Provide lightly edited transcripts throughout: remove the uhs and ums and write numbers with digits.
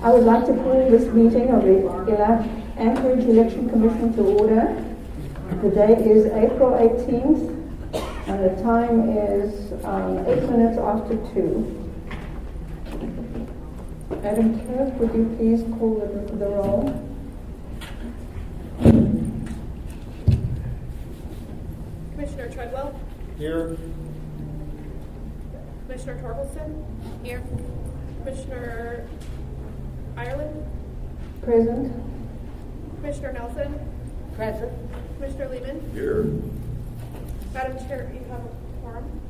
I would like to call this meeting of the Anchorage Election Commission to order. The day is April 18th, and the time is 8 minutes after 2. Madam Clerk, would you please call the roll? Commissioner Treadwell? Here. Commissioner Torkelson? Here. Commissioner Ireland? Present. Commissioner Nelson? Present. Commissioner Lehman? Here. Madam Chair, you have a quorum.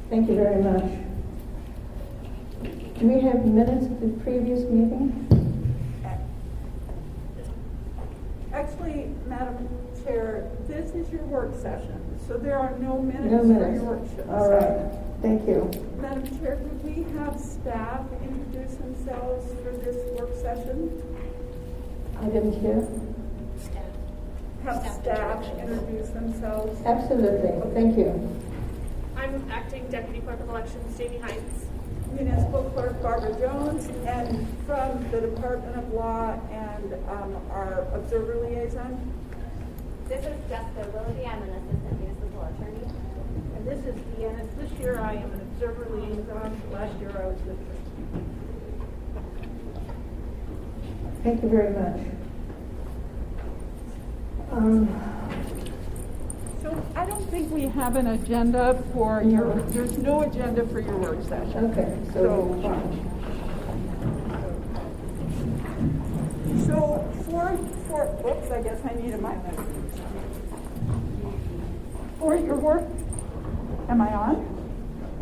Thank you very much. Do we have minutes of the previous meeting? Actually, Madam Chair, this is your work session, so there are no minutes, No minutes. for your work session. All right. Thank you. Madam Chair, could we have staff introduce themselves for this work session? I didn't hear. Have staff introduce themselves? Absolutely. Thank you. I'm Acting Deputy Clerk of Elections, Jamie Hines. Municipal Clerk Barbara Jones, and from the Department of Law and our Observer Liaison. This is Jessica Willity. I'm an Assistant Municipal Attorney. And this is Deanna. This year I am an Observer Liaison. Last year I was with her. Thank you very much. So I don't think we have an agenda for your, there's no agenda for your work session. Okay, so fine. So oops, I guess I needed my mic. For your work, am I on?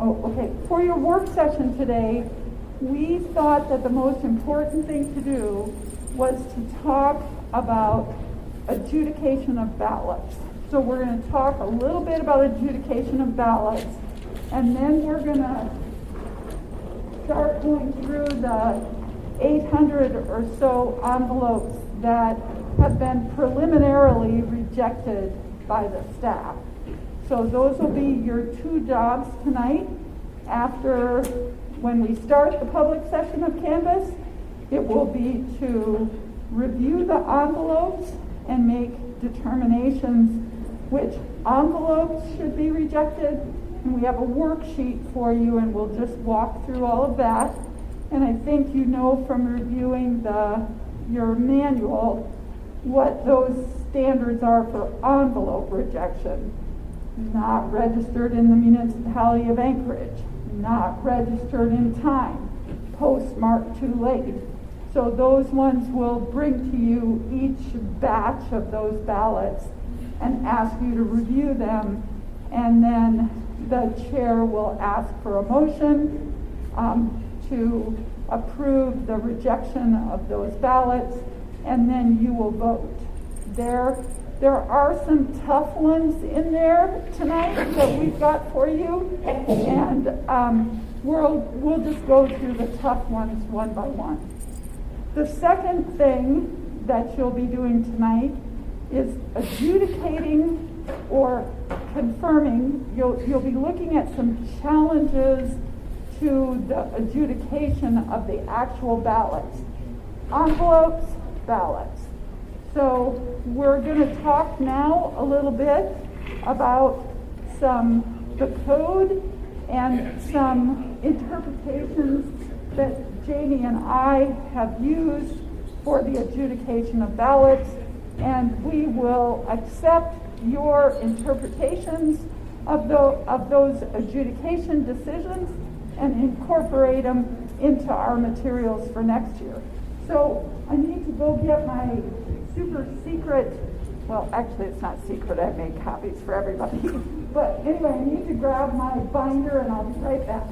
Oh, okay. For your work session today, we thought that the most important thing to do was to talk about adjudication of ballots. So we're going to talk a little bit about adjudication of ballots, and then we're going to start going through the 800 or so envelopes that have been preliminarily rejected by the staff. So those will be your two jobs tonight. After, when we start the public session of Canvas, it will be to review the envelopes and make determinations which envelopes should be rejected. And we have a worksheet for you, and we'll just walk through all of that. And I think you know from reviewing your manual what those standards are for envelope rejection. Not registered in the municipality of Anchorage, not registered in time, postmarked too late. So those ones will bring to you each batch of those ballots and ask you to review them, and then the chair will ask for a motion to approve the rejection of those ballots, and then you will vote. There are some tough ones in there tonight that we've got for you, and we'll just go through the tough ones one by one. The second thing that you'll be doing tonight is adjudicating or confirming. You'll be looking at some challenges to the adjudication of the actual ballots. Envelopes, ballots. So we're going to talk now a little bit about the code and some interpretations that Jamie and I have used for the adjudication of ballots, and we will accept your interpretations of those adjudication decisions and incorporate them into our materials for next year. So I need to go get my super secret, well, actually it's not secret, I made copies for everybody. But anyway, I need to grab my binder and I'll be right back.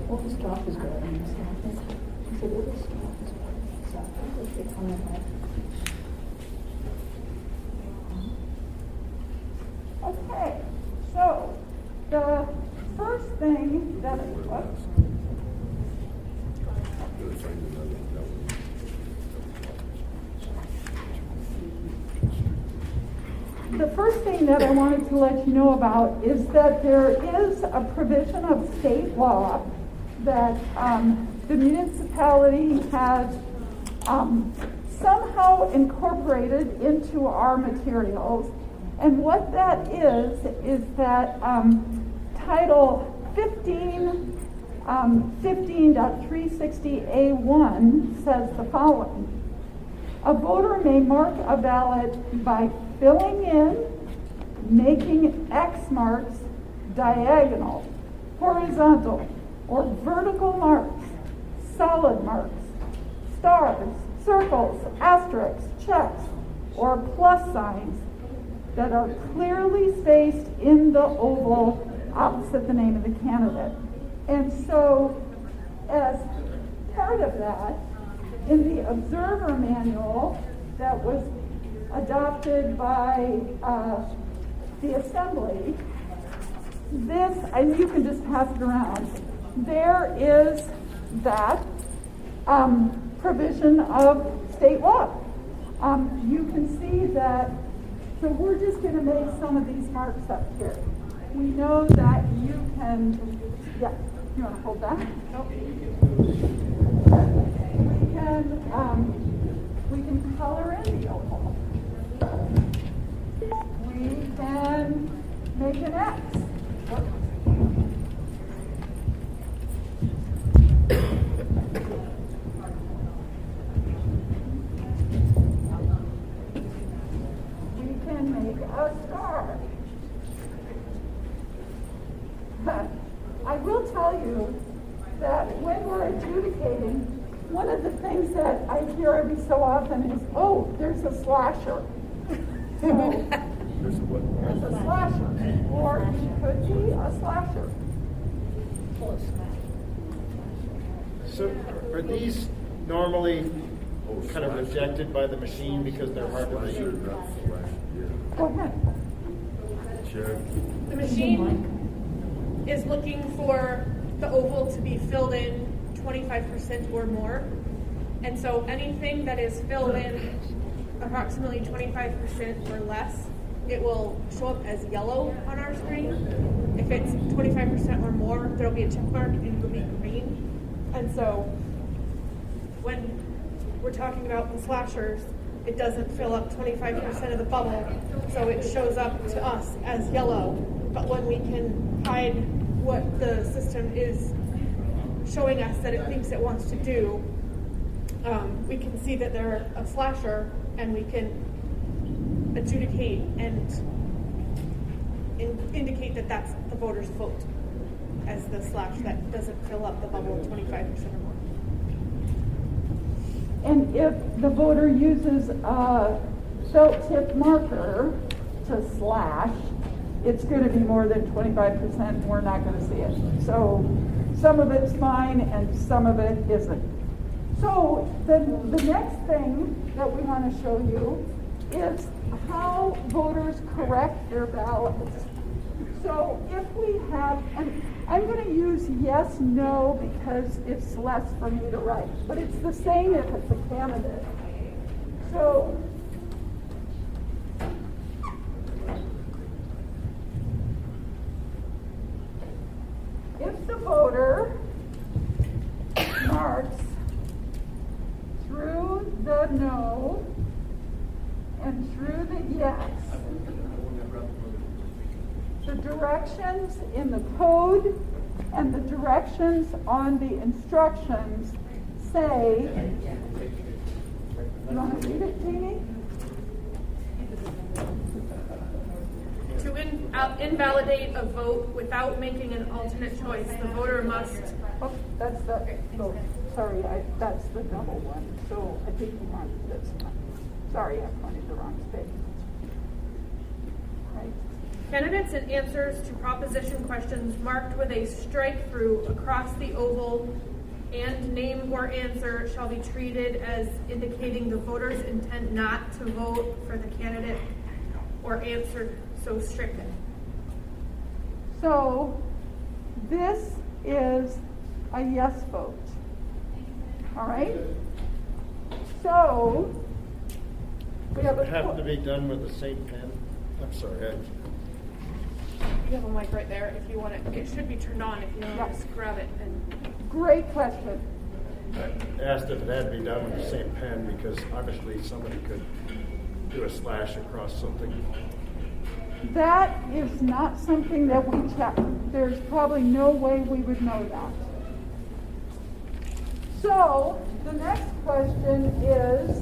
All the staff is going. He said all the staff is going. So I think we should come in. Okay, so the first thing that the first thing that I wanted to let you know about is that there is a provision of state law that the municipality has somehow incorporated into our materials. And what that is that Title 15.360A1 says the following. A voter may mark a ballot by filling in, making X marks diagonal, horizontal, or vertical marks, solid marks, stars, circles, asterisks, checks, or plus signs that are clearly spaced in the oval opposite the name of the candidate. And so, as part of that, in the observer manual that was adopted by the assembly, this, and you can just pass it around, there is that provision of state law. You can see that, so we're just going to make some of these marks up here. We know that you can, yeah, you want to hold that? Nope. We can color in the oval. We can make an X. We can make a star. I will tell you that when we're adjudicating, one of the things that I hear every so often is, oh, there's a slasher. So, there's a slasher. Or it could be a slasher. So are these normally kind of rejected by the machine because they're hard to read? Go ahead. The machine is looking for the oval to be filled in 25% or more. And so anything that is filled in approximately 25% or less, it will show up as yellow on our screen. If it's 25% or more, there'll be a check mark and it'll be green. And so when we're talking about the slashers, it doesn't fill up 25% of the bubble, so it shows up to us as yellow. But when we can hide what the system is showing us that it thinks it wants to do, we can see that they're a slasher, and we can adjudicate and indicate that that's the voter's vote as the slash that doesn't fill up the bubble of 25% or more. And if the voter uses a felt tip marker to slash, it's going to be more than 25%, and we're not going to see it. So some of it's fine and some of it isn't. So the next thing that we want to show you is how voters correct their ballots. So if we have, and I'm going to use yes, no, because it's less for me to write, but it's the same if it's a candidate. So if the voter marks through the no and through the yes, the directions in the code and the directions on the instructions say, you want to read it, Jamie? To invalidate a vote without making an alternate choice, the voter must. Oh, that's the, oh, sorry, that's the double one. So I think you want this one. Sorry, I pointed the wrong space. Right. Candidates and answers to proposition questions marked with a strike through across the oval and name or answer shall be treated as indicating the voter's intent not to vote for the candidate or answer so stricken. So this is a yes vote. All right? So we have Does it have to be done with the same pen? I'm sorry. You have a mic right there if you want it. It should be turned on if you want to just grab it. And Great question. I asked if it had to be done with the same pen because obviously somebody could do a slash across something. That is not something that we check. There's probably no way we would know that. So, the next question is,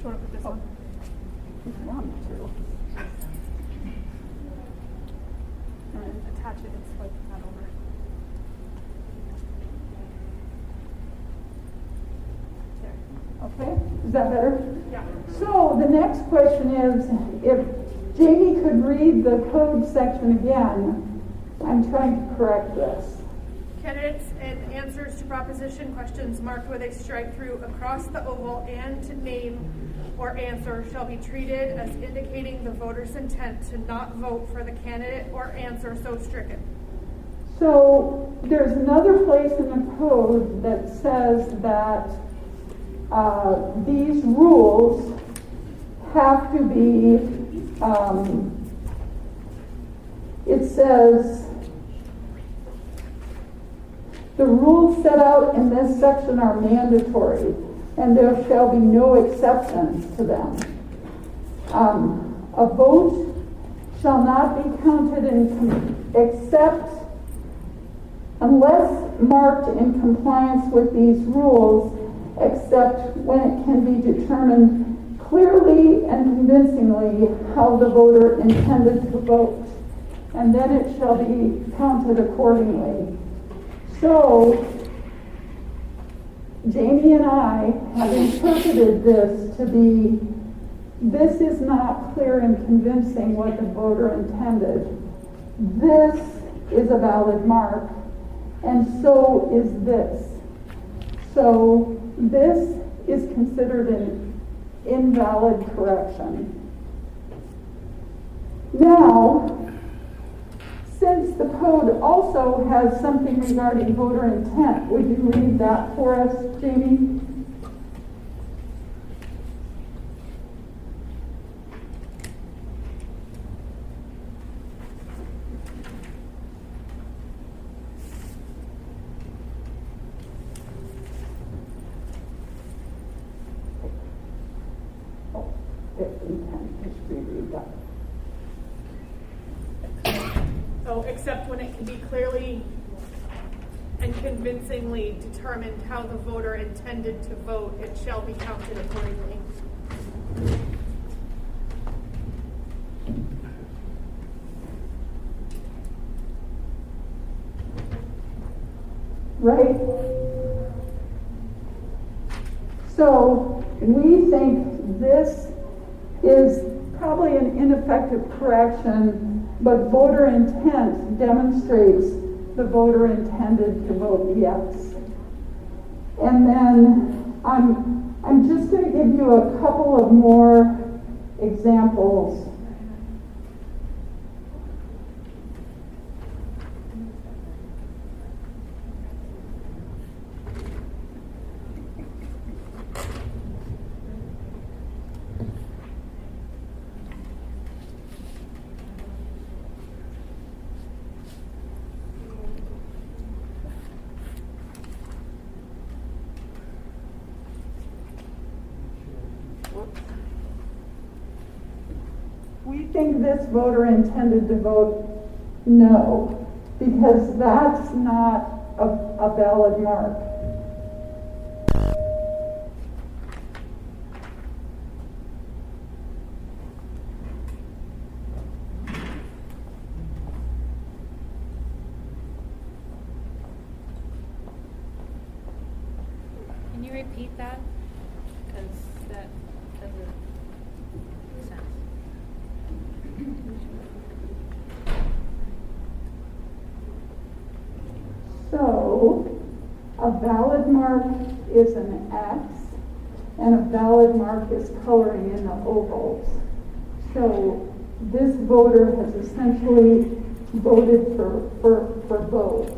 do you want to put this on? if you want me to. And attach it and swipe that over. There. Okay, is that better? Yeah. So the next question is, if Jamie could read the code section again, I'm trying to correct this. Candidates and answers to proposition questions marked with a strike through across the oval and name or answer shall be treated as indicating the voter's intent to not vote for the candidate or answer so stricken. So there's another place in the code that says that these rules have to be, it says, the rules set out in this section are mandatory, and there shall be no exceptions to them. A vote shall not be counted except unless marked in compliance with these rules, except when it can be determined clearly and convincingly how the voter intended to vote, and then it shall be counted accordingly. So, Jamie and I have interpreted this to be, this is not clear and convincing what the voter intended. This is a valid mark, and so is this. So, this is considered an invalid correction. Now, since the code also has something regarding voter intent, would you read that for us, Jamie? Oh, intent, just reread that. Oh, except when it can be clearly and convincingly determined how the voter intended to vote, it shall be counted accordingly. Right? So we think this is probably an ineffective correction, but voter intent demonstrates the voter intended to vote yes. And then I'm just going to give you a couple of more examples. We think this voter intended to vote no, because that's not a valid mark. Can you repeat that? Because that doesn't make sense. So, a valid mark is an X, and a valid mark is coloring in the ovals. So this voter has essentially voted for both.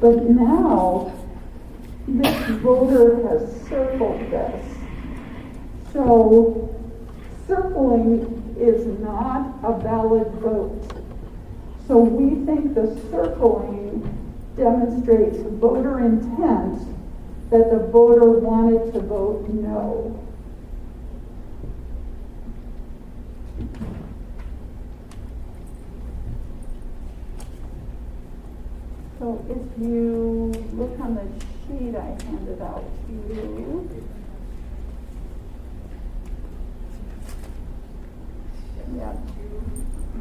But now, this voter has circled this. So circling is not a valid vote. So we think the circling demonstrates voter intent that the voter wanted to vote no. So if you look on the sheet I handed out to you, yeah,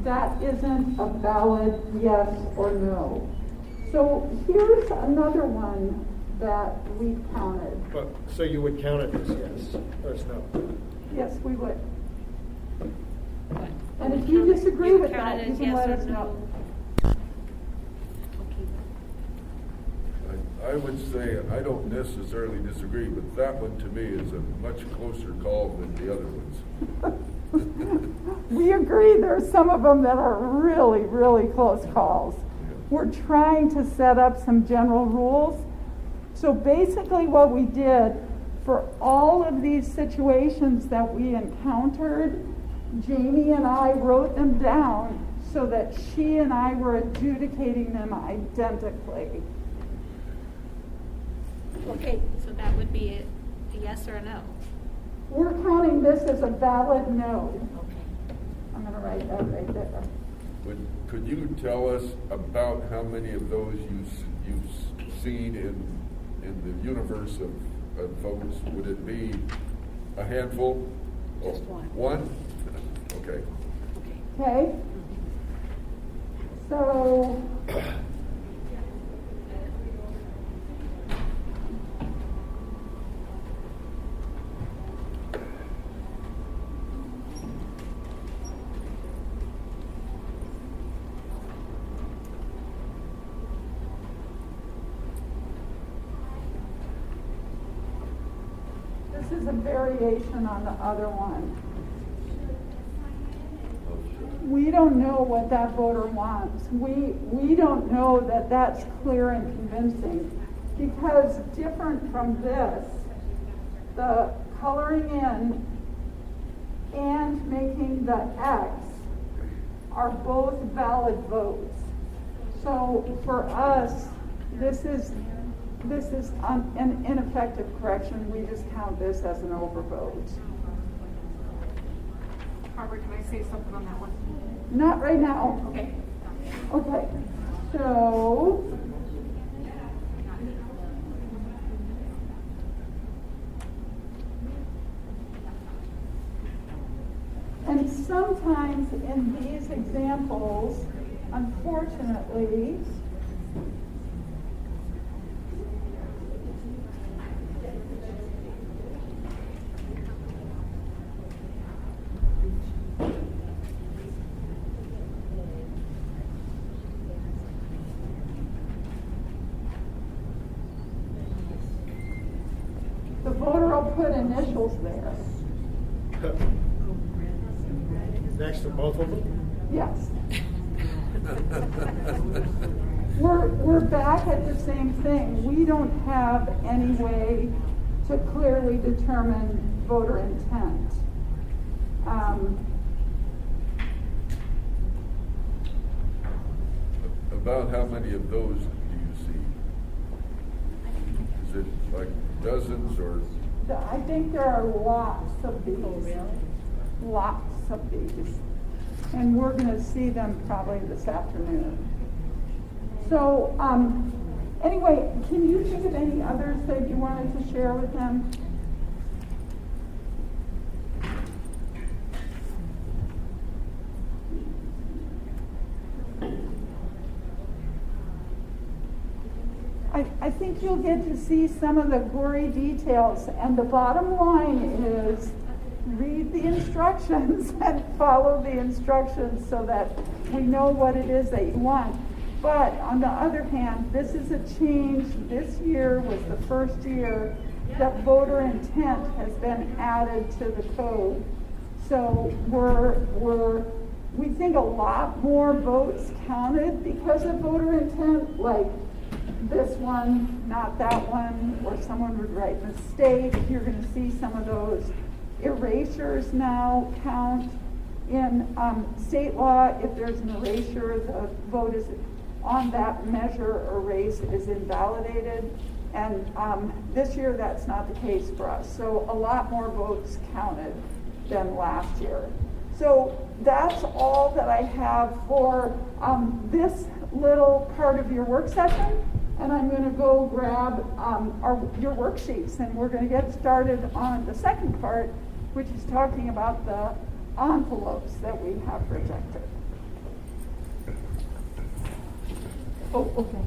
that isn't a valid yes or no. So here's another one that we counted. But, so you would count it as yes or as no? Yes, we would. What? And if you disagree with count that, it you as can yes let or us no? know. I would say I don't necessarily disagree, but that one to me is a much closer call than the other ones. We agree there's some of them that are really, really close calls. We're trying to set up some general rules. So basically what we did for all of these situations that we encountered, Jamie and I wrote them down so that she and I were adjudicating them identically. Okay, so that would be a yes or a no. We're counting this as a valid no. Okay. I'm going to write that right there. Could you tell us about how many of those you've seen in the universe of votes? Would it be a handful? Just one. One? Okay. Okay? So, this is a variation on the other one. We don't know what that voter wants. We don't know that that's clear and convincing, because different from this, the coloring in and making the X are both valid votes. So for us, this is an ineffective correction. We just count this as an overvote. Barbara, can I say something on that one? Not right now. Okay. Okay, so and sometimes in these examples, unfortunately, the voter will put initials there. Next to both of them? Yes. We're back at the same thing. We don't have any way to clearly determine voter intent. About how many of those do you see? Is it like dozens or? I think there are lots of these. Oh, really? Lots of these. And we're going to see them probably this afternoon. So, anyway, can you think of any others that you wanted to share with them? I think you'll get to see some of the gory details, and the bottom line is read the instructions and follow the instructions so that we know what it is that you want. But on the other hand, this is a change. This year was the first year that voter intent has been added to the code. So we think a lot more votes counted because of voter intent, like this one, not that one, or someone would write mistake. You're going to see some of those. Erasures now count. In state law, if there's an erasure, the vote is on that measure erase is invalidated. And this year, that's not the case for us. So a lot more votes counted than last year. So that's all that I have for this little part of your work session. And I'm going to go grab your worksheets, and we're going to get started on the second part, which is talking about the envelopes that we have rejected. Oh, okay.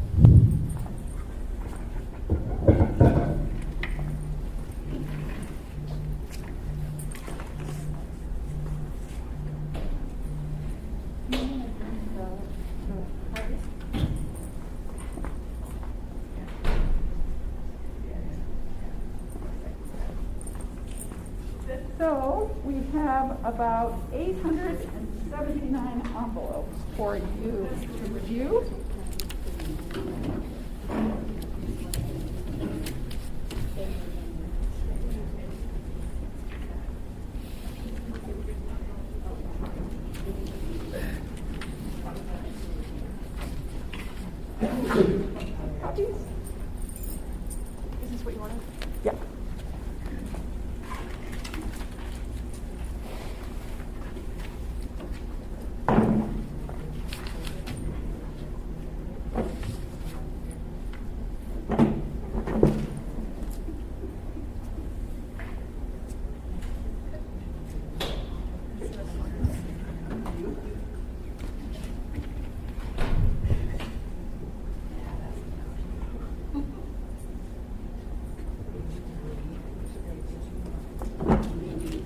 So we have about 879 envelopes for you to review. Copies? Is this what you wanted? Yeah.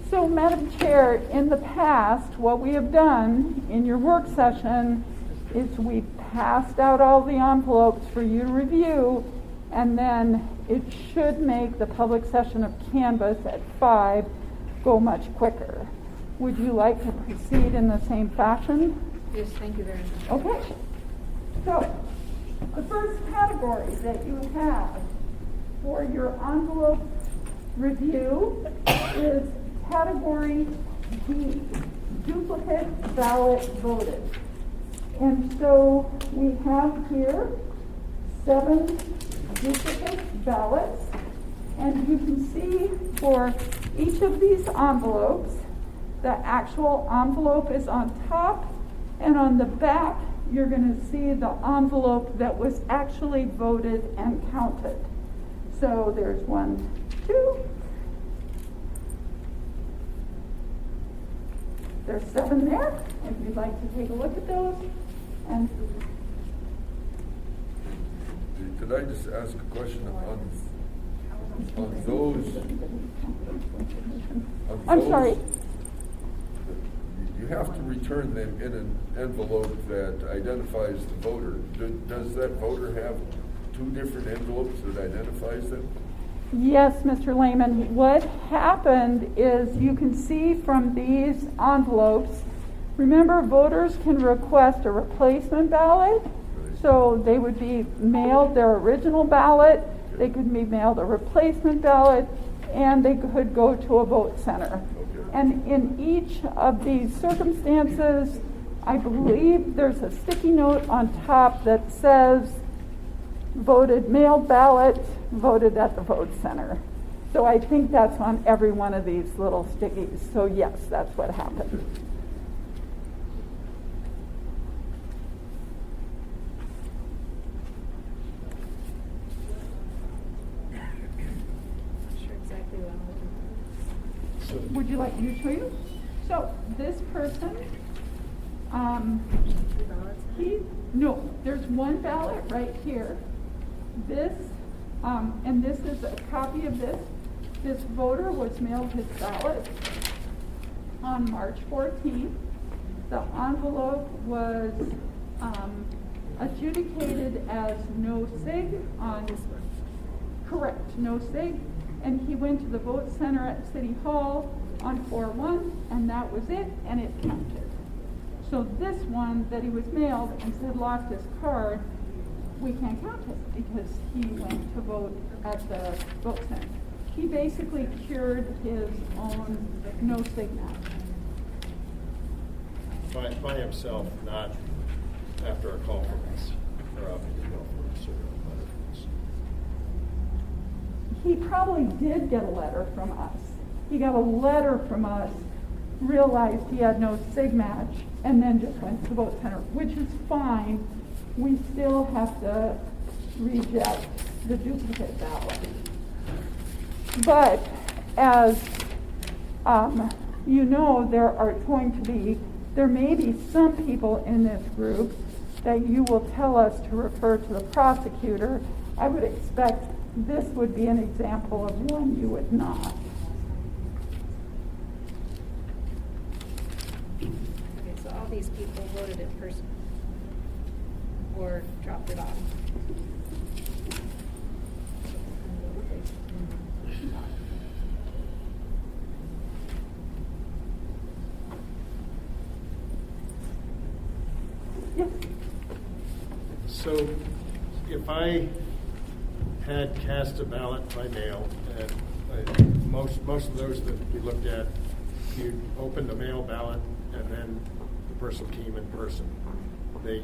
So, Madam Chair, in the past, what we have done in your work session is we passed out all the envelopes for you to review, and then it should make the public session of Canvas at 5 go much quicker. Would you like to proceed in the same fashion? Yes, thank you very much. Okay. So, the first category that you have for your envelope review is category D, duplicate ballot voted. And so we have here 7 duplicate ballots, and you can see for each of these envelopes, the actual envelope is on top, and on the back, you're going to see the envelope that was actually voted and counted. So there's 1, 2. There's 7 there, if you'd like to take a look at those. And Could I just ask a question on those? I'm sorry. You have to return them in an envelope that identifies the voter. Does that voter have 2 different envelopes that identifies them? Yes, Mr. Lehman. What happened is you can see from these envelopes, remember voters can request a replacement ballot. So they would be mailed their original ballot, they could be mailed a replacement ballot, and they could go to a vote center. And in each of these circumstances, I believe there's a sticky note on top that says voted mailed ballot, voted at the vote center. So I think that's on every one of these little stickies. So yes, that's what happened. Would you like me to show you? So this person, there's 1 ballot right here. This, and this is a copy of this. This voter was mailed his ballot on March 14th. The envelope was adjudicated as no sig on, correct, no sig. and he went to the vote center at City Hall on 4/1, and that was it, and it counted. So this one that he was mailed and said lost his card, we can't count it because he went to vote at the vote center. He basically cured his own no-sig match. By himself, not after a call from us, or up in the call from us, or He probably did get a letter from us. He got a letter from us, realized he had no sig match, and then just went to the vote center, which is fine. We still have to reject the duplicate ballot. But as you know, there may be some people in this group that you will tell us to refer to the prosecutor. I would expect this would be an example of one you would not. Okay, so all these people voted in person or dropped it off. Yes. So if I had cast a ballot by mail, and most of those that we looked at, you opened the mail ballot and then the person came in person. They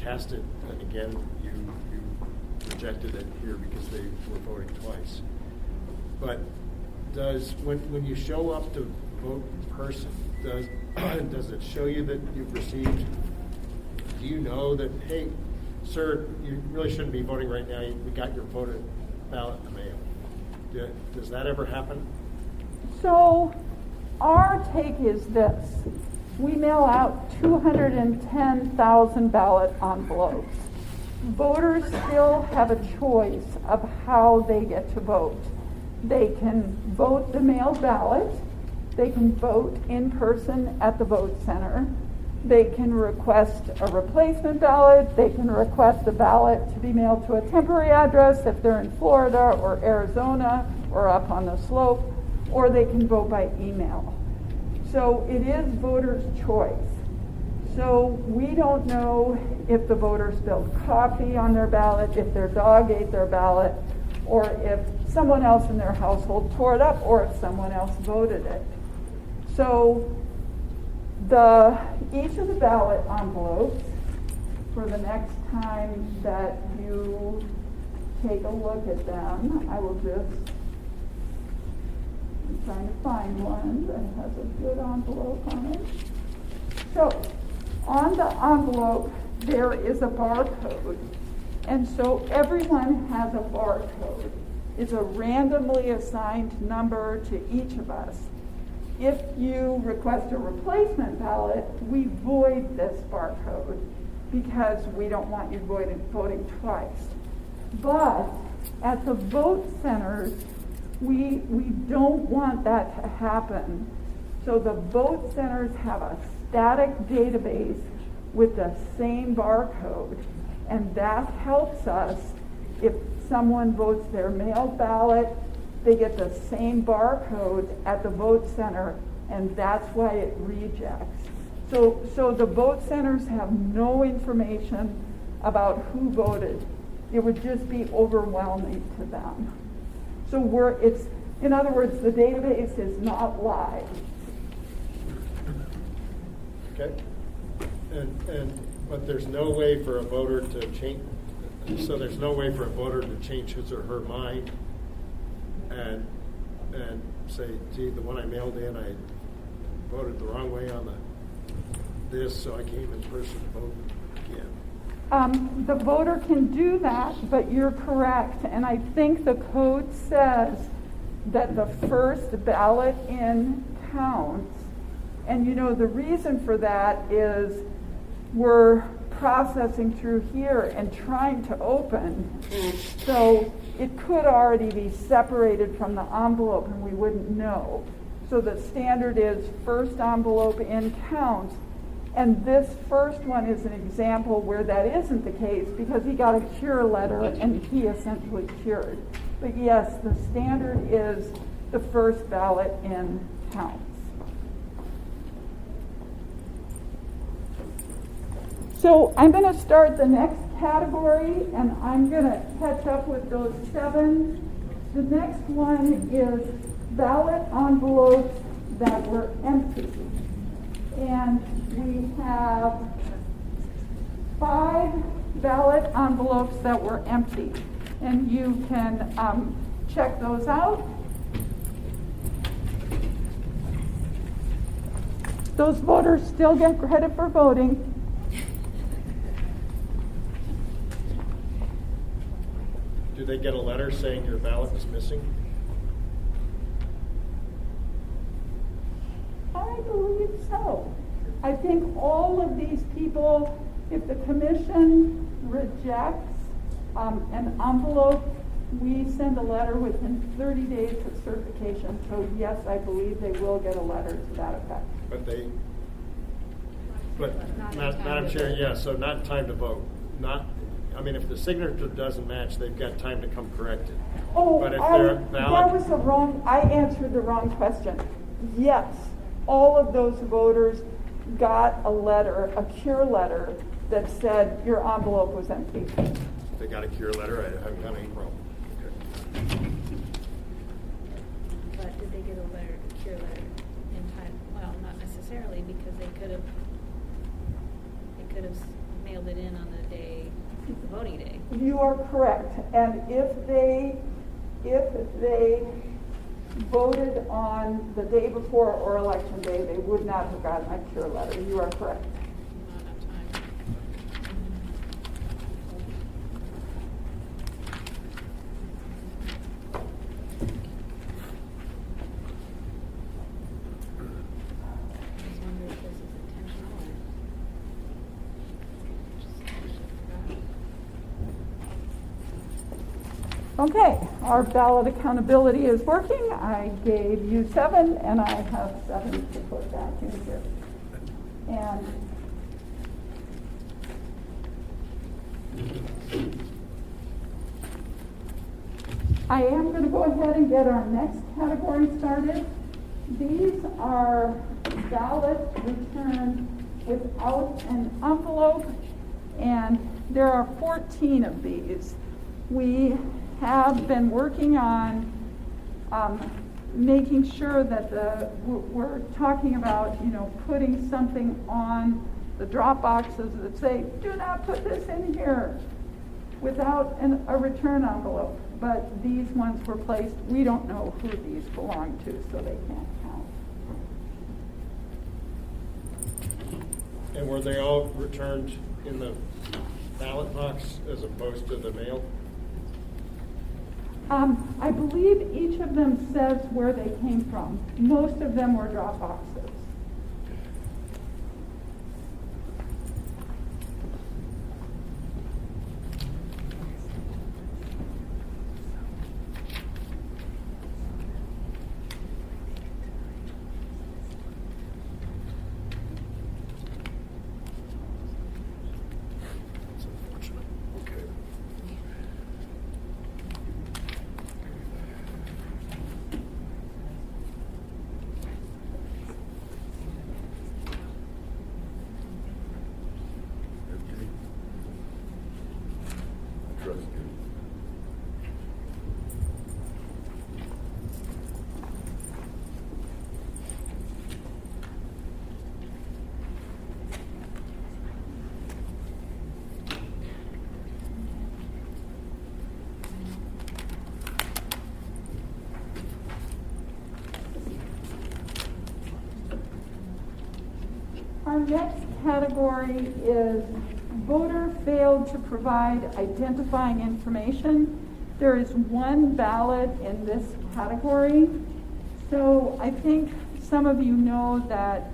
cast it, and again, you rejected it here because they were voting twice. But when you show up to vote in person, does it show you that you've received? Do you know that, hey, sir, you really shouldn't be voting right now. We got your voted ballot in the mail. Does that ever happen? So our take is this. We mail out 210,000 ballot envelopes. Voters still have a choice of how they get to vote. They can vote the mail ballot. They can vote in person at the vote center. They can request a replacement ballot. They can request a ballot to be mailed to a temporary address if they're in Florida or Arizona or up on the slope, or they can vote by email. So it is voters' choice. So we don't know if the voter spilled coffee on their ballot, if their dog ate their ballot, or if someone else in their household tore it up, or if someone else voted it. So each of the ballot envelopes, for the next time that you take a look at them, I will just, I'm trying to find one that has a good envelope on it. So on the envelope, there is a barcode. And so everyone has a barcode. It's a randomly assigned number to each of us. If you request a replacement ballot, we void this barcode because we don't want you voting twice. But at the vote centers, we don't want that to happen. So the vote centers have a static database with the same barcode, and that helps us. If someone votes their mail ballot, they get the same barcode at the vote center, and that's why it rejects. So the vote centers have no information about who voted. It would just be overwhelming to them. So in other words, the database is not live. Okay. But there's no way for a voter to change. So there's no way for a voter to change his or her mind and say, gee, the one I mailed in, I voted the wrong way on this, so I came in person to vote again. The voter can do that, but you're correct. And I think the code says that the first ballot in counts. And the reason for that is we're processing through here and trying to open. So it could already be separated from the envelope and we wouldn't know. So the standard is first envelope in counts. And this first one is an example where that isn't the case because he got a cure letter and he essentially cured. But yes, the standard is the first ballot in counts. So I'm going to start the next category, and I'm going to catch up with those 7. The next one is ballot envelopes that were empty. And we have 5 ballot envelopes that were empty. And you can check those out. Those voters still get credit for voting. Do they get a letter saying your ballot is missing? I believe so. I think all of these people, if the commission rejects an envelope, we send a letter within 30 days of certification. So yes, I believe they will get a letter to that effect. Madam Chair, yeah, so not time to vote. If the signature doesn't match, they've got time to come correct it. Oh, But if they're valid, I answered the wrong question. Yes, all of those voters got a letter, a cure letter, that said your envelope was empty. they got a cure letter, I haven't got any problem. Okay. But did they get a letter, a cure letter in time? Well, not necessarily, because they could have mailed it in on the day, the voting day. You are correct. And if they voted on the day before or election day, they would not have gotten a cure letter. You are correct. Not enough time. I just wonder if this is intentional or just Okay, our ballot accountability is working. I gave you 7, and I have 7 to put back in here. And I am going to go ahead and get our next category started. These are ballots returned without an envelope, and there are 14 of these. We have been working on making sure that we're talking about, putting something on the drop boxes that say, do not put this in here without a return envelope. But these ones were placed, we don't know who these belong to, so they can't count. And were they all returned in the ballot box as opposed to the mail? I believe each of them says where they came from. Most of them were drop boxes. It's unfortunate. Okay. Okay. Trust you. Our next category is voter failed to provide identifying information. There is one ballot in this category. So I think some of you know that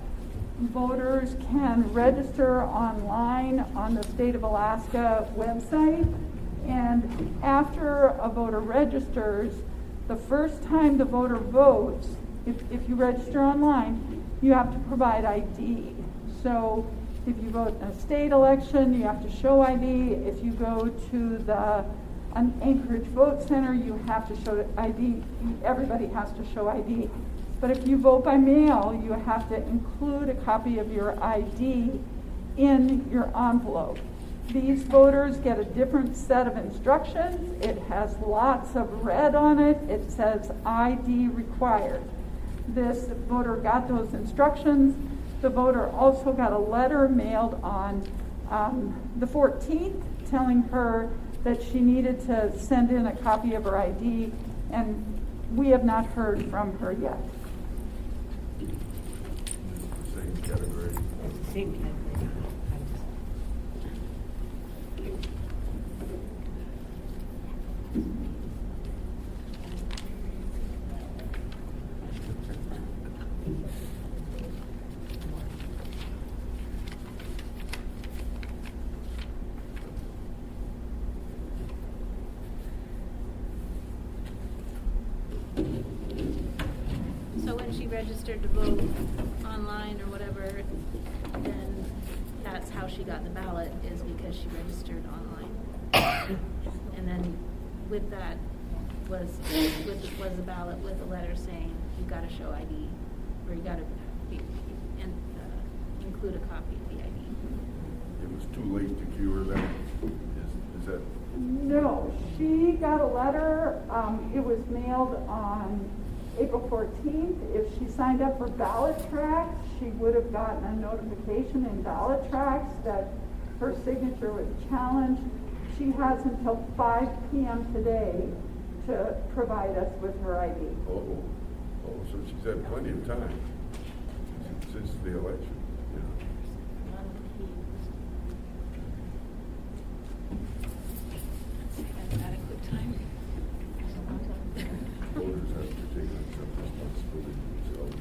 voters can register online on the State of Alaska website. And after a voter registers, the first time the voter votes, if you register online, you have to provide ID. So if you vote in a state election, you have to show ID. If you go to the an Anchorage Vote Center, you have to show ID. Everybody has to show ID. But if you vote by mail, you have to include a copy of your ID in your envelope. These voters get a different set of instructions. It has lots of red on it. It says ID required. This voter got those instructions. The voter also got a letter mailed on the 14th telling her that she needed to send in a copy of her ID, and we have not heard from her yet. Same category. Same category. So when she registered to vote online or whatever, then that's how she got the ballot, is because she registered online. And then with that was the ballot with a letter saying you got to show ID, or you got to include a copy of the ID. It was too late to cure that. Is that? No, she got a letter. It was mailed on April 14th. If she signed up for ballot tracks, she would have gotten a notification in ballot tracks that her signature was challenged. She has until 5 p.m. today to provide us with her ID. Oh, so she's had plenty of time since the election. Adequate time. Voters have to take on some responsibility themselves.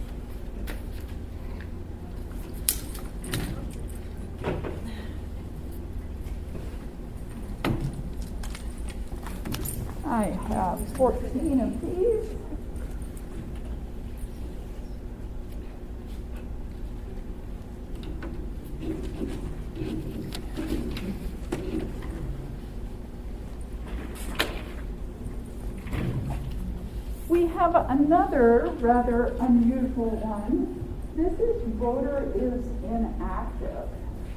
I have 14 of these. We have another rather unusual one. This is voter is inactive.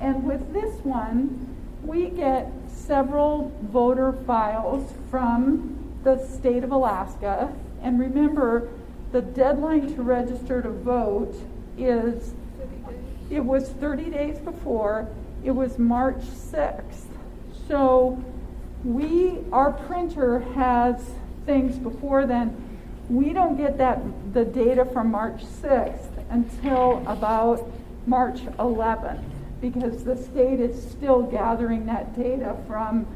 And with this one, we get several voter files from the state of Alaska. And remember, the deadline to register to vote it was 30 days before. It was March 6th. So our printer has things before then. We don't get the data from March 6th until about March 11th, because the state is still gathering that data from,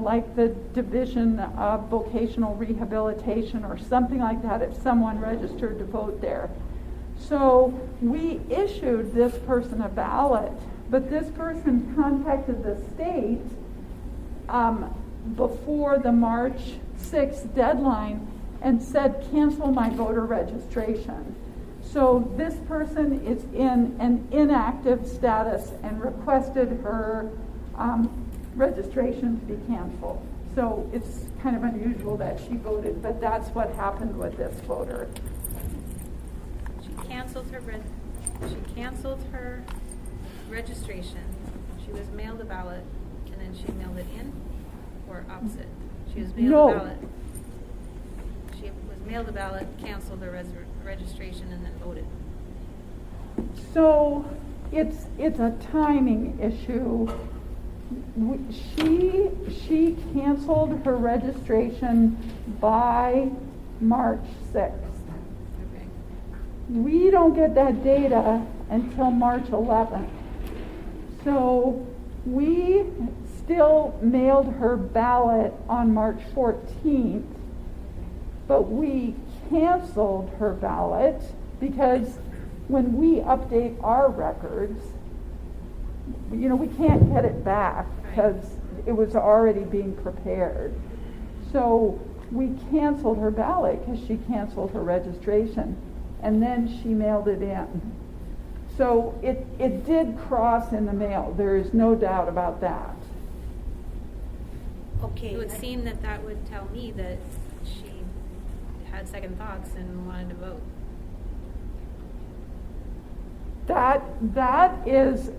like the Division of Vocational Rehabilitation or something like that, if someone registered to vote there. So we issued this person a ballot, but this person contacted the state before the March 6th deadline and said, cancel my voter registration. So this person is in an inactive status and requested her registration to be canceled. So it's kind of unusual that she voted, but that's what happened with this voter. She canceled her registration. She was mailed a ballot, and then she mailed it in, or opposite. She was mailed a ballot. She was mailed a ballot, canceled her registration, and then voted. So it's a timing issue. She canceled her registration by March 6th. Okay. We don't get that data until March 11th. So we still mailed her ballot on March 14th, but we canceled her ballot because when we update our records, we can't get it back because it was already being prepared. So we canceled her ballot because she canceled her registration, and then she mailed it in. So it did cross in the mail. There is no doubt about that. Okay. It would seem that that would tell me that she had second thoughts and wanted to vote. That is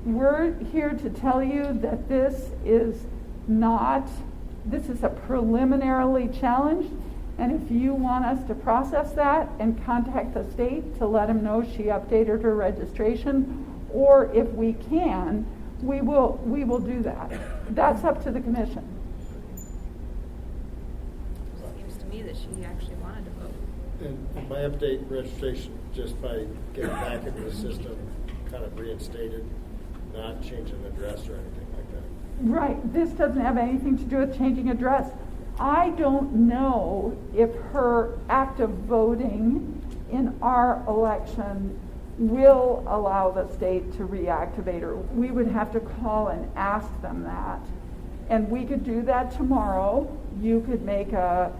we're here to tell you that this is a preliminarily challenged, and if you want us to process that and contact the state to let them know she updated her registration, or if we can, we will do that. That's up to the commission. Seems to me that she actually wanted to vote. And my update registration, just by getting back into the system, kind of reinstated, not changing address or anything like that. Right, this doesn't have anything to do with changing address. I don't know if her active voting in our election will allow the state to reactivate her. We would have to call and ask them that. And we could do that tomorrow. You could make a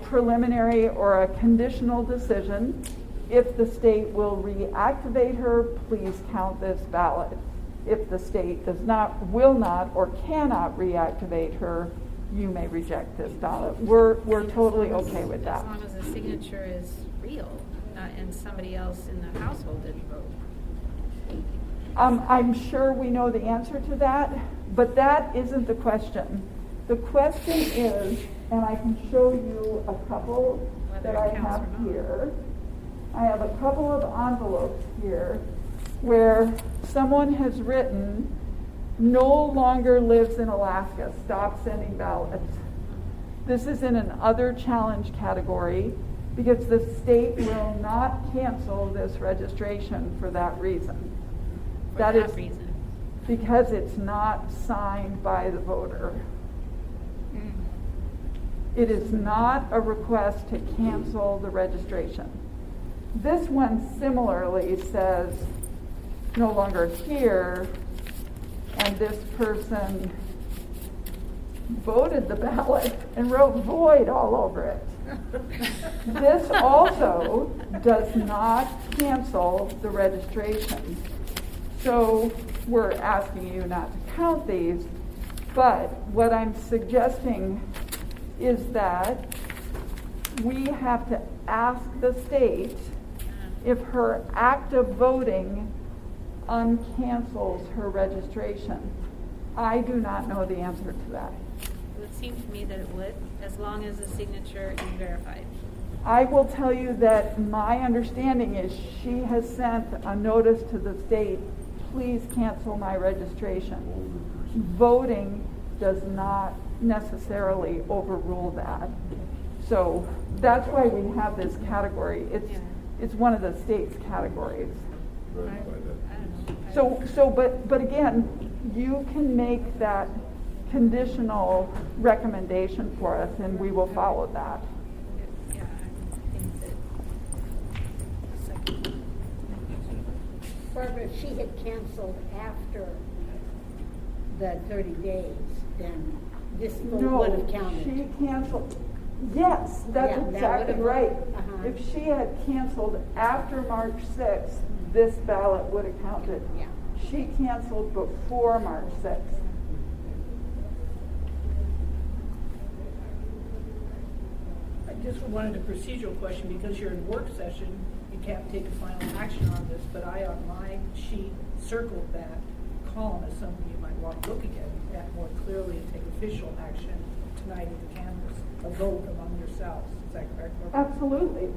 preliminary or a conditional decision. If the state will reactivate her, please count this ballot. If the state will not, or cannot reactivate her, you may reject this ballot. We're totally okay with that. As long as the signature is real, and somebody else in the household didn't vote. I'm sure we know the answer to that, but that isn't the question. The question is, and I can show you a couple that I have here. I have a couple of envelopes here where someone has written, no longer lives in Alaska, stop sending ballots. This is in an other challenge category because the state will not cancel this registration for that reason. For that reason. Because it's not signed by the voter. It is not a request to cancel the registration. This one similarly says, no longer here, and this person voted the ballot and wrote void all over it. This also does not cancel the registration. So we're asking you not to count these, but what I'm suggesting is that we have to ask the state if her active voting uncancels her registration. I do not know the answer to that. It would seem to me that it would, as long as the signature is verified. I will tell you that my understanding is she has sent a notice to the state, please cancel my registration. Voting does not necessarily overrule that. So that's why we have this category. It's one of the state's categories. But again, you can make that conditional recommendation for us, and we will follow that. Yeah, I think that. Barbara, if she had canceled after the 30 days, then this vote would have counted. No, she canceled. Yes, that's Yeah, that exactly would've- right. uh-huh. If she had canceled after March 6th, this ballot would have counted. Yeah. She canceled before March 6th. I just wanted a procedural question, because you're in work session, you can't take a final action on this, but I, on my sheet, circled that column as something you might want to look at that more clearly and take official action tonight at the canvas, a vote among yourselves. Is that correct, Barbara? Absolutely.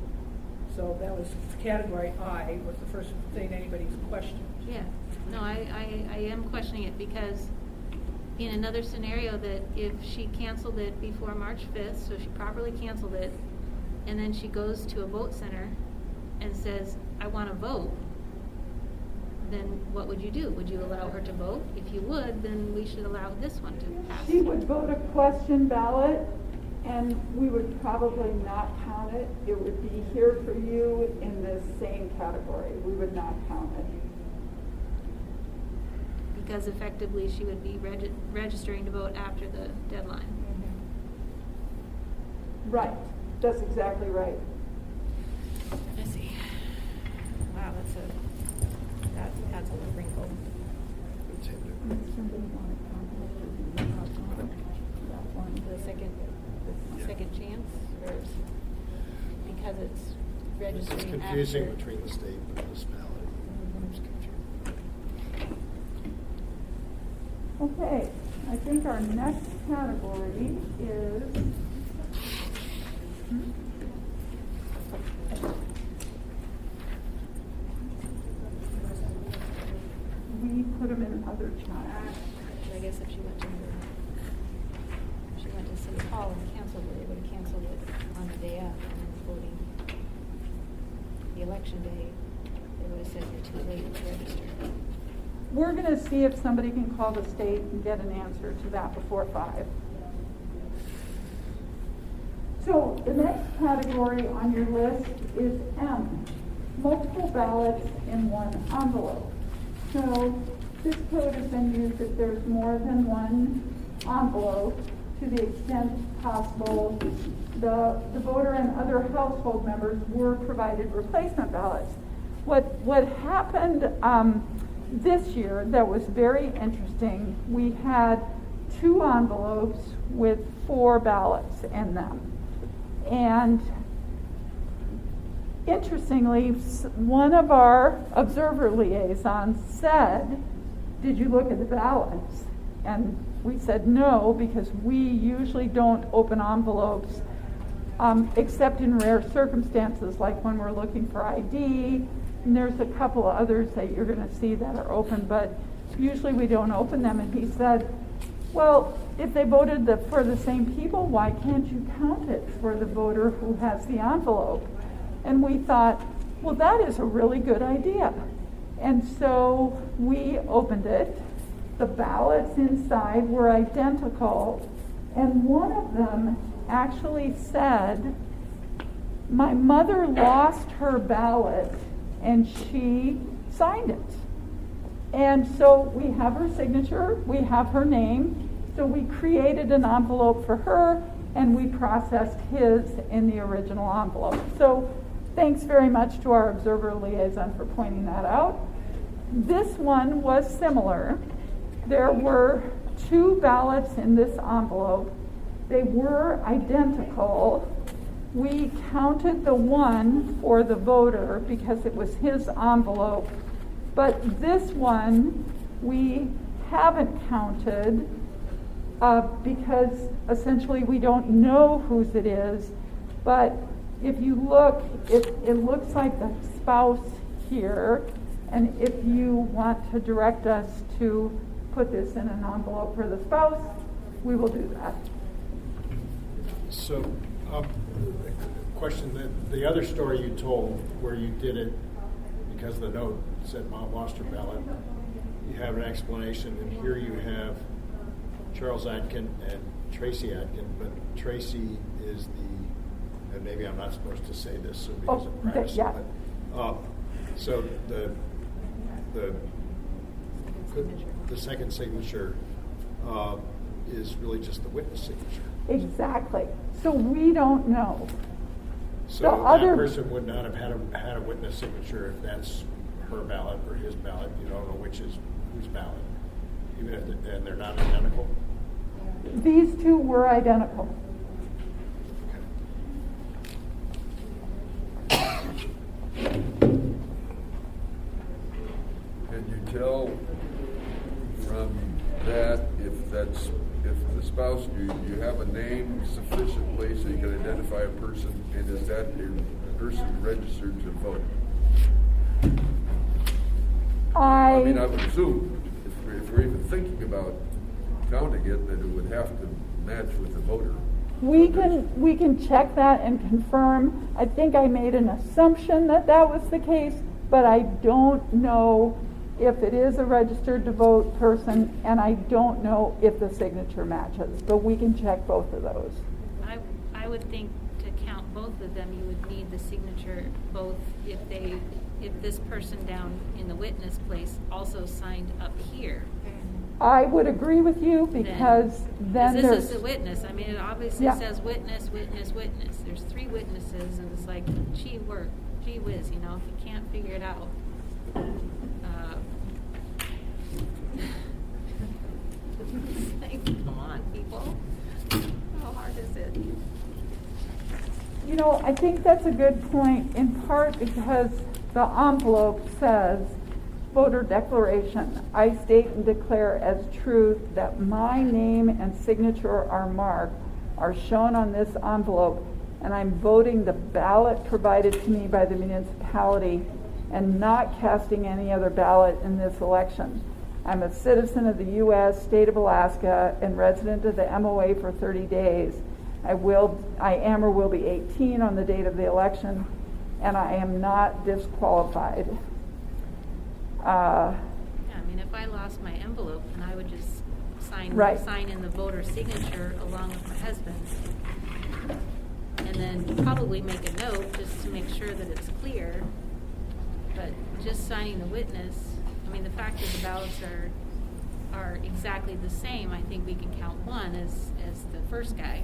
So that was category I, was the first thing anybody's questioned. Yeah, no, I am questioning it because in another scenario that if she canceled it before March 5th, so she properly canceled it, and then she goes to a vote center and says, I want to vote, then what would you do? Would you allow her to vote? If you would, then we should allow this one to pass. She would vote a question ballot, and we would probably not count it. It would be here for you in this same category. We would not count it. Because effectively she would be registering to vote after the deadline. Right. That's exactly right. Let's see. Wow, that adds a little wrinkle. Somebody want to contact registering It's after. confusing between the state and the municipality. It's confusing. Okay, I think our next category is we put them in other chapters. I guess if she went to City Hall and canceled it, they would have canceled it on the day after voting. The election day, they would have said you're too late to register. We're going to see if somebody can call the state and get an answer to that before 5. So the next category on your list is M, multiple ballots in one envelope. So this code has been used if there's more than one envelope to the extent possible. The voter and other household members were provided replacement ballots. What happened this year that was very interesting, we had 2 envelopes with 4 ballots in them. And interestingly, one of our observer liaisons said, "Did you look at the ballots?" And we said no, because we usually don't open envelopes except in rare circumstances, like when we're looking for ID. And there's a couple of others that you're going to see that are open, but usually we don't open them. And he said, well, if they voted for the same people, why can't you count it for the voter who has the envelope? And we thought, well, that is a really good idea. And so we opened it. The ballots inside were identical, and one of them actually said, my mother lost her ballot and she signed it. And so we have her signature, we have her name, so we created an envelope for her and we processed his in the original envelope. So thanks very much to our observer liaison for pointing that out. This one was similar. There were 2 ballots in this envelope. They were identical. We counted the one for the voter because it was his envelope. But this one we haven't counted because essentially we don't know whose it is. But if you look, it looks like the spouse here. And if you want to direct us to put this in an envelope for the spouse, we will do that. So, question, the other story you told where you did it because the note said Mom lost her ballot, you have an explanation, and here you have Charles Atkin and Tracy Atkin, but Tracy is the, and maybe I'm not supposed to say this so because of privacy, yeah. But, so the second signature is really just the witness signature. Exactly. So we don't know. So The that other- person would not have had a witness signature if that's her ballot or his ballot. You don't know which is whose ballot, even if and they're not identical. These 2 were identical. Can you tell from that if the spouse, you have a name sufficiently so you can identify a person, and is that a person registered to vote? I mean, I would assume if we're even thinking about counting it, that it would have to match with the voter. We can check that and confirm. I think I made an assumption that was the case, but I don't know if it is a registered to vote person, and I don't know if the signature matches, but we can check both of those. I would think to count both of them, you would need the signature both if this person down in the witness place also signed up here. I would agree with you because then this there's... is the witness. I mean, it obviously Yeah. says witness, witness, witness. There's 3 witnesses, and it's like, gee whiz, if you can't figure it out. Like, come on, people. How hard is it? You know, I think that's a good point, in part because the envelope says, voter declaration. I state and declare as truth that my name and signature are marked, are shown on this envelope, and I'm voting the ballot provided to me by the municipality and not casting any other ballot in this election. I'm a citizen of the U.S., state of Alaska, and resident of the MOA for 30 days. I am or will be 18 on the date of the election, and I am not disqualified. Yeah, I mean, if I lost my envelope, then I would just sign in the voter signature along with my husband's. And then probably make a note just to make sure that it's clear. But just signing the witness, I mean, the fact that the ballots are exactly the same, I think we can count one as the first guy.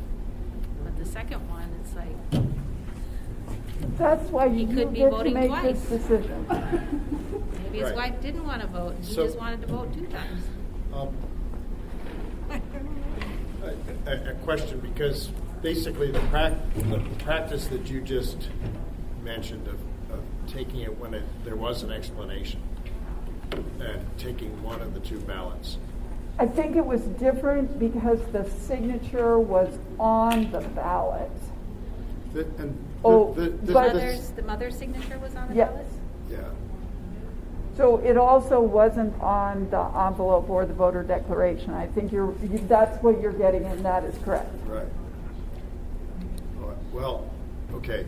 But the second one, it's like, That's why He you could be get to voting make twice. this decision. maybe his Right. wife didn't want to vote, and he So- just wanted to vote 2 times. A question, because basically the practice that you just mentioned of taking it when there was an explanation and taking one of the 2 ballots. I think it was different because the signature was on the ballot. The Mother's signature was on the Yes. ballot? Yeah. So it also wasn't on the envelope or the voter declaration. I think that's what you're getting, and that is correct. Right. Well, okay.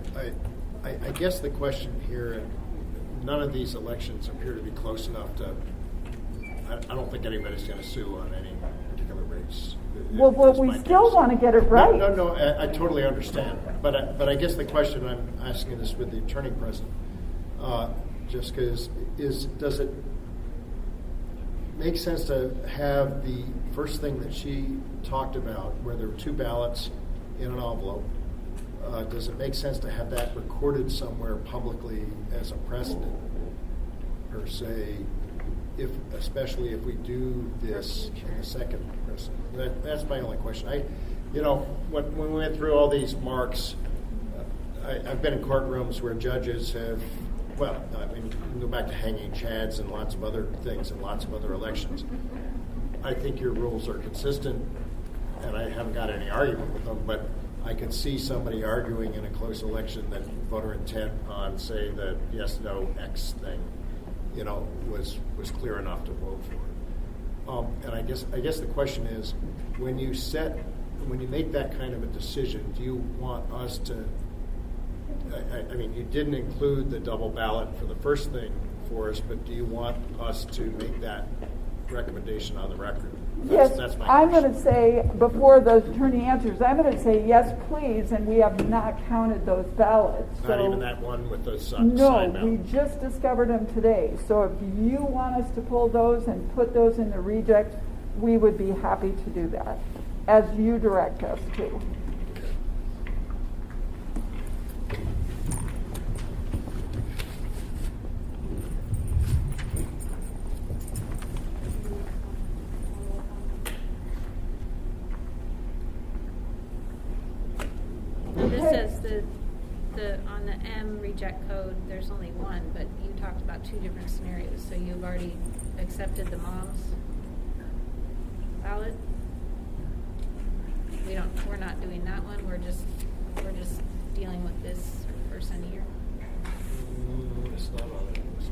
I guess the question here, none of these elections appear to be close enough to. I don't think anybody's going to sue on any particular race. Well, That's we my still guess. want to get it right. No. I totally understand, but I guess the question I'm asking this with the attorney present, just because does it make sense to have the first thing that she talked about, where there were 2 ballots in an envelope? Does it make sense to have that recorded somewhere publicly as a precedent, or say, especially if we do this in the second precedent? That's my only question. When we went through all these marks, I've been in courtrooms where judges have, you can go back to hanging chads and lots of other things and lots of other elections. I think your rules are consistent, and I haven't got any argument with them, but I could see somebody arguing in a close election that voter intent on, say, the yes, no, X thing, was clear enough to vote for it. And I guess the question is, when you make that kind of a decision, do you want us to? I mean, you didn't include the double ballot for the first thing for us, but do you want us to make that recommendation on the record? Yes, That's my I'm question. going to say, before the attorney answers, I'm going to say yes, please, and we have not counted those ballots. Not So- even that one with the side No, ballot. we just discovered them today. So if you want us to pull those and put those in the reject, we would be happy to do that, as you direct us to. Now, this says on the M reject code, there's only one, but you talked about 2 different scenarios, so you've already accepted the mom's ballot? We're not doing that one, we're just dealing with this person here. It's not on the list.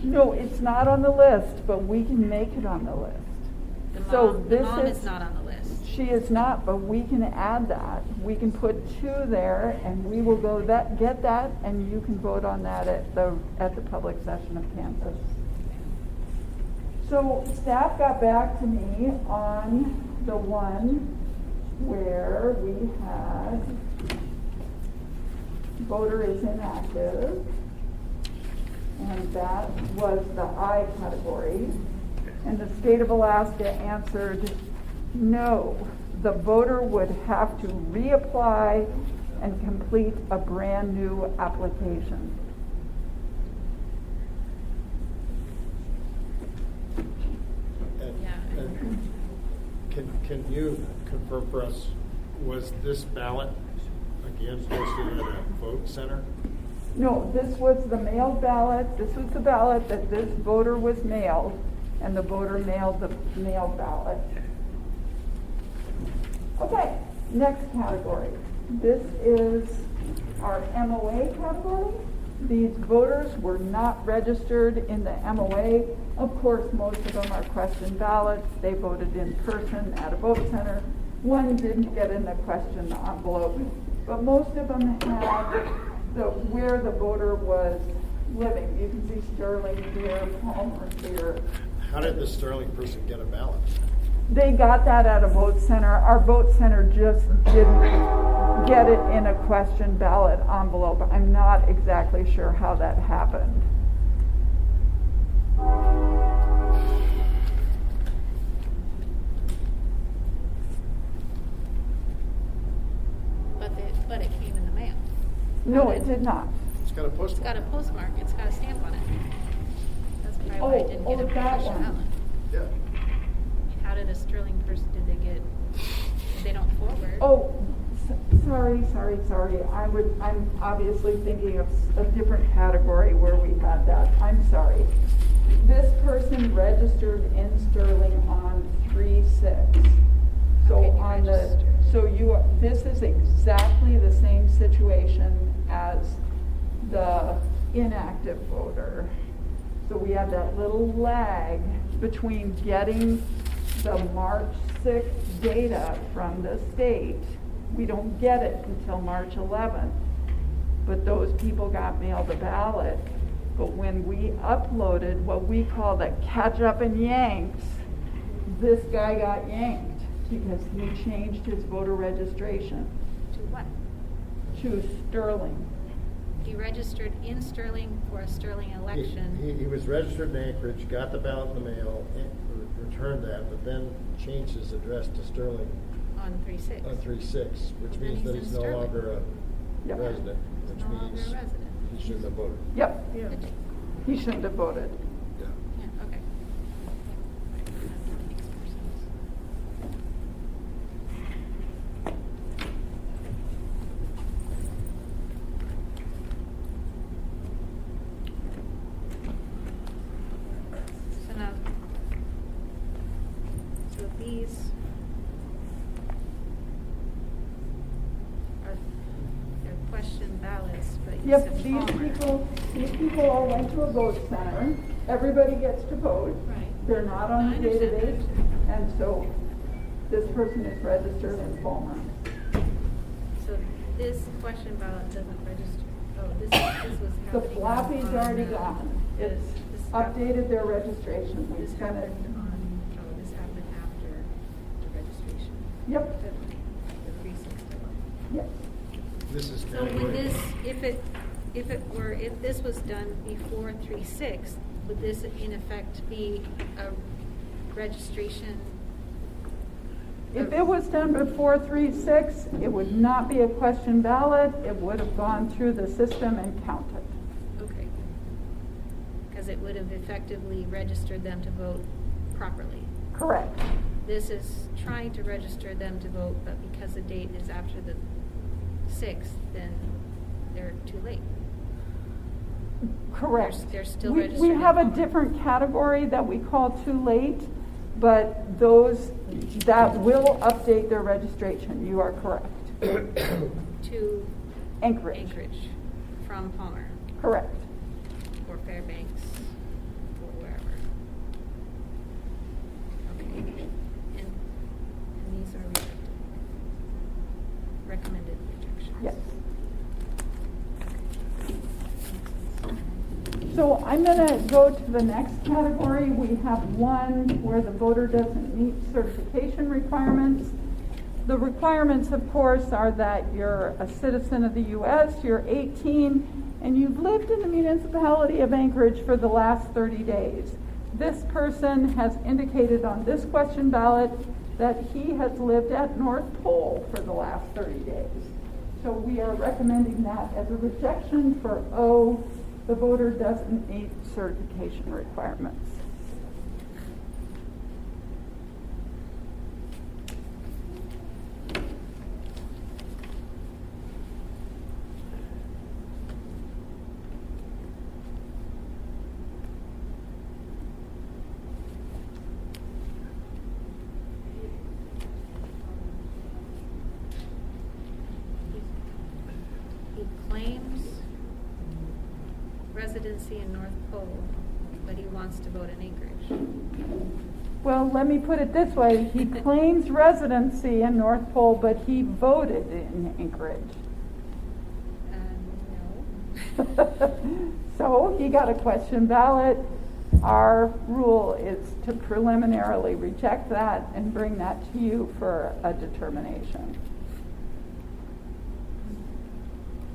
No, it's not on the list, but we can make it on the list. The mom is not on the list. She is not, but we can add that. We can put 2 there, and we will get that, and you can vote on that at the public session of Kansas. So staff got back to me on the one where we had voter is inactive, and that was the I category. And the state of Alaska answered, no, the voter would have to reapply and complete a brand new application. And can you confirm for us, was this ballot again posted at a vote center? No, this was the mailed ballot. This was the ballot that this voter was mailed, and the voter mailed the mailed ballot. Okay, next category. This is our MOA category. These voters were not registered in the MOA. Of course, most of them are question ballots. They voted in person at a vote center. One didn't get in the question envelope, but most of them had where the voter was living. You can see Sterling here, Palmer here. How did the Sterling person get a ballot? They got that at a vote center. Our vote center just didn't get it in a question ballot envelope. I'm not exactly sure how that happened. But it came in the mail. No, it did not. It's got a It's postmark. got a postmark, it's got a stamp on it. That's probably why I didn't get a that question one. ballot. Yeah. How did a Sterling person, they don't forward? Oh, sorry. I'm obviously thinking of a different category where we had that. I'm sorry. This person registered in Sterling on 3/6. So Okay, you on the, registered. this is exactly the same situation as the inactive voter. So we have that little lag between getting the March 6th data from the state. We don't get it until March 11th. But those people got mailed a ballot. But when we uploaded what we call the catch up and yanks, this guy got yanked because he changed his voter registration To what? to Sterling. He registered in Sterling for a Sterling election. He was registered in Anchorage, got the ballot in the mail, returned that, but then changed his address to Sterling On 3/6. on 3/6, which Then means he's that in he's no Sterling. longer a Yep. resident, He's which no longer means a resident. he shouldn't have voted. Yep, Yeah. he shouldn't have voted. Yeah. Yeah, okay. That makes more sense. So now, so these are, they're question ballots, but you Yep, said these Palmer. people all went to a vote center. Everybody gets to vote. Right. They're not I on the understand, I database, understand. and so this person is registered in Palmer. So this question ballot doesn't register, oh, this was The happening. floppy's on already the- gone. It's this updated their registration. We This sent it. happened on, oh, this happened after the registration. Yep, The precinct. yes. This is So would category. this, if this was done before 3/6, would this in effect be a registration? If it was done before 3/6, it would not be a question ballot. It would have gone through the system and counted. Okay. Because it would have effectively registered them to vote properly. Correct. This is trying to register them to vote, but because the date is after the 6th, then they're too late. Correct. They're still We registered in have a Palmer. different category that we call too late, but those, that will update their registration. You are correct. To Anchorage. Anchorage from Palmer Correct. or Fairbanks or wherever. Okay. And these are rejected. Recommended rejection. Yes. So I'm going to go to the next category. We have one where the voter doesn't meet certification requirements. The requirements, of course, are that you're a citizen of the U.S., you're 18, and you've lived in the municipality of Anchorage for the last 30 days. This person has indicated on this question ballot that he has lived at North Pole for the last 30 days. So we are recommending that as a rejection for O. The voter doesn't meet certification requirements. residency in North Pole, but he wants to vote in Anchorage. Well, let me put it this way. He claims residency in North Pole, but he voted in Anchorage. No. So he got a question ballot. Our rule is to preliminarily reject that and bring that to you for a determination.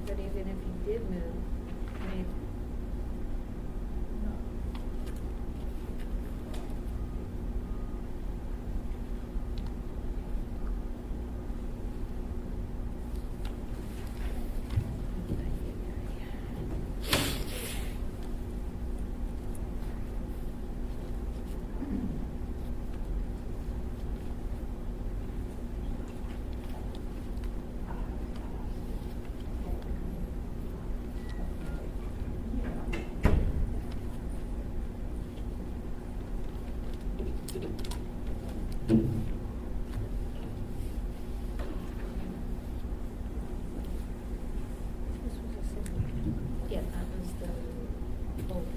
But even if he did move, maybe. Yeah, that was the vote.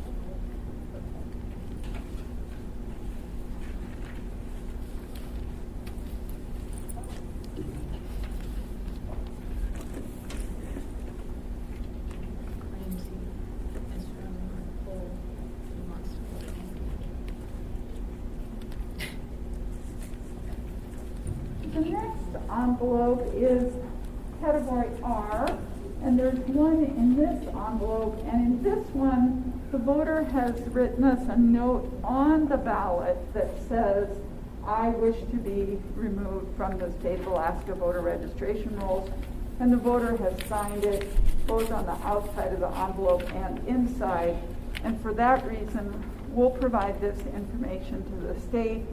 Claims he is from North Pole. He wants to vote in Anchorage. The next envelope is category R, and there's one in this envelope, and in this one, the voter has written us a note on the ballot that says, I wish to be removed from the state of Alaska voter registration rolls, and the voter has signed it both on the outside of the envelope and inside, and for that reason, we'll provide this information to the state.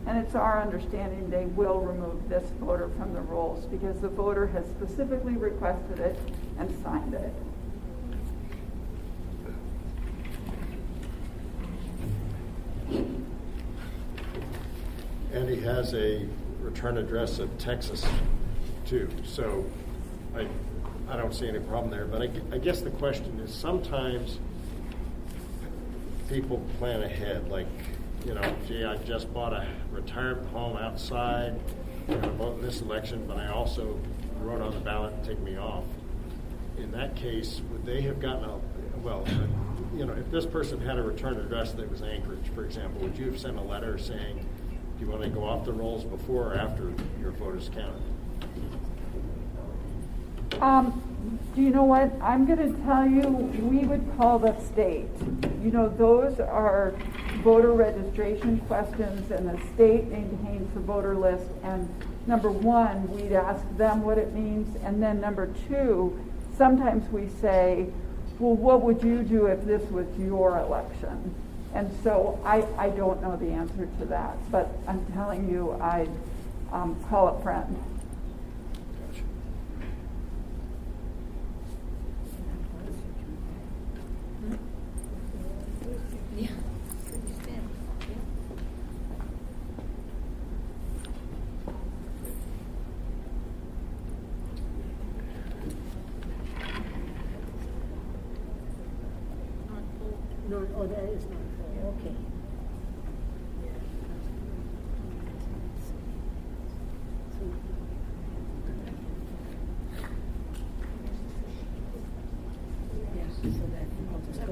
And it's our understanding they will remove this voter from the rolls because the voter has specifically requested it and signed it. And he has a return address of Texas too, so I don't see any problem there. But I guess the question is, sometimes people plan ahead, like, gee, I just bought a retirement home outside, I'm going to vote in this election, but I also wrote on the ballot to take me off. In that case, would they have gotten if this person had a return address that was Anchorage, for example, would you have sent a letter saying, do you want to go off the rolls before or after your vote is counted? Do you know what? I'm going to tell you, we would call the state. Those are voter registration questions, and the state maintains the voter list. And number one, we'd ask them what it means. And then number two, sometimes we say, well, what would you do if this was your election? And so I don't know the answer to that, but I'm telling you, I'd call a friend. Yeah. No, oh, that is not full, okay.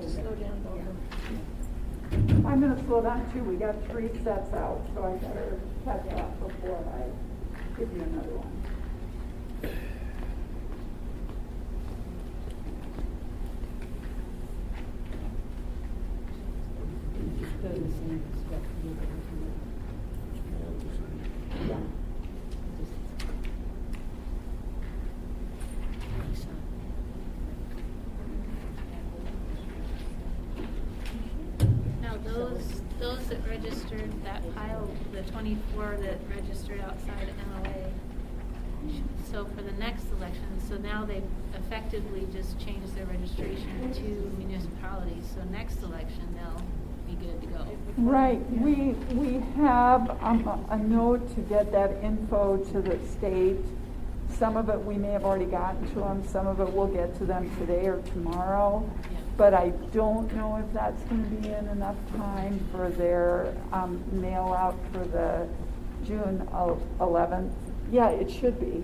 Slow down, I'm going to slow down too. We got 3 sets out, so I better catch up before I give you another one. Now those that registered, that pile, the 24 that registered outside of MOA, so for the next election, so now they've effectively just changed their registration to municipalities, so next election they'll be good to go. Right. We have a note to get that info to the state. Some of it we may have already gotten to them. Some of it we'll get to them today or tomorrow. Yeah. but I don't know if that's going to be in enough time for their mail out for the June 11th. Yeah, it should be,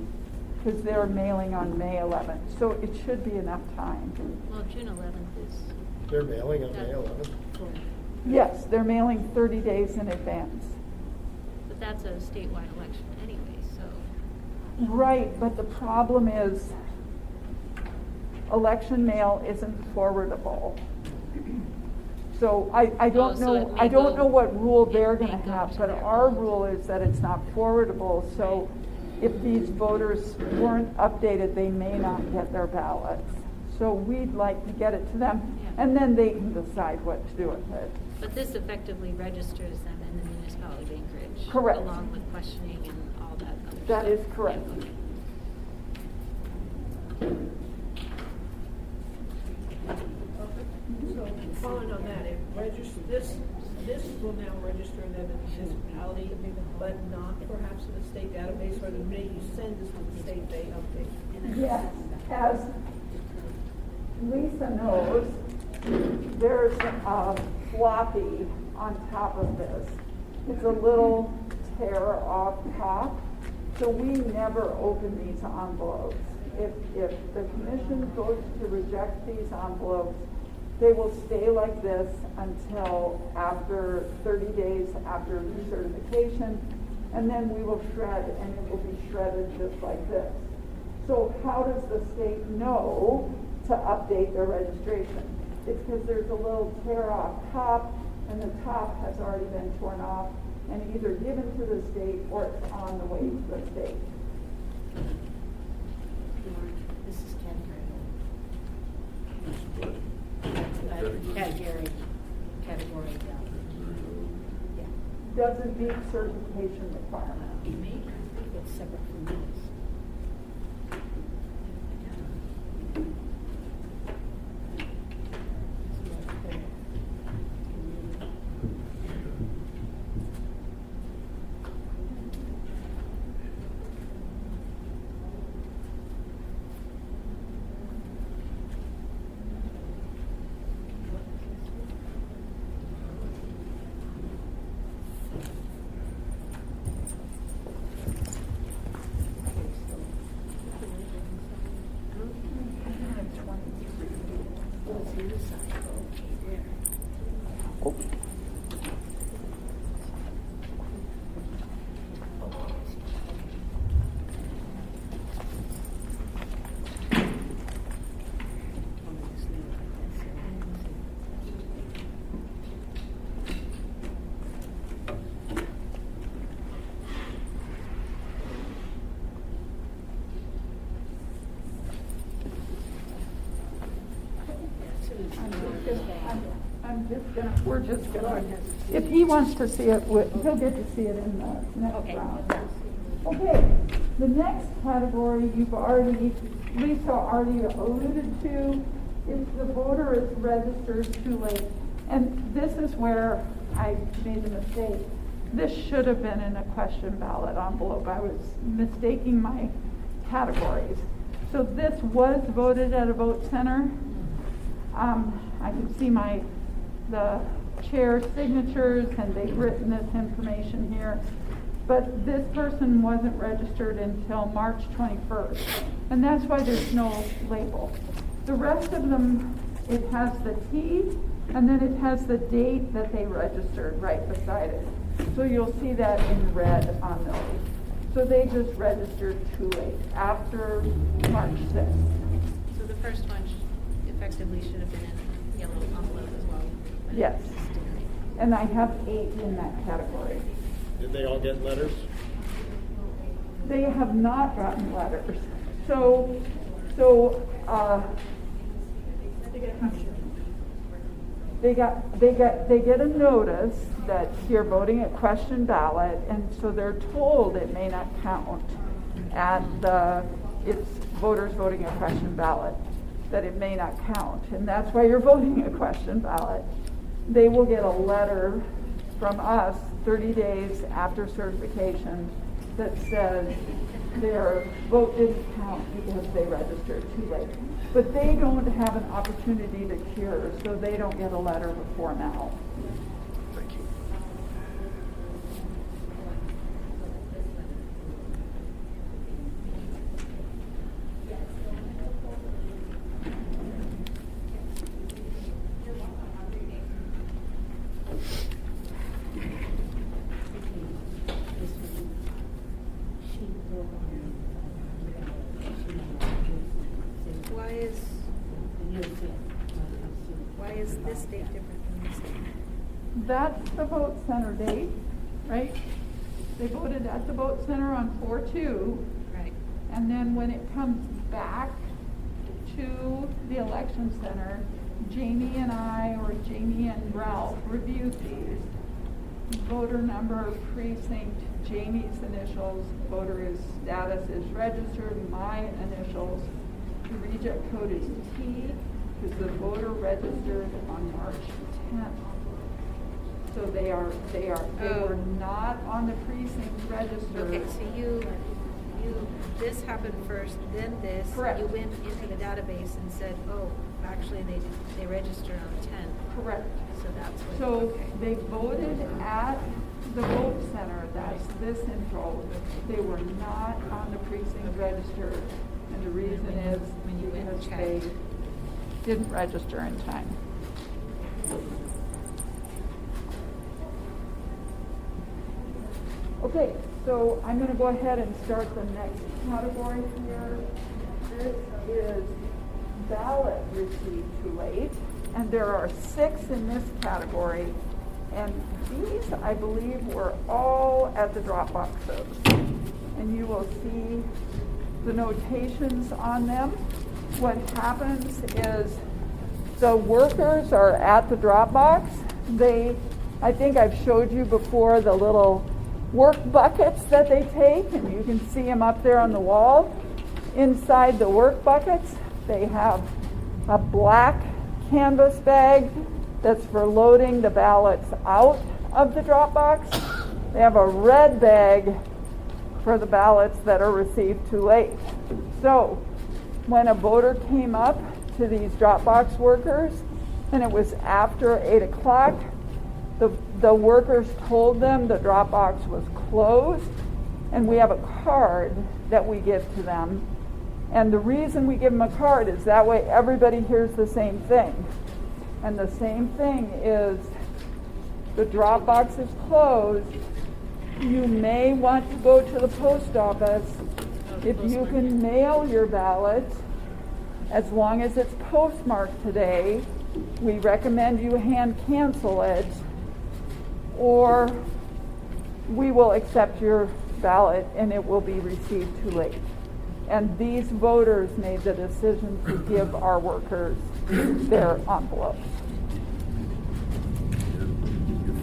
because they're mailing on May 11th, so it should be enough time. Well, June 11th is. They're mailing on May 11th. Yes, they're mailing 30 days in advance. But that's a statewide election anyway, so. Right, but the problem is election mail isn't forwardable. So I don't so it know, may I don't go- know what rule it they're may gonna go have, to but their our rules. rule is that it's not forwardable. So if these voters weren't updated, they may not get their ballots. So we'd like to get it to them, Yeah. and then they can decide what to do with it. But this effectively registers them in the municipality of Anchorage. Correct. Along with questioning and all that other stuff. That is correct. Yeah, okay. So following on that, this will now register them in the municipality, but not perhaps in the state database, or the minute you send this to the state, they update. Yes, as Lisa knows, there's a floppy on top of this. It's a little tear off top, so we never open these envelopes. If the commission votes to reject these envelopes, they will stay like this until after 30 days after recertification, and then we will shred, and it will be shredded just like this. So how does the state know to update their registration? It's because there's a little tear off top, and the top has already been torn off and either given to the state or it's on the way to the state. This is category down. Yeah, Doesn't meet certification requirements. it's separate from this. We're just gonna, if he wants to see it, he'll get to see it in the next round. Okay, the next category Lisa already alluded to, is the voter is registered too late. And this is where I made the mistake. This should have been in a question ballot envelope. I was mistaking my categories. So this was voted at a vote center. I can see the chair's signatures, and they've written this information here. But this person wasn't registered until March 21st. And that's why there's no label. The rest of them, it has the T, and then it has the date that they registered right beside it. So you'll see that in red on those. So they just registered too late, after March 6th. So the first one effectively should have been in yellow envelope as well. but Yes. it's just in- And I have 8 in that category. Did they all get letters? They have not gotten letters. They get a notice that you're voting a question ballot, and so they're told it may not count at it's voters voting a question ballot, that it may not count, and that's why you're voting a question ballot. They will get a letter from us 30 days after certification that says their vote didn't count because they registered too late. But they don't have an opportunity to cure, so they don't get a letter before now. Thank you. Why is this date different from this date? That's the vote center date, right? They voted at the vote center on 4/2, Right. and then when it comes back to the election center, Jamie and I, or Jamie and Ralph, review these. Voter number, precinct, Jamie's initials, voter status is registered, my initials. The reject code is T, because the voter registered on March 10th. So they were not on the precinct register. Okay, so this happened first, then this. Correct. You went into the database and said, oh, actually they registered on 10. Correct. So that's what. So okay. they voted at the vote center, that's this info. They were not on the precinct register. And the reason is when you went and because they checked. didn't register in time. Okay, so I'm going to go ahead and start the next category here. This is ballot received too late, and there are 6 in this category, and these, I believe, were all at the drop boxes. And you will see the notations on them. What happens is the workers are at the drop box. I think I've showed you before the little work buckets that they take, and you can see them up there on the wall. Inside the work buckets, they have a black canvas bag that's for loading the ballots out of the drop box. They have a red bag for the ballots that are received too late. So when a voter came up to these drop box workers, and it was after 8 o'clock, the workers told them the drop box was closed, and we have a card that we give to them. And the reason we give them a card is that way everybody hears the same thing. And the same thing is the drop box is closed. You may want to go to the post office. If you can mail your ballot, as long as it's postmarked today, we recommend you hand cancel it, or we will accept your ballot and it will be received too late. And these voters made the decision to give our workers their envelopes.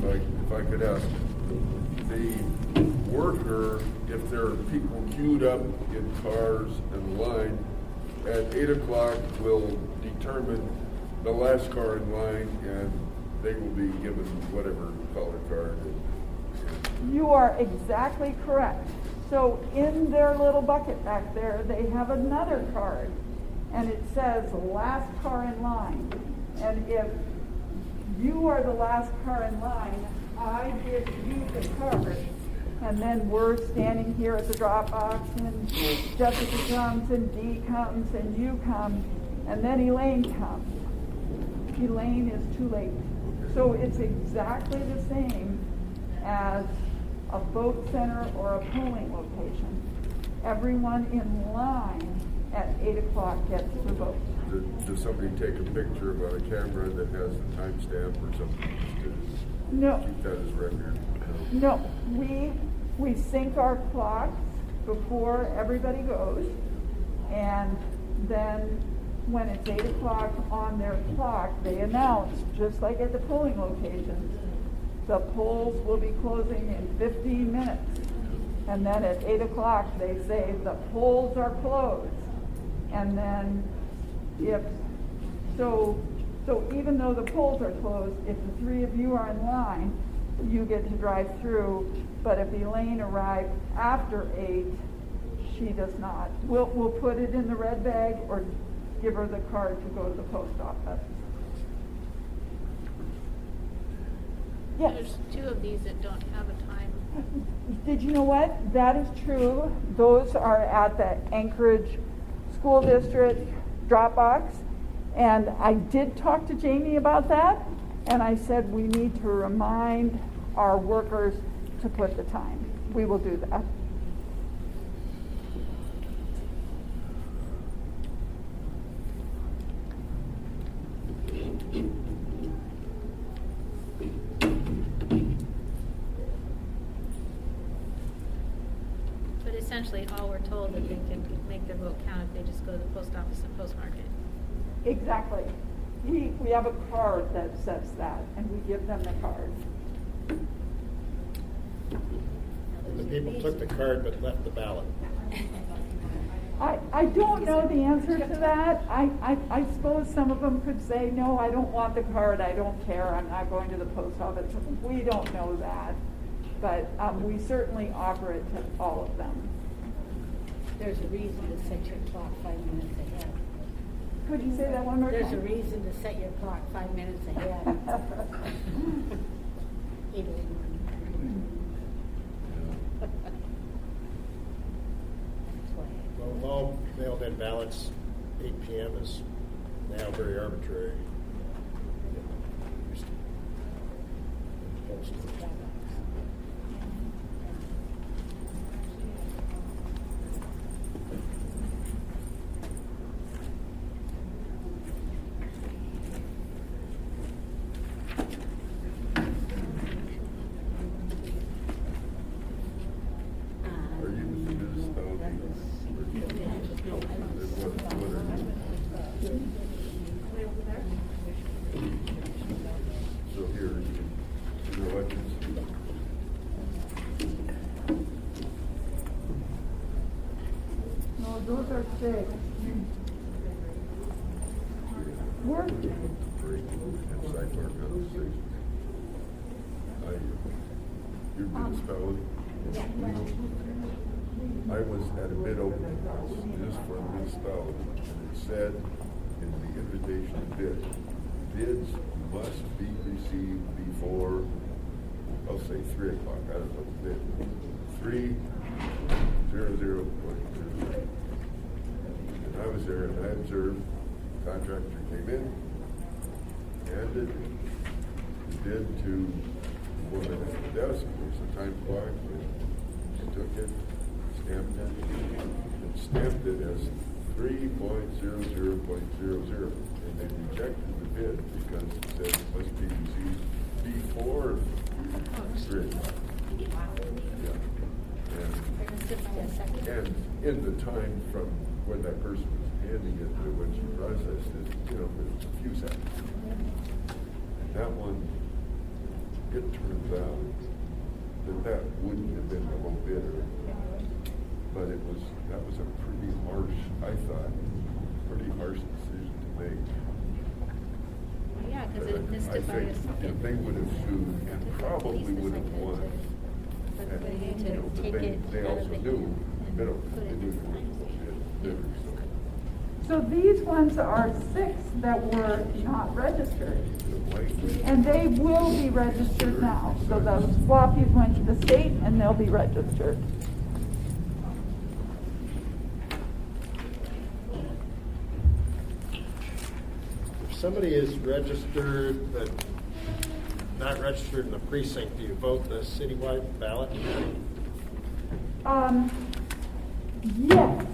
If I could ask, the worker, if there are people queued up in cars and line, at 8 o'clock will determine the last car in line, and they will be given whatever color card. You are exactly correct. So in their little bucket back there, they have another card, and it says last car in line. And if you are the last car in line, I give you the card, and then we're standing here at the drop box, and Jessica comes, and Dee comes, and you come, and then Elaine comes. Elaine is too late. So it's exactly the same as a vote center or a polling location. Everyone in line at 8 o'clock gets to vote. Does somebody take a picture of a camera that has the timestamp or something to No. keep that as record? No, we sync our clocks before everybody goes, and then when it's 8 o'clock on their clock, they announce, just like at the polling locations, the polls will be closing in 15 minutes. And then at 8 o'clock, they say the polls are closed. And then so even though the polls are closed, if the 3 of you are in line, you get to drive through. But if Elaine arrived after 8, She does not. We'll put it in the red bag or give her the card to go to the post office. Yes. There's 2 of these that don't have a time. Did you know what? That is true. Those are at the Anchorage School District Dropbox. And I did talk to Jamie about that. And I said we need to remind our workers to put the time. We will do that. But essentially, all we're told that they can make their vote count if they just go to the post office and postmark it. Exactly. We have a card that says that, and we give them the card. The people took the card but left the ballot. I don't know the answer to that. I suppose some of them could say, no, I don't want the card, I don't care, I'm not going to the post office. We don't know that, but we certainly offer it to all of them. There's a reason to set your clock 5 minutes ahead. Could you say that one more time? There's a reason to set your clock 5 minutes ahead. 8:01. That's why. Well, with all mailed-in ballots, 8 p.m. is now very arbitrary. Are you the municipality? So here, your elections. No, those are 6. We're, Your municipality? I was at a bid opening house just for a municipality, and it said in the invitation to bid, bids must be received before, I'll say 3 o'clock, I don't know, bid, 3:00. And I was there and I observed, the contractor came in, handed the bid to the woman at the desk, there's a time clock, and took it, stamped it, and stamped it as 3.00.00, and they rejected the bid because it said it must be received before 3 o'clock. Yeah. And in the time from when that person was handing it to when she processed it, it was a few seconds. And that one, it turns out that wouldn't have been the low bidder, but that was a pretty harsh, I thought, pretty harsh decision to make. Yeah, because it I think if they would have sued and probably would have won. But And, they need to but take it they out of also the knew, and they put it knew in they were bidders, so these ones are 6 that were not registered. so. And they will be registered now. So those floppies went to the state and they'll be registered. If somebody is registered but not registered in the precinct, do you vote the citywide ballot? Yes.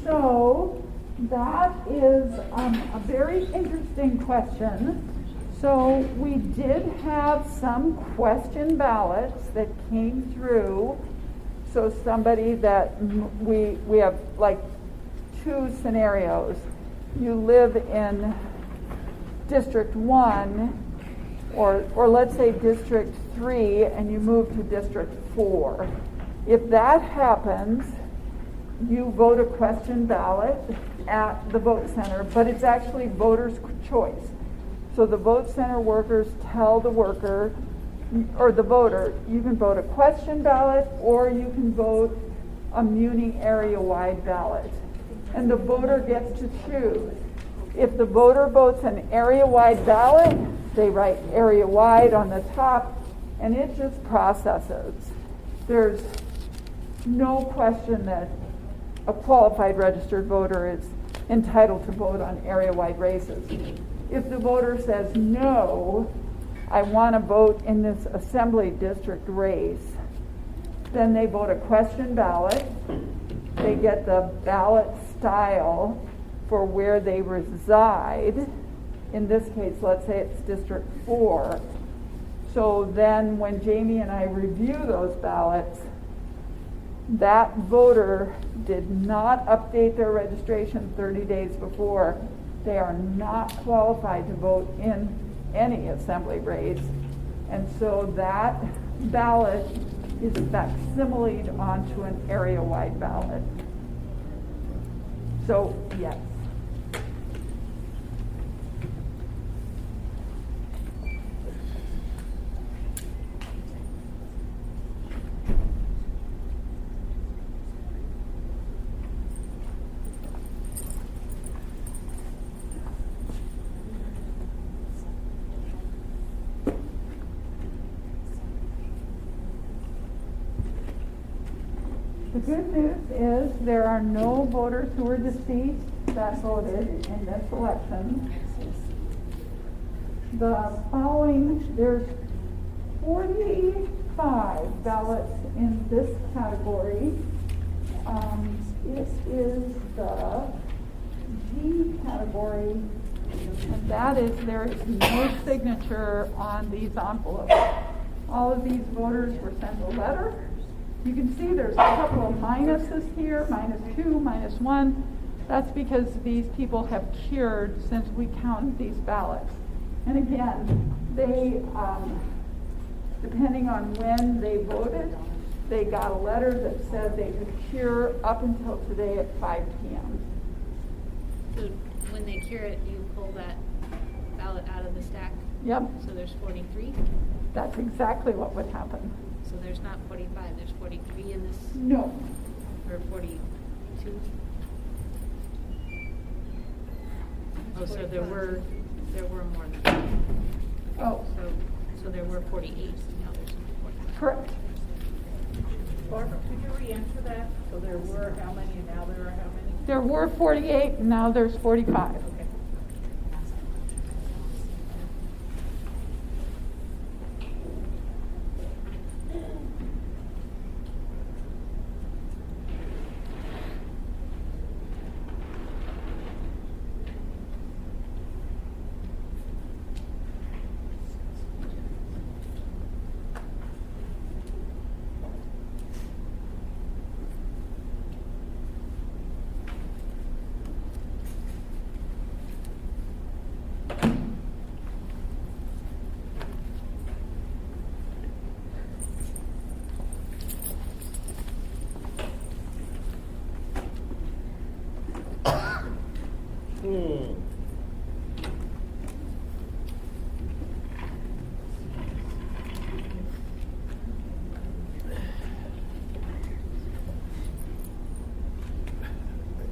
So that is a very interesting question. So we did have some question ballots that came through. So somebody that we have like 2 scenarios. You live in District 1 or let's say District 3 and you move to District 4. If that happens, you vote a question ballot at the vote center, but it's actually voter's choice. So the vote center workers tell the worker or the voter, you can vote a question ballot or you can vote a muni area-wide ballot. And the voter gets to choose. If the voter votes an area-wide ballot, they write area-wide on the top, and it just processes. There's no question that a qualified registered voter is entitled to vote on area-wide races. If the voter says, no, I want to vote in this assembly district race, then they vote a question ballot. They get the ballot style for where they reside. In this case, let's say it's District 4. So then when Jamie and I review those ballots, that voter did not update their registration 30 days before. They are not qualified to vote in any assembly race. And so that ballot is facsimiled onto an area-wide ballot. So, yes. The good news is there are no voters who are deceased that voted in this election. The following, there's 45 ballots in this category. It is the G category, and that is there is no signature on these envelopes. All of these voters were sent a letter. You can see there's a couple of minuses here, -2, -1. That's because these people have cured since we counted these ballots. And again, they, depending on when they voted, they got a letter that said they could cure up until today at 5 p.m. So when they cure it, you pull that ballot out of the stack? Yep, So there's 43? that's exactly what would happen. So there's not 45, there's 43 in this, No, or 42? Oh, so there were more than that. oh, So there were 48, now there's 45. correct. Barbara, could you re-answer that? So there were how many and now there are how many? There were 48, and now there's 45. Okay.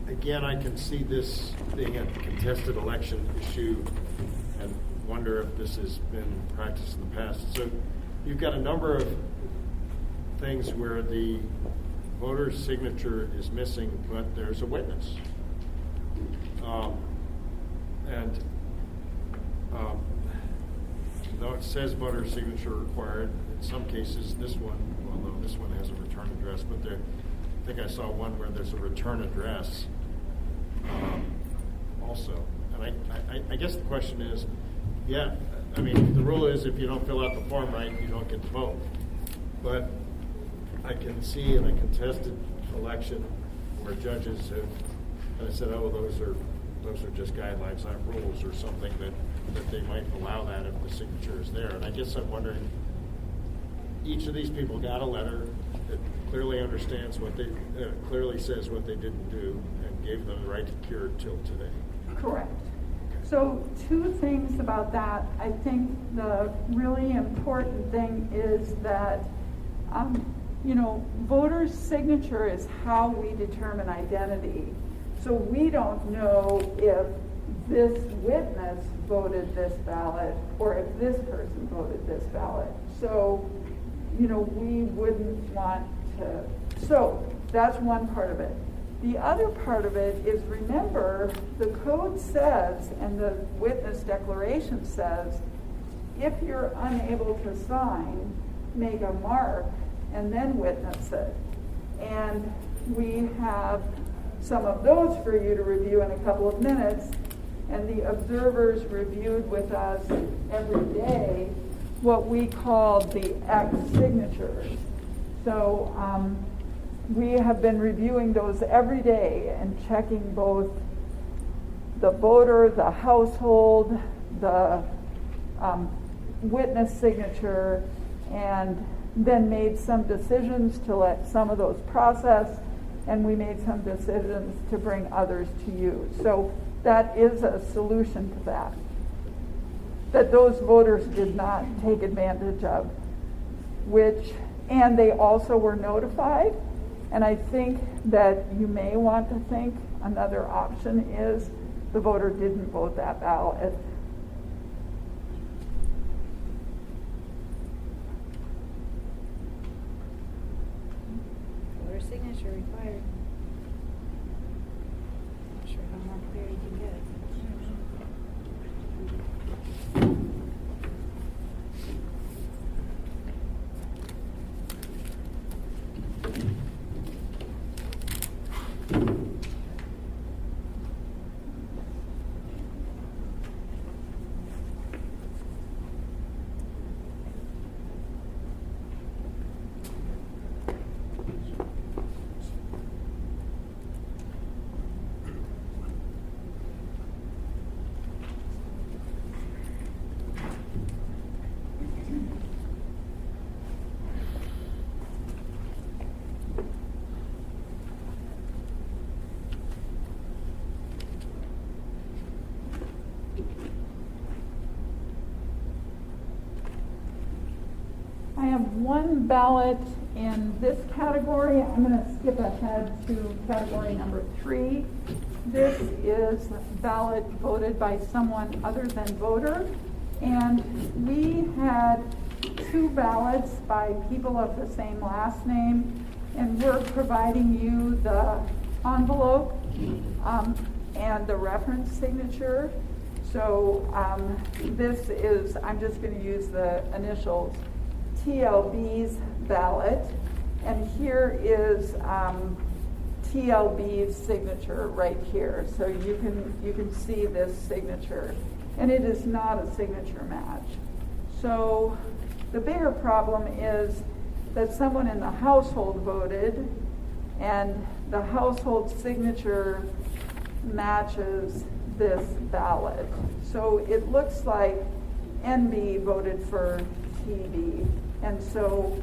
Again, I can see this being a contested election issue and wonder if this has been practiced in the past. So you've got a number of things where the voter's signature is missing, but there's a witness. Though it says voter signature required, in some cases, this one, although this one has a return address, but there, I think I saw one where there's a return address also. And I guess the question is, yeah, I mean, the rule is if you don't fill out the form right, you don't get to vote. But I can see in a contested election where judges have kind of said, oh, those are just guidelines, not rules, or something that they might allow that if the signature is there. And I guess I'm wondering, each of these people got a letter that clearly understands what they, clearly says what they didn't do and gave them the right to cure till today. Correct. So 2 things about that. I think the really important thing is that voters' signature is how we determine identity. So we don't know if this witness voted this ballot or if this person voted this ballot. So, we wouldn't want to. So that's one part of it. The other part of it is, remember, the code says, and the witness declaration says, if you're unable to sign, make a mark and then witness it. And we have some of those for you to review in a couple of minutes. And the observers reviewed with us every day what we called the X signatures. So we have been reviewing those every day and checking both the voter, the household, the witness signature, and then made some decisions to let some of those process, and we made some decisions to bring others to you. So that is a solution to that those voters did not take advantage of, and they also were notified. And I think that you may want to think another option is the voter didn't vote that ballot. Voter signature required. Not sure how more clear you can get. I have one ballot in this category. I'm going to skip ahead to category number 3. This is ballot voted by someone other than voter. And we had 2 ballots by people of the same last name. And we're providing you the envelope and the reference signature. So this is, I'm just going to use the initials, TLB's ballot, and here is TLB's signature right here. So you can see this signature, and it is not a signature match. So the bigger problem is that someone in the household voted, and the household signature matches this ballot. So it looks like NB voted for TB. And so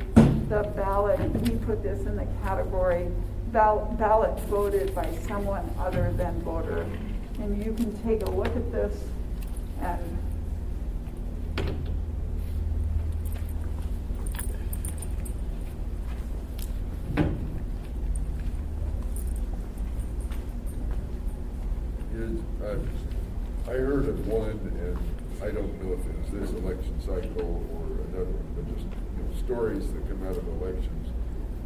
the ballot, we put this in the category ballot voted by someone other than voter. And you can take a look at this and I heard of one, and I don't know if it was this election cycle or another one, but just stories that come out of elections.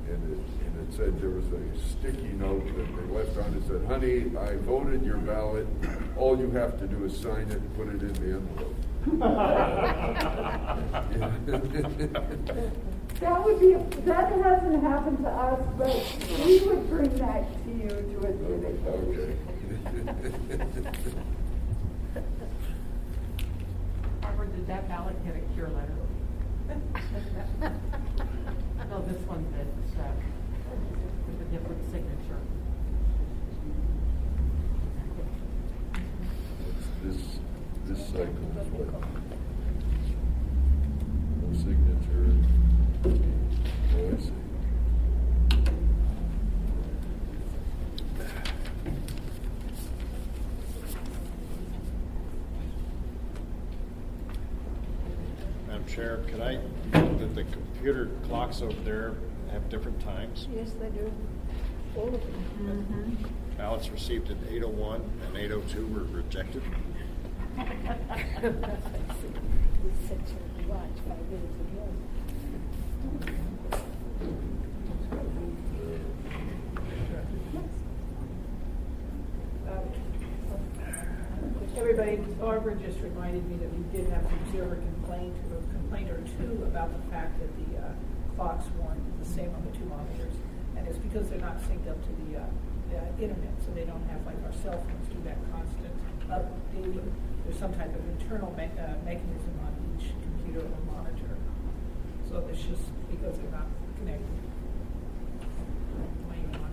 And it said there was a sticky note that they left on it. Said, "Honey, I voted your ballot. All you have to do is sign it and put it in the envelope." that hasn't happened to us, but we would bring that to you to adjudicate. Okay. Barbara, did that ballot get a cure letter? No, this one did, with a different signature. This cycle is what? No signature. Oh, I see. Madam Chair, could I, that the computer clocks over there have different times. Yes, they do. All of them. Ballots received at 8:01 and 8:02 were rejected. We said to watch 5 minutes ago. Everybody, Barbara just reminded me that we did have an observer complaint or two about the fact that the clocks weren't the same on the 2 monitors. And it's because they're not synced up to the internet, so they don't have, like our cell phones do that constant updating. There's some type of internal mechanism on each computer or monitor. So it's just because they're not connected. Am I even on?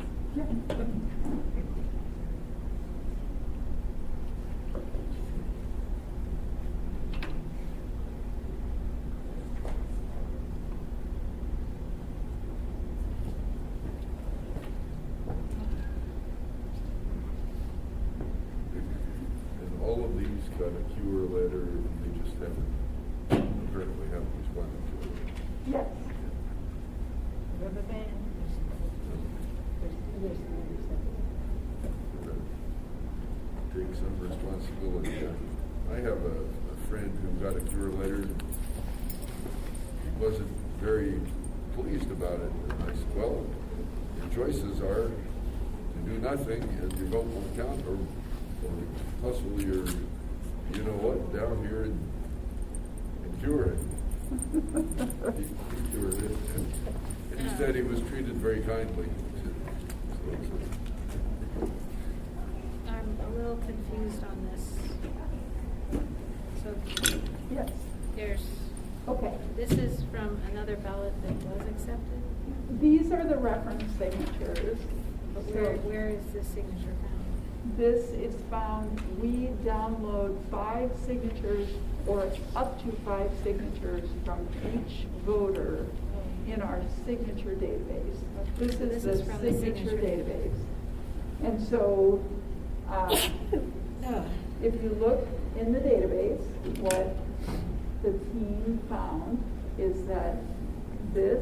And all of these got a cure letter, and they just apparently haven't responded to it. Yes. Rubber band. There's Take some responsibility. I have a friend who got a cure letter. He wasn't very pleased about it. And I said, well, your choices are to do nothing and your vote won't count, or hustle your, you know what, down here and cure it. He cured it. And he said he was treated very kindly. I'm a little confused on this. So Yes. there's, Okay. this is from another ballot that was accepted? These are the reference signatures. But So where is this signature found? this is found, we download 5 signatures or up to 5 signatures from each voter in our signature database. This is This is the from the signature signature. database. And so, if you look in the database, what the team found is that this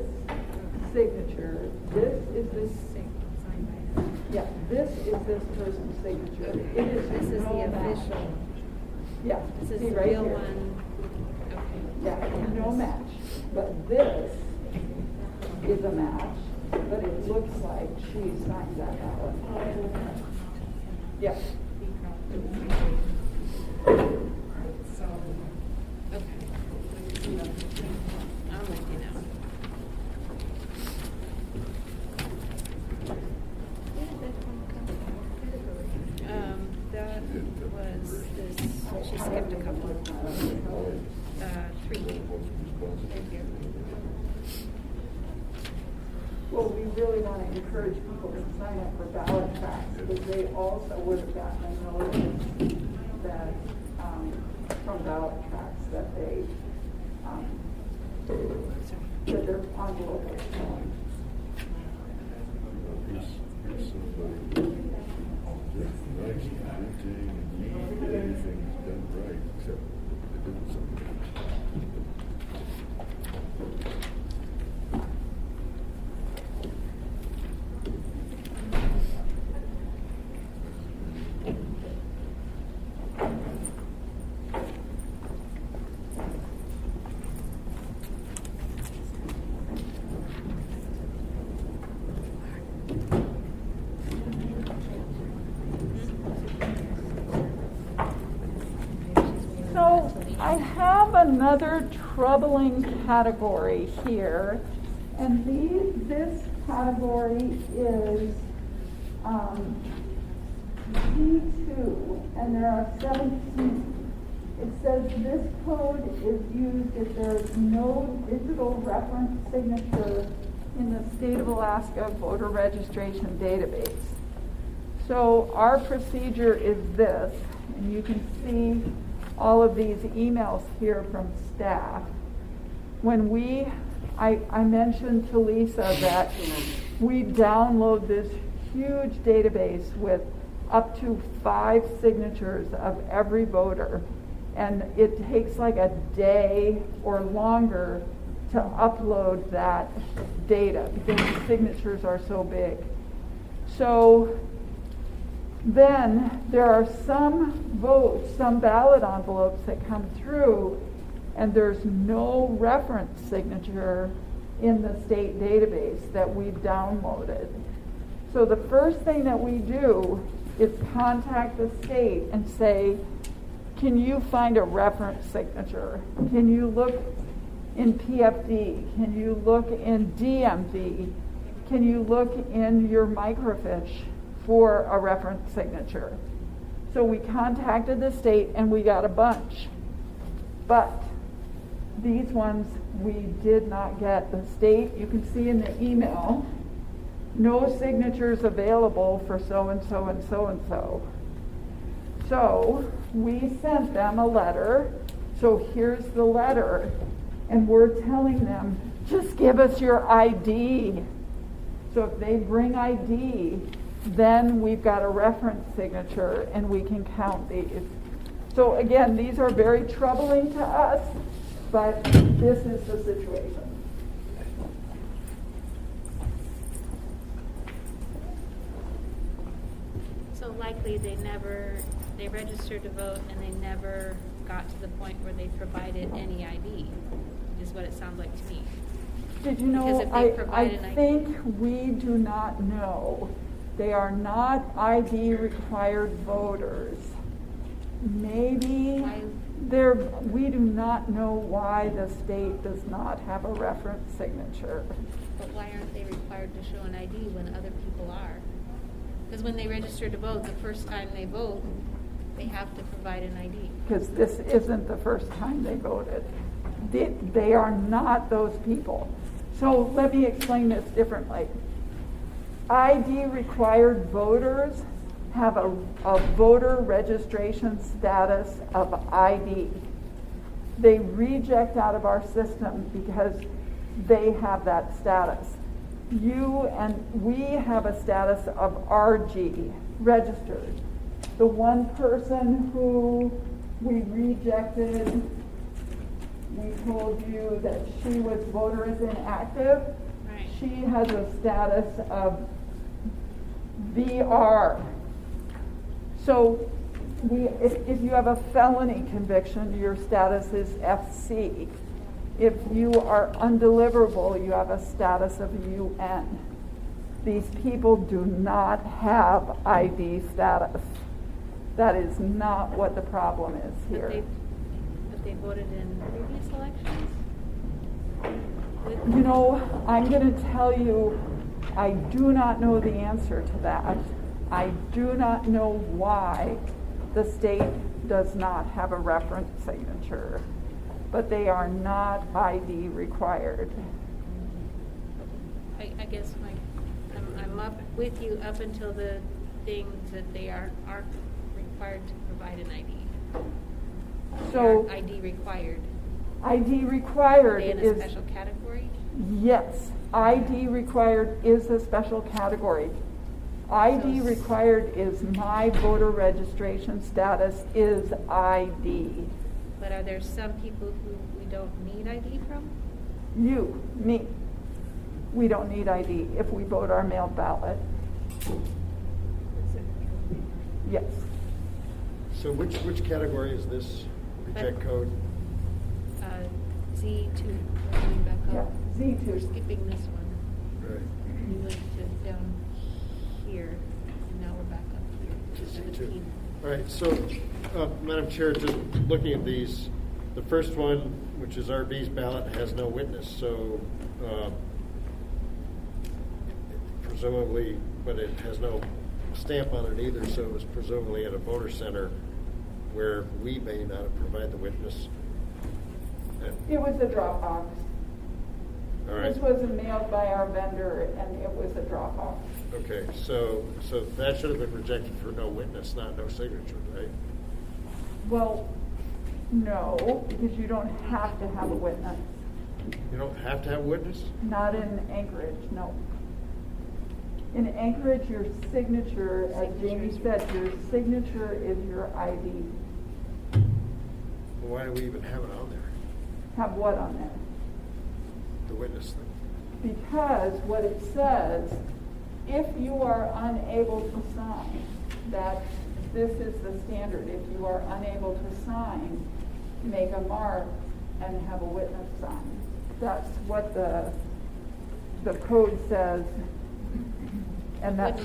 signature, this is this, Signed by her. yeah, this is this person's signature. It is This is no the match. official. Yeah. This is see the right real here. one. Okay. Yeah, no match. But this is a match, but it looks like she signed that ballot. Yeah. So, okay. I'm with you now. Where did that one come from? That was this, she skipped a couple. 3. Thank you. Well, we really want to encourage people to sign up for ballot tracks, because they also would have gotten a notice that, from ballot tracks that they, that their envelope was showing. Here's somebody just nice printing and everything's done right, except they did something. So I have another troubling category here, and this category is G2, and there are 17. It says this code is used if there is no digital reference signature in the state of Alaska voter registration database. So our procedure is this, and you can see all of these emails here from staff. When I mentioned to Lisa that we download this huge database with up to 5 signatures of every voter, and it takes like a day or longer to upload that data because the signatures are so big. So then there are some votes, some ballot envelopes that come through, and there's no reference signature in the state database that we've downloaded. So the first thing that we do is contact the state and say, can you find a reference signature? Can you look in PFD? Can you look in DMV? Can you look in your microfiche for a reference signature? So we contacted the state and we got a bunch. But these ones we did not get. The state, you can see in the email, no signatures available for so-and-so and so-and-so. So we sent them a letter. So here's the letter. And we're telling them, just give us your ID. So if they bring ID, then we've got a reference signature and we can count these. So again, these are very troubling to us, but this is the situation. So likely they registered to vote and they never got to the point where they provided any ID, is what it sounds like to me. Did you know, Because if they provide an I ID think we do not know. They are not ID required voters. Maybe we do not know why the state does not have a reference signature. But why aren't they required to show an ID when other people are? Because when they register to vote, the first time they vote, they have to provide an ID. Because this isn't the first time they voted. They are not those people. So let me explain this differently. ID required voters have a voter registration status of ID. They reject out of our system because they have that status. You and we have a status of RG, registered. The one person who we rejected, we told you that she was voter is inactive. Right. She has a status of VR. So if you have a felony conviction, your status is FC. If you are undeliverable, you have a status of UN. These people do not have ID status. That is not what the problem is here. But they voted in previous elections? You know, I'm going to tell you, I do not know the answer to that. I do not know why the state does not have a reference signature, but they are not ID required. I guess I'm up with you up until the things that they aren't required to provide an ID. So ID required. ID Are required they in a is, special category? yes, ID required is a special category. ID required is my voter registration status is ID. But are there some people who we don't need ID from? You, me. We don't need ID if we vote our mail ballot. Yes. So which category is this reject code? Z2. Going back Yeah, up. Z2. We're skipping this one. Right. We went to down here, and now we're back up here to 17. All right, so, Madam Chair, just looking at these, the first one, which is RB's ballot, has no witness, so presumably, but it has no stamp on it either, so it was presumably at a voter center where we may not have provided the witness. It was a drop box. All right. This was mailed by our vendor, and it was a drop box. Okay, so that should have been rejected for no witness, not no signature, right? Well, no, because you don't have to have a witness. You don't have to have a witness? Not in Anchorage, no. In Anchorage, your signature, as Jamie said, your signature is your ID. Well, why do we even have it on there? Have what on there? the witness thing? Because what it says, if you are unable to sign, that this is the standard. If you are unable to sign, make a mark and have a witness sign. That's what the code says. And that's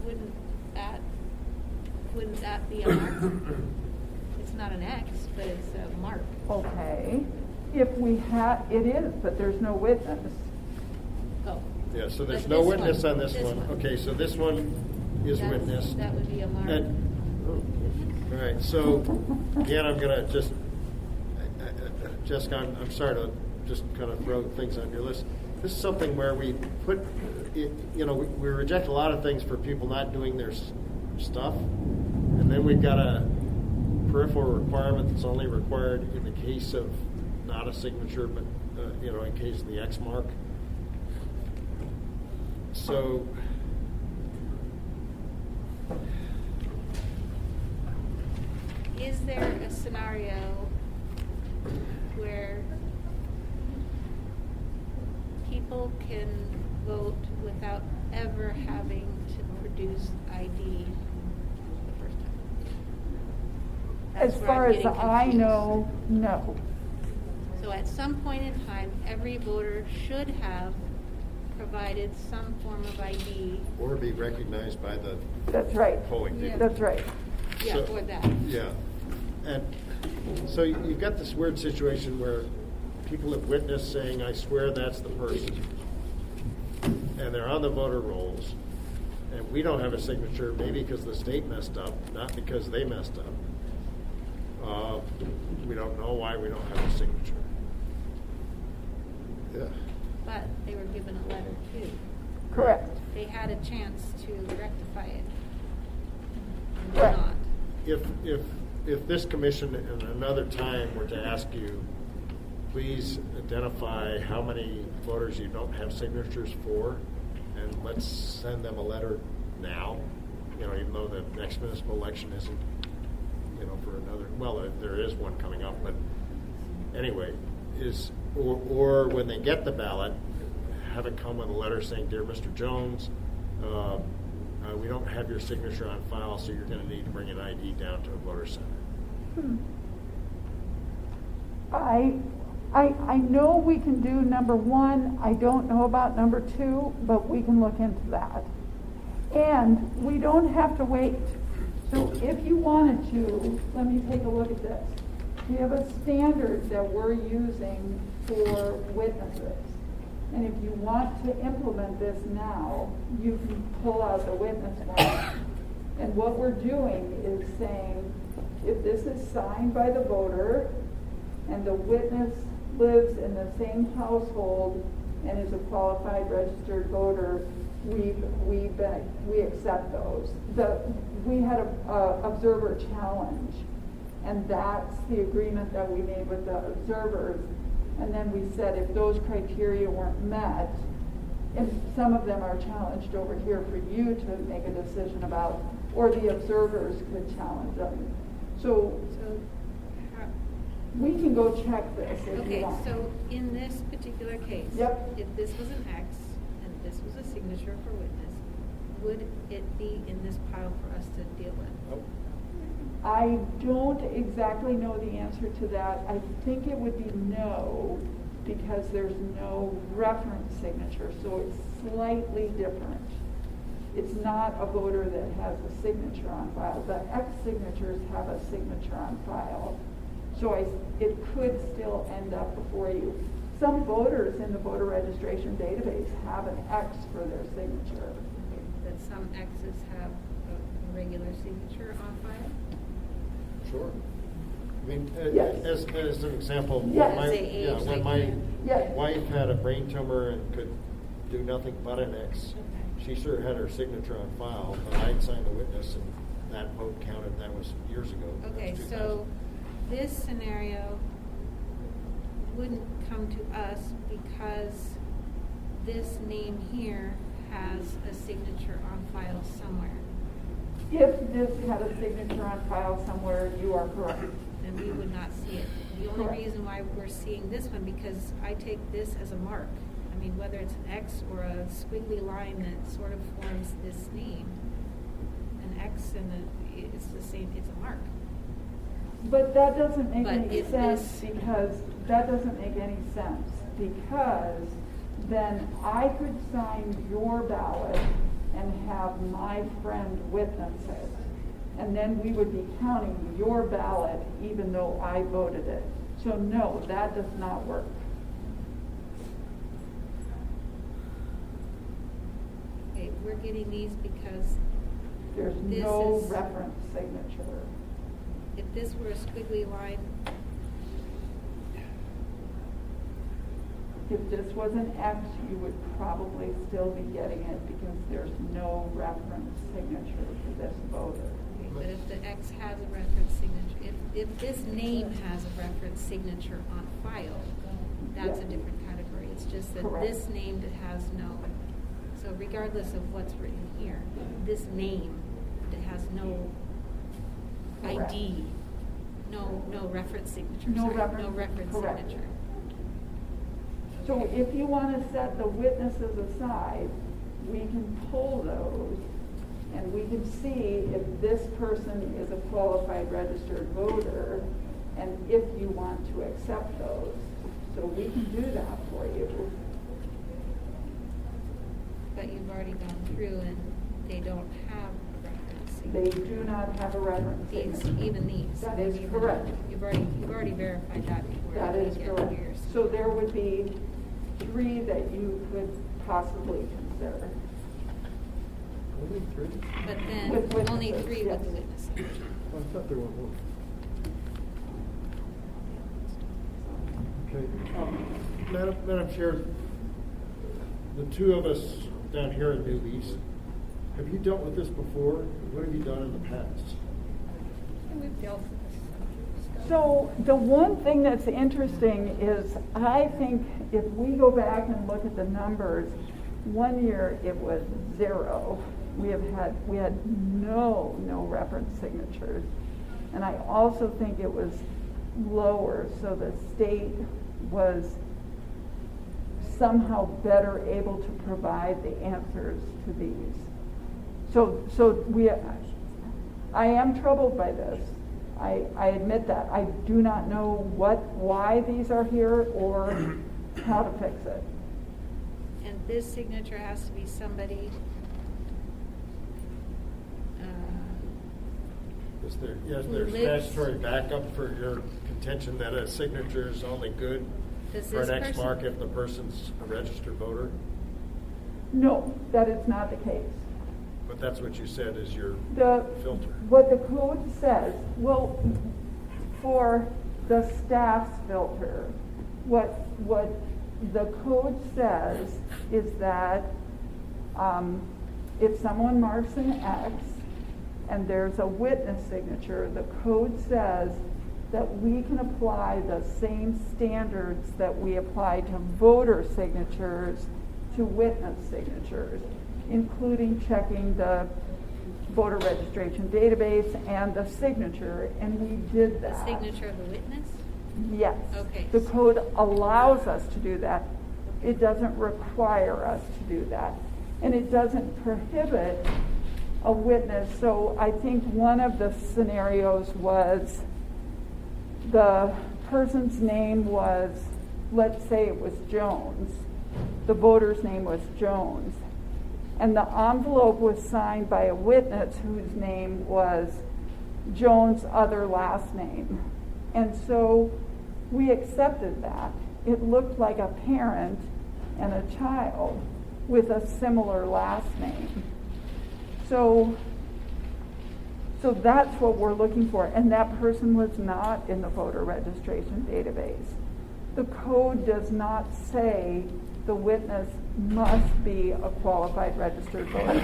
Wouldn't that be a mark? It's not an X, but it's a mark. okay. If we have, it is, but there's no witness. Oh. Yeah, so there's But no this witness one, on this this one. one. Okay, so this one is witness. That would be a mark. All right, so again, I'm gonna just, Jessica, I'm sorry to just kind of throw things on your list. This is something where we put, we reject a lot of things for people not doing their stuff, and then we've got a peripheral requirement that's only required in the case of not a signature, but in case of the X mark. So Is there a scenario where people can vote without ever having to produce ID the first time? As That's where far I'm as getting I confused. know, no. So at some point in time, every voter should have provided some form of ID. or be recognized by the That's right. polling people. That's right. Yeah, So- for that. Yeah, and so you've got this weird situation where people have witnessed saying, I swear that's the person, and they're on the voter rolls, and we don't have a signature, maybe because the state messed up, not because they messed up. We don't know why we don't have a signature. Yeah. But they were given a letter too. Correct. They had a chance to rectify it. And Right. did not. If this commission at another time were to ask you, please identify how many voters you don't have signatures for, and let's send them a letter now, even though the next municipal election isn't, for another, well, there is one coming up, but anyway, or when they get the ballot, have it come with a letter saying, Dear Mr. Jones, we don't have your signature on file, so you're going to need to bring an ID down to a voter center. I know we can do number one. I don't know about number two, but we can look into that. And we don't have to wait. So if you wanted to, let me take a look at this. We have a standard that we're using for witnesses. And if you want to implement this now, you can pull out the witness form. And what we're doing is saying, if this is signed by the voter and the witness lives in the same household and is a qualified registered voter, we accept those. We had a observer challenge, and that's the agreement that we made with the observers. And then we said if those criteria weren't met, and some of them are challenged over here for you to make a decision about, or the observers could challenge them. So we can go check this if you Okay, want. so in this particular case, Yep. if this was an X and this was a signature for witness, would it be in this pile for us to deal with? Nope. I don't exactly know the answer to that. I think it would be no, because there's no reference signature, so it's slightly different. It's not a voter that has a signature on file. The X signatures have a signature on file. So it could still end up before you. Some voters in the voter registration database have an X for their signature. That some X's have a regular signature on file? Sure. I mean, Yes. as an example, Yes. when Say age, when like my you. Yes. wife had a brain tumor and could do nothing but an X, Okay. she sure had her signature on file, but I'd signed the witness, and that vote counted. That was years ago. That was Okay, 2000. so this scenario wouldn't come to us because this name here has a signature on file somewhere. If this had a signature on file somewhere, you are correct. then we would not see it. The only Correct. reason why we're seeing this one, because I take this as a mark. I mean, whether it's an X or a squiggly line that sort of forms this name, an X and it's the same, it's a mark. But that doesn't make But any if sense this- because that doesn't make any sense because then I could sign your ballot and have my friend witness it. And then we would be counting your ballot even though I voted it. So no, that does not work. Okay, we're getting these because There's This no is- reference signature. if this were a squiggly line, If this was an X, you would probably still be getting it because there's no reference signature for this voter. okay, but if the X has a reference signature, if this name has a reference signature on file, that's a Yeah. different category. It's just that Correct. this name that has no, so regardless of what's written here, this name that has no Correct. ID, no reference signature, No sorry, reference- no reference correct. signature. So if you want to set the witnesses aside, we can pull those and we can see if this person is a qualified registered voter and if you want to accept those. So we can do that for you. But you've already gone through and they don't have a reference They signature. do not have a reference These, signature. even these. That is Even- correct. You've already verified that before. That we is get correct. here, So there would be 3 that you could possibly consider. Only 3? But then, With only witnesses, 3 yes. with the witness signature. I thought there were more. Okay. Madam Chair, the 2 of us down here are newbies. Have you dealt with this before? What have you done in the past? We've dealt with this. So the one thing that's interesting is I think if we go back and look at the numbers, one year it was 0. We had no reference signatures. And I also think it was lower, so the state was somehow better able to provide the answers to these. I am troubled by this. I admit that. I do not know why these are here or how to fix it. And this signature has to be somebody, Is there Who lives- statutory backup for your contention that a signature is only good does for this an X person? mark if the person's a registered voter? No, that is not the case. But that's what you said is your The, filter. what the code says, well, for the staff's filter, what the code says is that if someone marks an X and there's a witness signature, the code says that we can apply the same standards that we apply to voter signatures to witness signatures, including checking the voter registration database and the signature, and we did The that. signature of the witness? Yes. Okay. The code allows us to do that. It doesn't require us to do that. And it doesn't prohibit a witness. So I think one of the scenarios was the person's name was, let's say it was Jones. The voter's name was Jones. And the envelope was signed by a witness whose name was Jones' other last name. And so we accepted that. It looked like a parent and a child with a similar last name. So that's what we're looking for. And that person was not in the voter registration database. The code does not say the witness must be a qualified registered voter.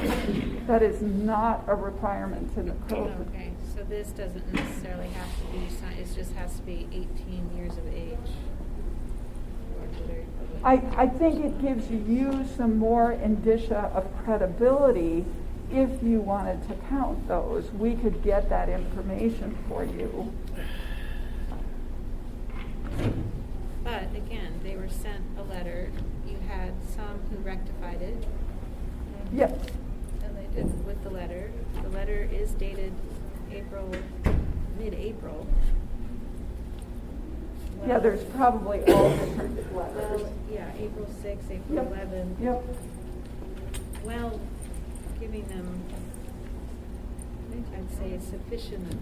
That is not a requirement in the code. Okay, so this doesn't necessarily have to be, it just has to be 18 years of age. I think it gives you some more indicia of credibility if you wanted to count those. We could get that information for you. who rectified it. Yes. And they did with the letter. The letter is dated mid-April. Yeah, there's probably all different letters. Well, yeah, April 6th, April Yep. 11th. Yep. Well, giving them, I'd say, a sufficient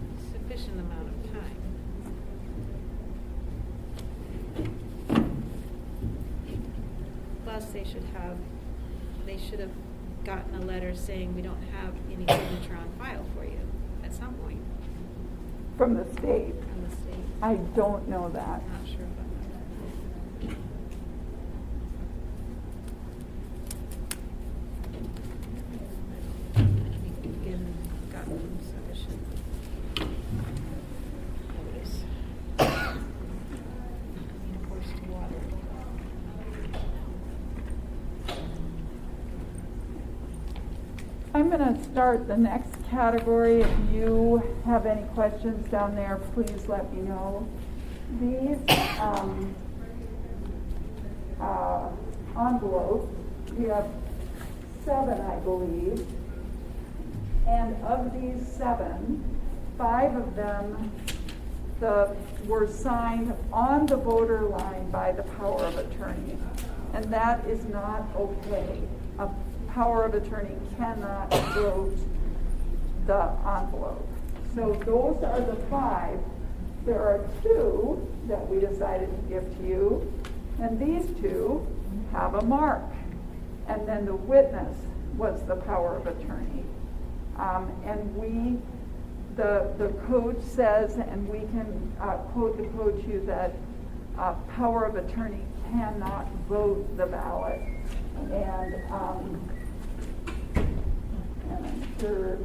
amount of time. Plus, they should have gotten a letter saying we don't have any signature on file for you at some point From the state. from the state. I don't know that. I'm not sure about that. I think we've gotten sufficient notice. Of course, to water. I'm going to start the next category. If you have any questions down there, please let me know. These envelopes, we have 7, I believe. And of these 7, 5 of them were signed on the voter line by the power of attorney. And that is not okay. A power of attorney cannot vote the envelope. So those are the 5. There are 2 that we decided to give to you, and these 2 have a mark. And then the witness was the power of attorney. And the code says, and we can quote the code to you, that power of attorney cannot vote the ballot. And I'm sure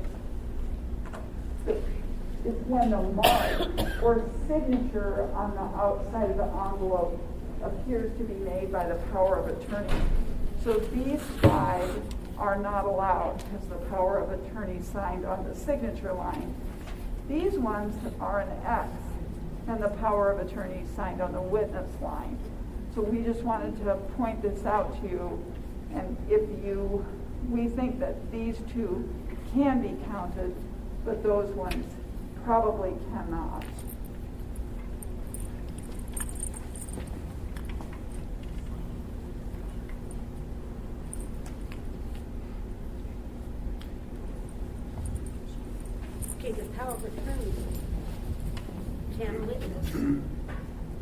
it's when the mark or signature on the outside of the envelope appears to be made by the power of attorney. So these 5 are not allowed because the power of attorney signed on the signature line. These ones are an X, and the power of attorney signed on the witness line. So we just wanted to point this out to you, and we think that these 2 can be counted, but those ones probably cannot. Okay, the power of attorney can witness.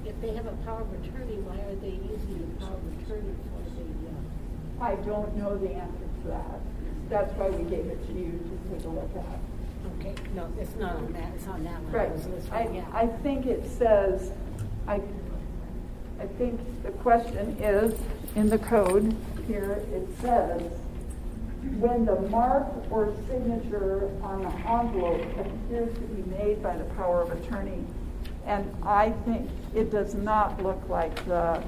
If they have a power of attorney, why are they using the power of attorney for the, I don't know the answer to that. That's why we gave it to you to take a look at. okay, no, it's not on that, it's on that one. Right. It was this one, yeah. I think it says, I think the question is, in the code here, it says, when the mark or signature on the envelope appears to be made by the power of attorney. And I think it does not look like the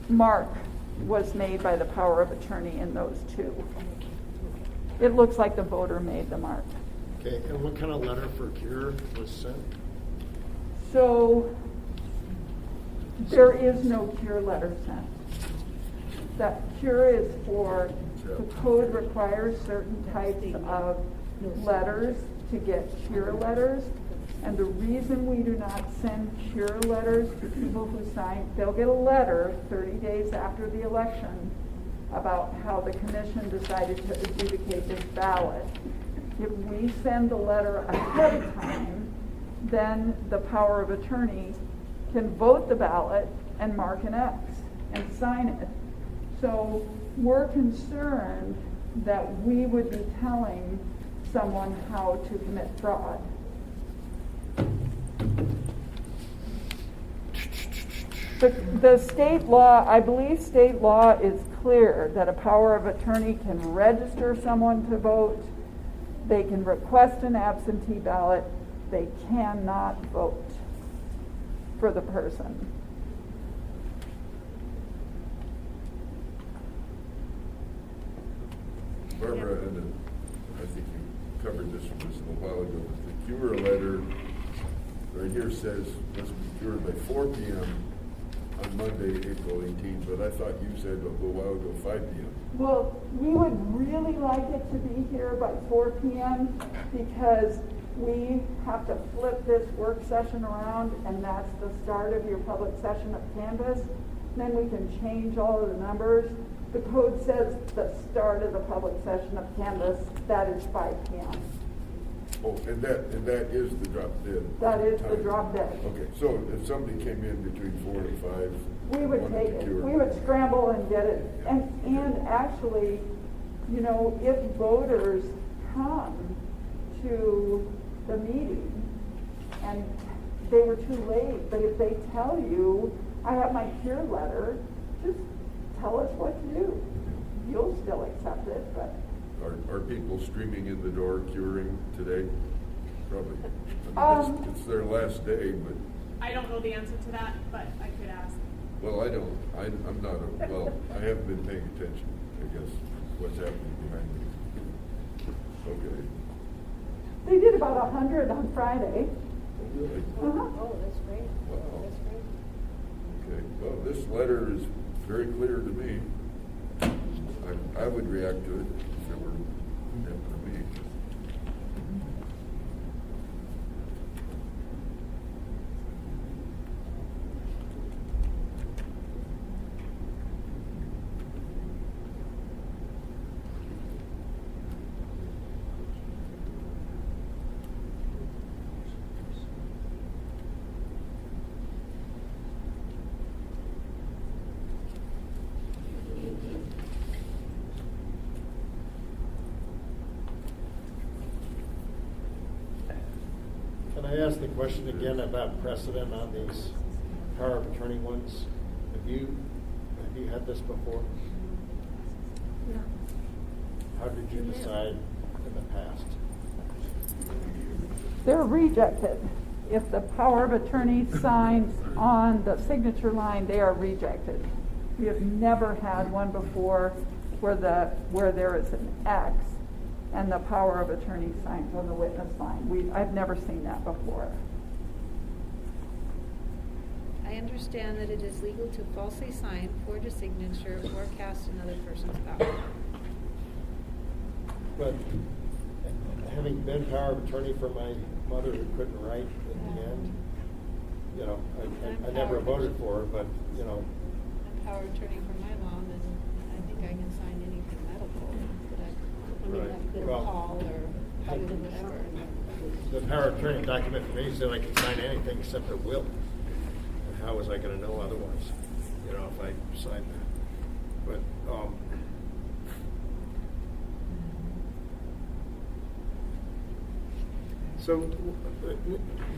mark was made by the power of attorney in those 2. It looks like the voter made the mark. Okay, and what kind of letter for cure was sent? So there is no cure letter sent. That cure is for, the code requires certain types of letters to get cure letters. And the reason we do not send cure letters to people who sign, they'll get a letter 30 days after the election about how the commission decided to adjudicate this ballot. If we send the letter ahead of time, then the power of attorney can vote the ballot and mark an X and sign it. So we're concerned that we would be telling someone how to commit fraud. The state law, I believe state law is clear that a power of attorney can register someone to vote, they can request an absentee ballot, they cannot vote for the person. Barbara, and I think you covered this one just a while ago, but the cure letter right here says must be cured by 4 p.m. on Monday, April 18th, but I thought you said a little while ago 5 p.m. Well, we would really like it to be here by 4 p.m. because we have to flip this work session around, and that's the start of your public session of canvas. Then we can change all of the numbers. The code says the start of the public session of canvas, that is 5 p.m. Oh, and that is the drop dead. That is the time. drop dead. Okay, so if somebody came in between 4 and 5, We would one take of the it. two We or- would scramble and get it. And actually, you know, if voters come to the meeting and they were too late, but if they tell you, I have my cure letter, just tell us what to do. You'll still accept it, but Are people streaming in the door curing today? Probably. It's their last day, but, I don't know the answer to that, but I could ask. well, I'm not, I haven't been paying attention, I guess, what's happening behind me. Okay. they did about 100 on Friday. Oh, really? Uh-huh. Oh, that's great. Wow. That's great. Okay, well, this letter is very clear to me. I would react to it if it were meant for me. Can I ask the question again about precedent on these power of attorney ones? Have you had this before? No. How did you decide in the past? They're rejected. If the power of attorney signs on the signature line, they are rejected. We have never had one before where there is an X and the power of attorney signs on the witness line. I've never seen that before. I understand that it is legal to falsely sign, forge a signature, or cast another person's ballot. But having been power of attorney for my mother who couldn't write in the end, you know, I never voted for her, but, you know. I'm power of attorney for my mom, and I think I can sign anything medical, but I mean, Right. I could Well, call or do whatever. The power of attorney document for me said I could sign anything except a will. And how was I going to know otherwise, you know, if I signed that? But, so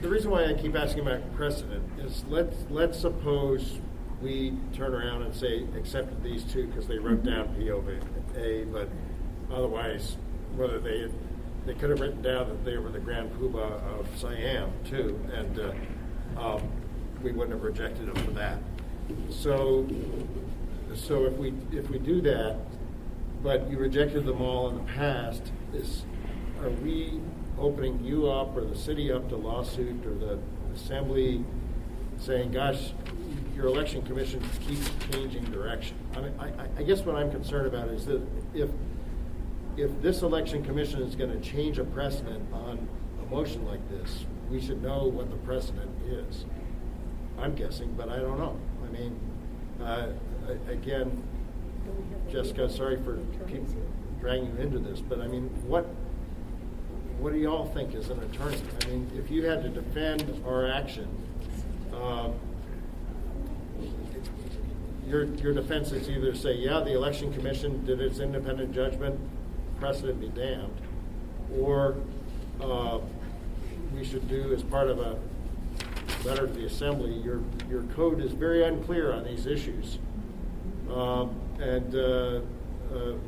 the reason why I keep asking about precedent is let's suppose we turn around and say accepted these two because they wrote down POA, but otherwise, whether they could have written down that they were the Grand Poobah of Siam too, and we wouldn't have rejected them for that. So if we do that, but you rejected them all in the past, are we opening you up or the city up to lawsuit or the assembly saying, gosh, your election commission keeps changing direction? I mean, I guess what I'm concerned about is that if this election commission is going to change a precedent on a motion like this, we should know what the precedent is. I'm guessing, but I don't know. I mean, again, Jessica, sorry for keep dragging you into this, but I mean, what do you all think as an attorney? I mean, if you had to defend our action, your defense is either say, yeah, the election commission did its independent judgment, precedent be damned, or we should do as part of a letter to the assembly, your code is very unclear on these issues. And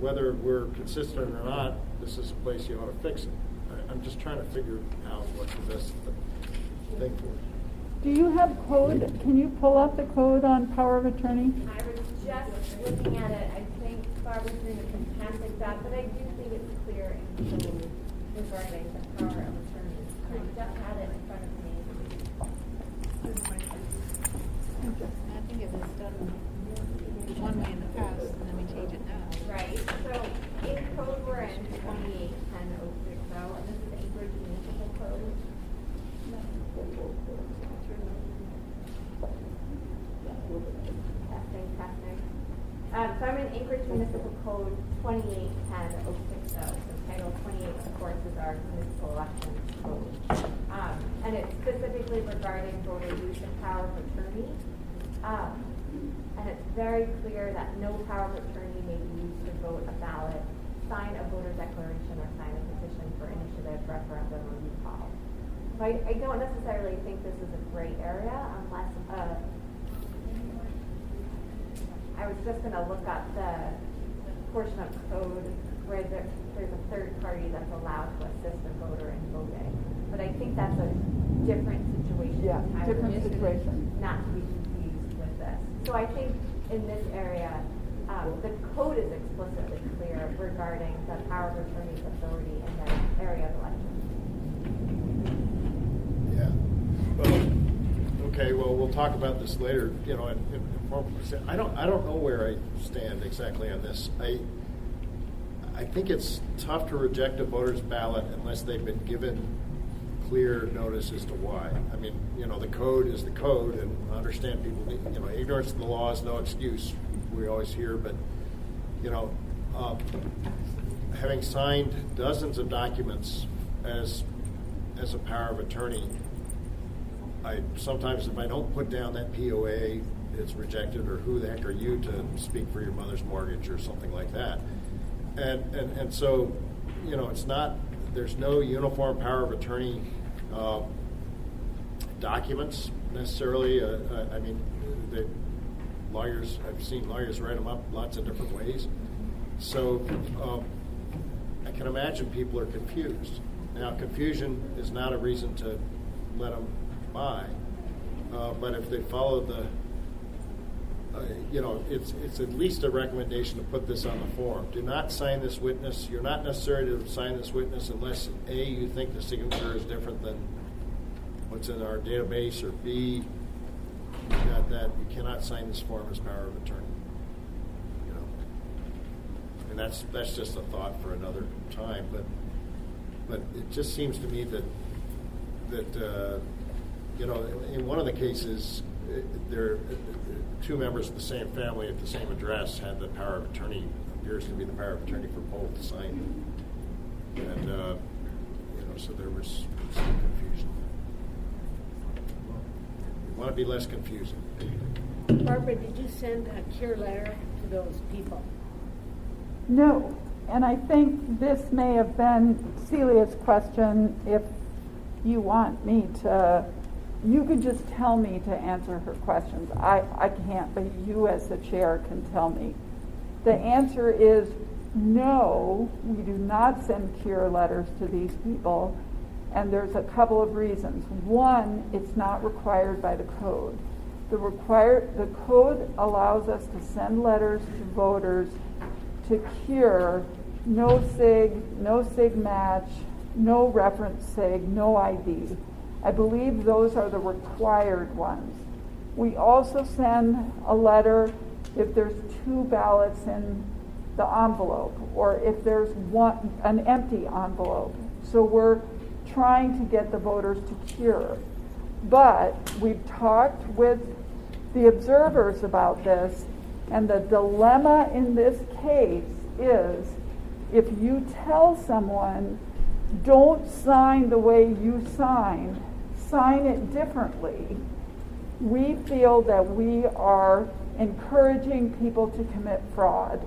whether we're consistent or not, this is a place you ought to fix it. I'm just trying to figure out what's the best thing for it. Do you have code? Can you pull up the code on power of attorney? I was just looking at it. I think Barbara's doing a fantastic job, but I do think it's clear in code regarding the power of attorney. I just had it in front of me. I think it was done one way in the past, and then we change it now. Right, so in code we're in 281060, and this is Anchorage Municipal Code. Testing. So I'm in Anchorage Municipal Code 281060. So Title 28, of course, is our municipal elections code. And it's specifically regarding voter use and power of attorney. And it's very clear that no power of attorney may be used to vote a ballot, sign a voter declaration, or sign a petition for initiative, referendum, or recall. So I don't necessarily think this is a gray area unless I was just going to look up the portion of code where there's a third party that's allowed to assist a voter in voting. But I think that's a different situation. Yeah, entirely. different situation. Not to be confused with this. So I think in this area, the code is explicitly clear regarding the power of attorney's authority in the area of elections. Yeah. Well, okay. Well, we'll talk about this later. You know, in formal. I don't know where I stand exactly on this. I think it's tough to reject a voter's ballot unless they've been given clear notice as to why. I mean, you know, the code is the code, and I understand people need, you know, ignorance of the law is no excuse. We always hear, but you know, having signed dozens of documents as a power of attorney, sometimes if I don't put down that POA, it's rejected, or who the heck are you to speak for your mother's mortgage or something like that. And so, you know, it's not, there's no uniform power of attorney documents necessarily. I mean, lawyers, I've seen lawyers write them up lots of different ways. So I can imagine people are confused. Now, confusion is not a reason to let them by, but if they follow the you know, it's at least a recommendation to put this on the form. Do not sign this witness. You're not necessary to sign this witness unless A, you think the signature is different than what's in our database, or B, that you cannot sign this form as power of attorney. You know, and that's just a thought for another time. But it just seems to me that you know, in one of the cases, there two members of the same family at the same address had the power of attorney, appears to be the power of attorney for both to sign, and you know, so there was some confusion. We want to be less confusing. Barbara, did you send a cure letter to those people? No, and I think this may have been Celia's question. If you want me to, you could just tell me to answer her questions. I can't, but you as the chair can tell me. The answer is no, we do not send cure letters to these people, and there's a couple of reasons. One, it's not required by the code. The code allows us to send letters to voters to cure no sig match, no reference sig, no ID. I believe those are the required ones. We also send a letter if there's 2 ballots in the envelope, or if there's an empty envelope. So we're trying to get the voters to cure. But we've talked with the observers about this, and the dilemma in this case is if you tell someone, don't sign the way you sign it differently, we feel that we are encouraging people to commit fraud.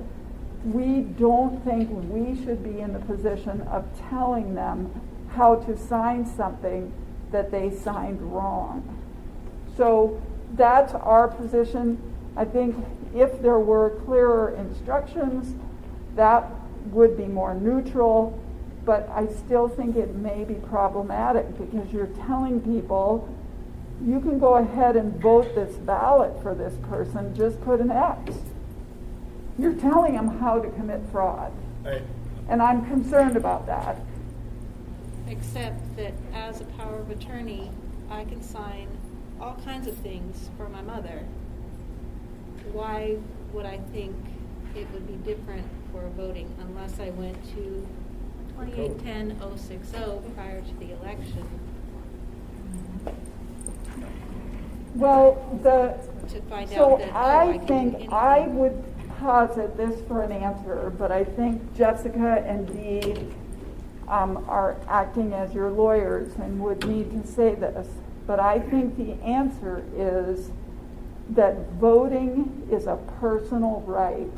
We don't think we should be in the position of telling them how to sign something that they signed wrong. So that's our position. I think if there were clearer instructions, that would be more neutral. But I still think it may be problematic because you're telling people, you can go ahead and vote this ballot for this person, just put an X. You're telling them how to commit fraud. Right. And I'm concerned about that. Except that as a power of attorney, I can sign all kinds of things for my mother. why would I think it would be different for voting unless I went to 2810-060 prior to the election Well, to find so out that, I can think do anything? I would posit this for an answer, but I think Jessica and Dee are acting as your lawyers and would need to say this. But I think the answer is that voting is a personal right,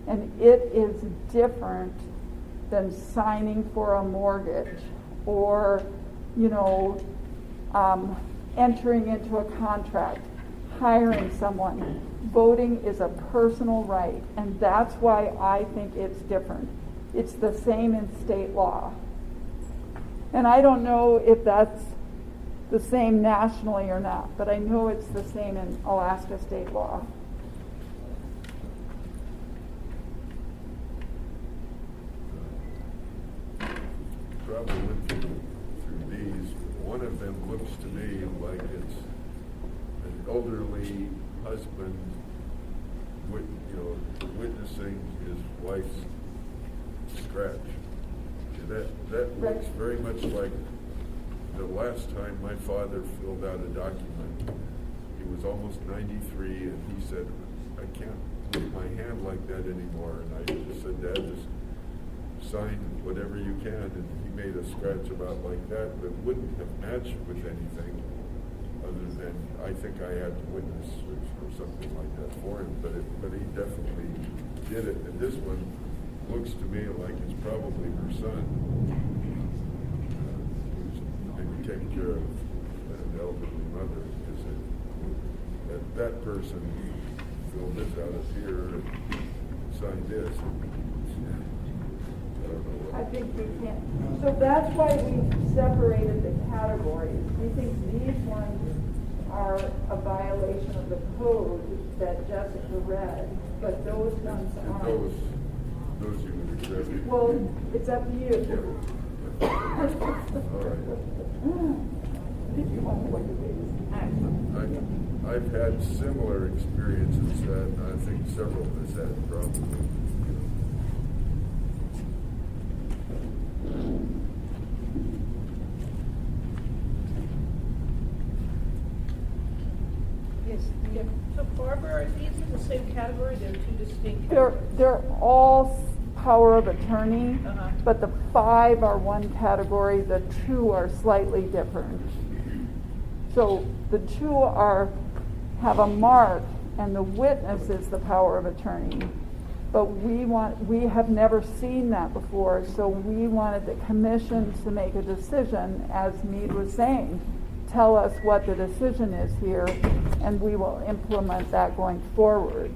and it is different than signing for a mortgage or, entering into a contract, hiring someone. Voting is a personal right, and that's why I think it's different. It's the same in state law. And I don't know if that's the same nationally or not, but I know it's the same in Alaska state law. Probably went through these. One of them looks to me like it's an elderly husband, witnessing his wife's scratch. That looks very much like the last time my father filled out a document. He was almost 93, and he said, "I can't move my hand like that anymore." And I just said, "Dad, just sign whatever you can." And he made a scratch about like that, but wouldn't have matched with anything other than I think I had to witness or something like that for him. But he definitely did it. And this one looks to me like it's probably her son who's maybe taking care of an elderly mother. Because that person filled this out of here and signed this. I think we can. So that's why we separated the categories. We think these ones are a violation of the code that Jessica read, but those ones And aren't. those you would accept. Well, it's up to you. All right. If you want to look at these. I've had similar experiences that I think several of us had probably. Yes. Yeah. So Barbara, are these in the same category? They're two distinct They're categories? all power of attorney, Uh-huh. but the 5 are one category, the 2 are slightly different. So the 2 have a mark, and the witness is the power of attorney. But we have never seen that before, so we wanted the commission to make a decision, as Meade was saying. Tell us what the decision is here, and we will implement that going forward.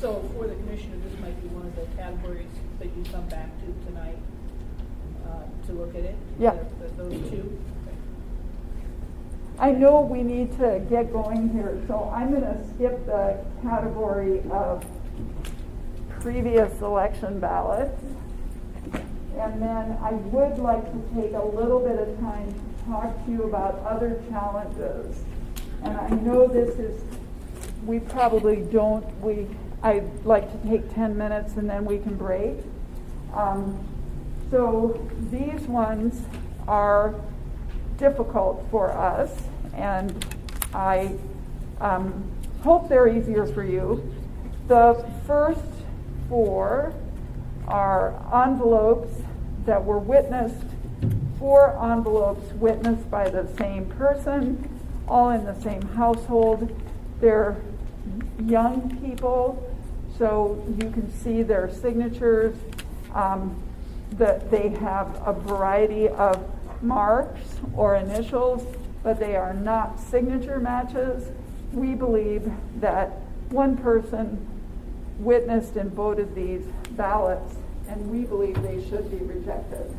So for the commissioner, this might be one of the categories that you come back to tonight to look at it? Yeah. Those two? Okay. I know we need to get going here, so I'm going to skip the category of previous election ballots. And then I would like to take a little bit of time to talk to you about other challenges. And I know we probably don't, I'd like to take 10 minutes and then we can break. So these ones are difficult for us, and I hope they're easier for you. The first 4 are envelopes that were witnessed, 4 envelopes witnessed by the same person, all in the same household. They're young people, so you can see their signatures, that they have a variety of marks or initials, but they are not signature matches. We believe that one person witnessed and voted these ballots, and we believe they should be rejected.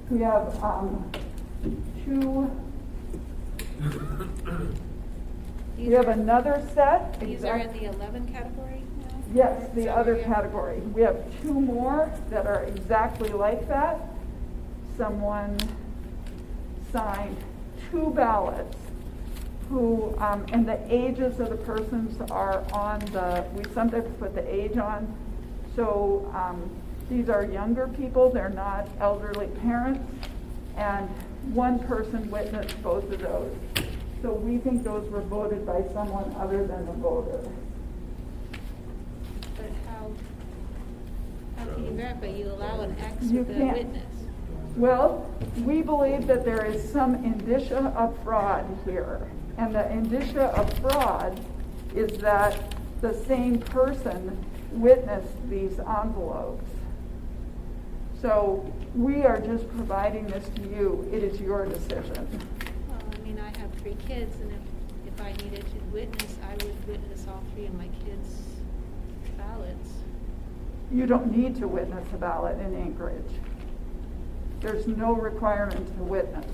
We have 2. We have another set. These are in the 11 category now? Yes, the So other we have- category. We have 2 more that are exactly like that. Someone signed 2 ballots who, and the ages of the persons are on we sometimes put the age on. So these are younger people, they're not elderly parents, and one person witnessed both of those. So we think those were voted by someone other than the voter. But how can you verify? You allow an X You with a can't. witness. Well, we believe that there is some indicia of fraud here. And the indicia of fraud is that the same person witnessed these envelopes. So we are just providing this to you. It is your decision. Well, I mean, I have 3 kids, and if I needed to witness, I would witness all 3 of my kids' ballots. You don't need to witness a ballot in Anchorage. There's no requirement to witness.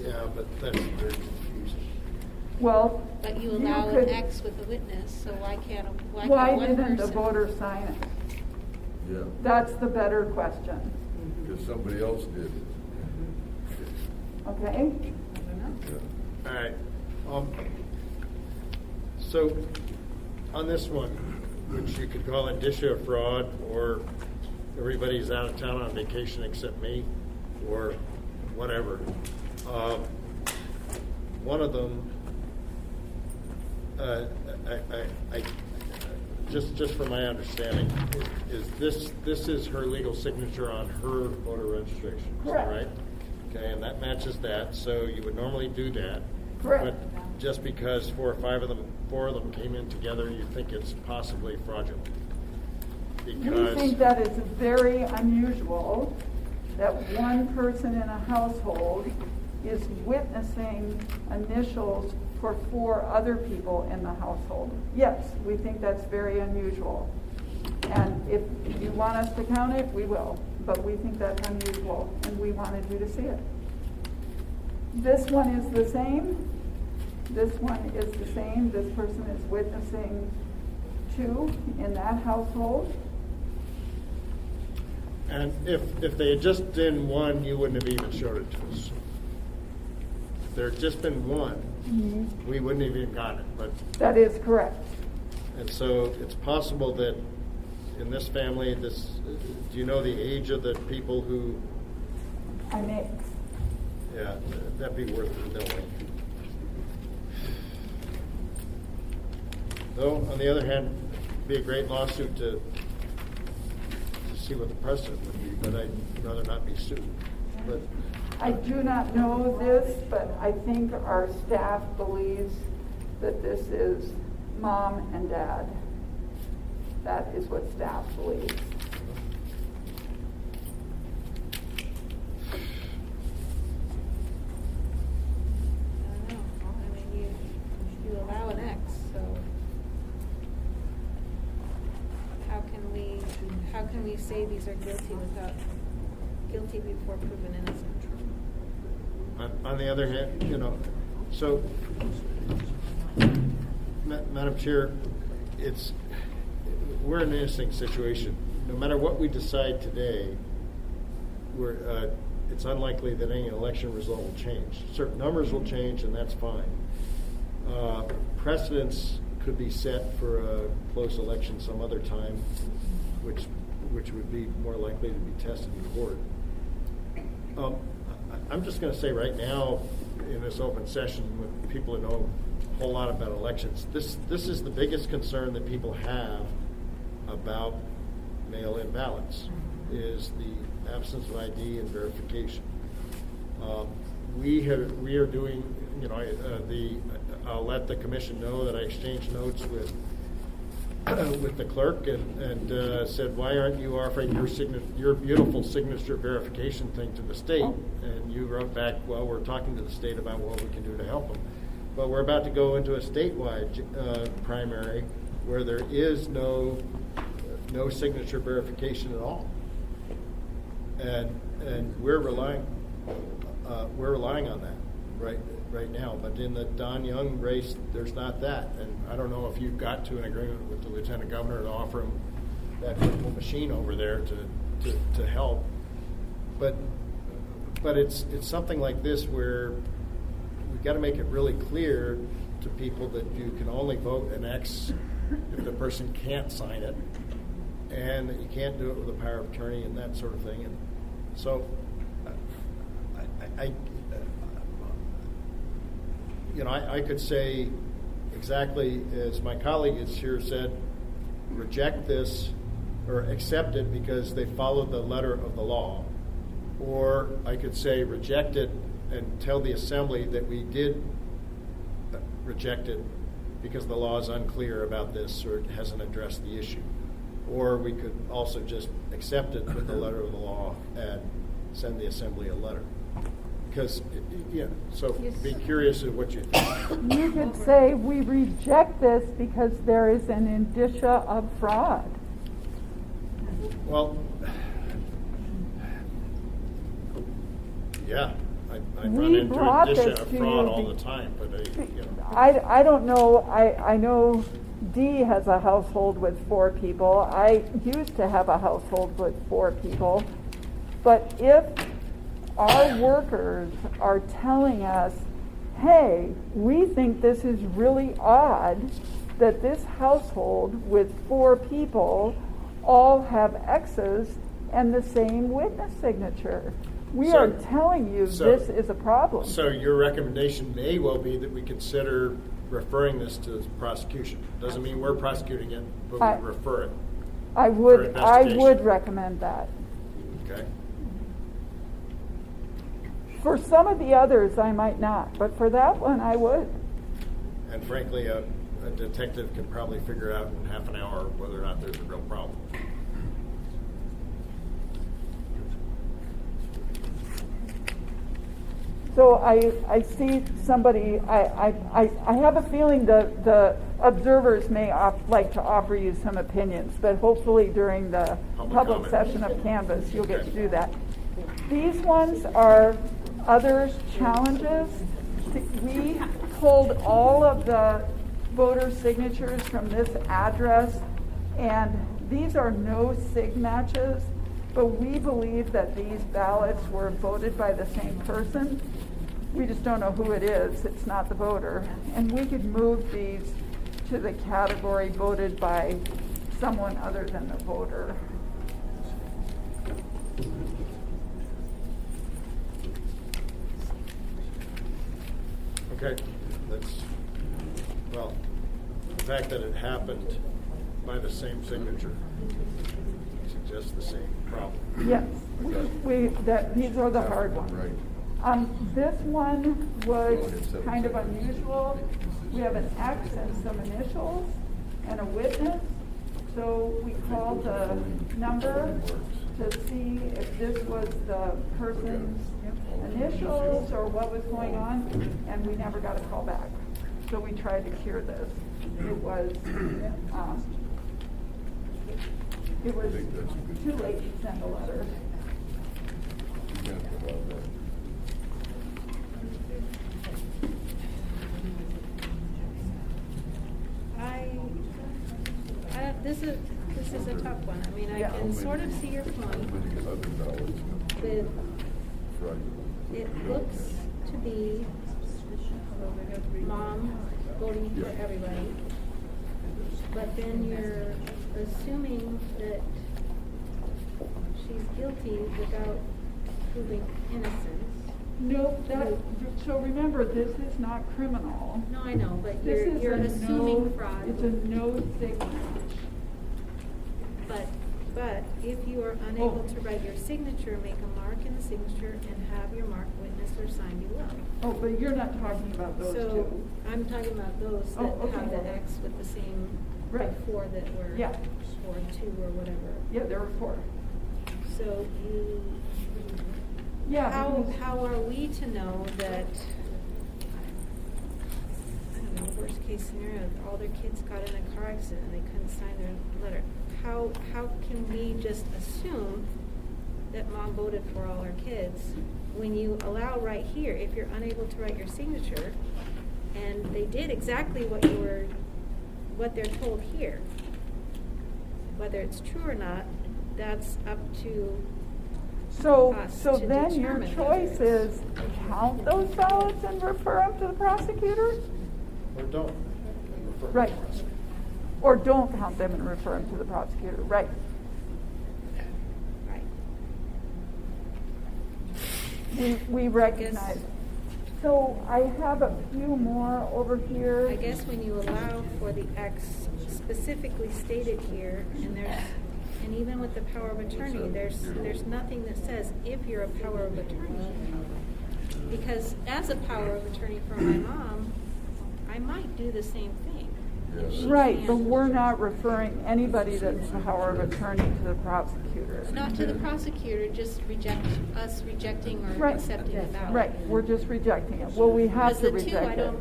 Yeah, but that's very confusing. Well, But you you allow could- an X with a witness, so why can't why one didn't the person? voter sign it? Yeah, That's the better question, because somebody else did. okay? Yeah. All right. So on this one, which you could call indicia of fraud, or everybody's out of town on vacation except me, or whatever. One of them, I just from my understanding, is this is her legal signature on her voter registration. Is that Correct. right? Okay, and that matches that. So you would normally do that. Correct. But just because 4 of them came in together, you think it's possibly fraudulent. We Because think that is very unusual that one person in a household is witnessing initials for 4 other people in the household. Yes, we think that's very unusual. And if you want us to count it, we will. But we think that's unusual, and we wanted you to see it. This one is the same. This one is the same. This person is witnessing 2 in that household. And if they had just been one, you wouldn't have even showed it to us. If there had just been one, we wouldn't have even gotten it. But That is correct. and so it's possible that in this family, do you know the age of the people who? I may. Yeah, that'd be worth knowing. Though, on the other hand, it'd be a great lawsuit to see what the precedent would be, but I'd rather not be sued. But I do not know this, but I think our staff believes that this is mom and dad. That is what staff believes. I don't know. I mean, you allow an X, so how can we say these are guilty before proven innocent? on the other hand, so, Madam Chair, we're in an interesting situation. No matter what we decide today, it's unlikely that any election result will change. Certain numbers will change, and that's fine. Precedents could be set for a close election some other time, which would be more likely to be tested in court. I'm just going to say right now, in this open session, with people who know a whole lot about elections, this is the biggest concern that people have about mail-in ballots, is the absence of ID and verification. We are doing, I'll let the commission know that I exchanged notes with the clerk and said, why aren't you offering your beautiful signature verification thing to the state? And you wrote back, well, we're talking to the state about what we can do to help them. But we're about to go into a statewide primary where there is no signature verification at all, and we're relying on that right now. But in the Don Young race, there's not that, and I don't know if you've got to an agreement with the lieutenant governor to offer him that virtual machine over there to help. But it's something like this where we you've got to make it really clear to people that you can only vote an X if the person can't sign it, and that you can't do it with a power of attorney and that sort of thing. And so, I could say exactly as my colleague has here said, reject this or accept it because they followed the letter of the law. Or I could say reject it and tell the assembly that we did reject it because the law is unclear about this or it hasn't addressed the issue. Or we could also just accept it with the letter of the law and send the assembly a letter. Because, so be curious of what you think. You could say we reject this because there is an indicia of fraud. Well, yeah, I We run into brought indicia this of to fraud you all the time, but I don't know. I know Dee has a household with 4 people. I used to have a household with 4 people. But if our workers are telling us, hey, we think this is really odd that this household with 4 people all have X's and the same witness signature. We are telling you this is a problem. So your recommendation may well be that we consider referring this to prosecution. Doesn't mean we're prosecuting it, but we refer it. I would recommend that. Okay. For some of the others, I might not, but for that one, I would. And frankly, a detective can probably figure out in half an hour whether or not there's a real problem. So I see somebody, I have a feeling the observers may like to offer you some opinions, but hopefully during the public session of Canvas, you'll get to do that. These ones are other challenges. We pulled all of the voter signatures from this address, and these are no sig matches, but we believe that these ballots were voted by the same person. We just don't know who it is. It's not the voter. And we could move these to the category voted by someone other than the voter. Okay, well, the fact that it happened by the same signature suggests the same problem. Yes, these are the hard ones. Right. This one was kind of unusual. We have an X and some initials and a witness. So we called the number to see if this was the person's initials or what was going on, and we never got a call back. So we tried to cure this. It was too late to send a letter. This is a tough one. I mean, I can sort of see your point. With it looks to be mom voting for everybody, but then you're assuming that she's guilty without proving innocence. No, so remember, this is not criminal. No, I know, but This you're is assuming fraud. It's a no sig match. But if you are unable to write your signature, make a mark in the signature and have your mark witness or sign below. Oh, but you're not talking about those So two. I'm talking about those that okay. have the X with the same Right. 4 that were, Yeah. or 2 or whatever. Yeah, there were 4. So you, Yeah. how are we to know that, I don't know, worst case scenario, all their kids got in a car accident and they couldn't sign their letter? How can we just assume that mom voted for all our kids when you allow right here, if you're unable to write your signature, and they did exactly what they're told here. Whether it's true or not, that's up to So us so to then your determine choice whether is count those ballots and refer them to the prosecutor? Or don't. Refer to Right. the prosecutor. Or don't count them and refer them to the prosecutor, right? Right. We recognize. So I have a few more over here. I guess when you allow for the X specifically stated here, and even with the power of attorney, there's nothing that says if you're a power of attorney. Because as a power of attorney for my mom, I might do the same thing. if she Right, can't- but we're not referring anybody that's power of attorney to the prosecutor. Not to the prosecutor, just rejecting or Right. accepting the ballot. Right, we're just rejecting it. Well, we have to Because the two, reject it.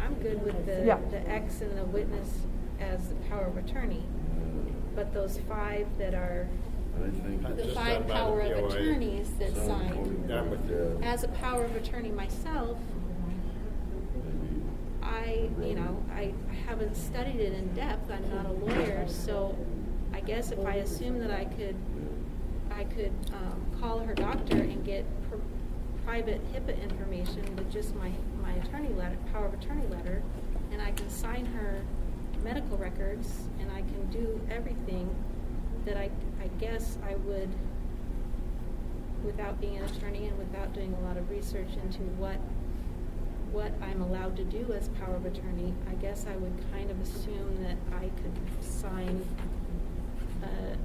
I'm good with Yeah. the X and the witness as the power of attorney. But those five that are, I think Just the done five by the power of POA. attorneys that some signed, voted I'm with you. yeah, as a power of attorney myself, maybe. I haven't studied it in depth. I'm not a lawyer, so I guess if I assume that I could call her doctor and get private HIPAA information with just my attorney letter, power of attorney letter, and I can sign her medical records, and I can do everything that I guess I would, without being an attorney and without doing a lot of research into what I'm allowed to do as power of attorney, I guess I would kind of assume that I could sign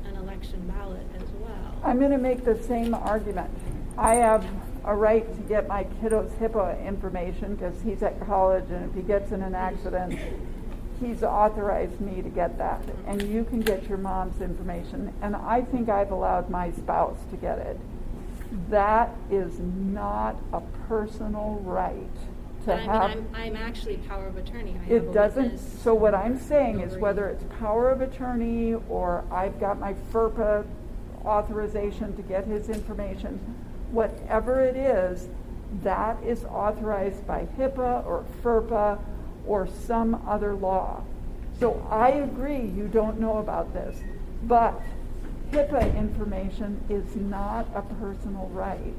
an election ballot as well. I'm going to make the same argument. I have a right to get my kiddo's HIPAA information because he's at college, and if he gets in an accident, he's authorized me to get that. And you can get your mom's information, and I think I've allowed my spouse to get it. That is not a personal right to But have. I'm actually power of attorney. I have It a doesn't, witness so what I'm saying is over whether you. it's power of attorney or I've got my FERPA authorization to get his information, whatever it is, that is authorized by HIPAA or FERPA or some other law. So I agree you don't know about this, but HIPAA information is not a personal right.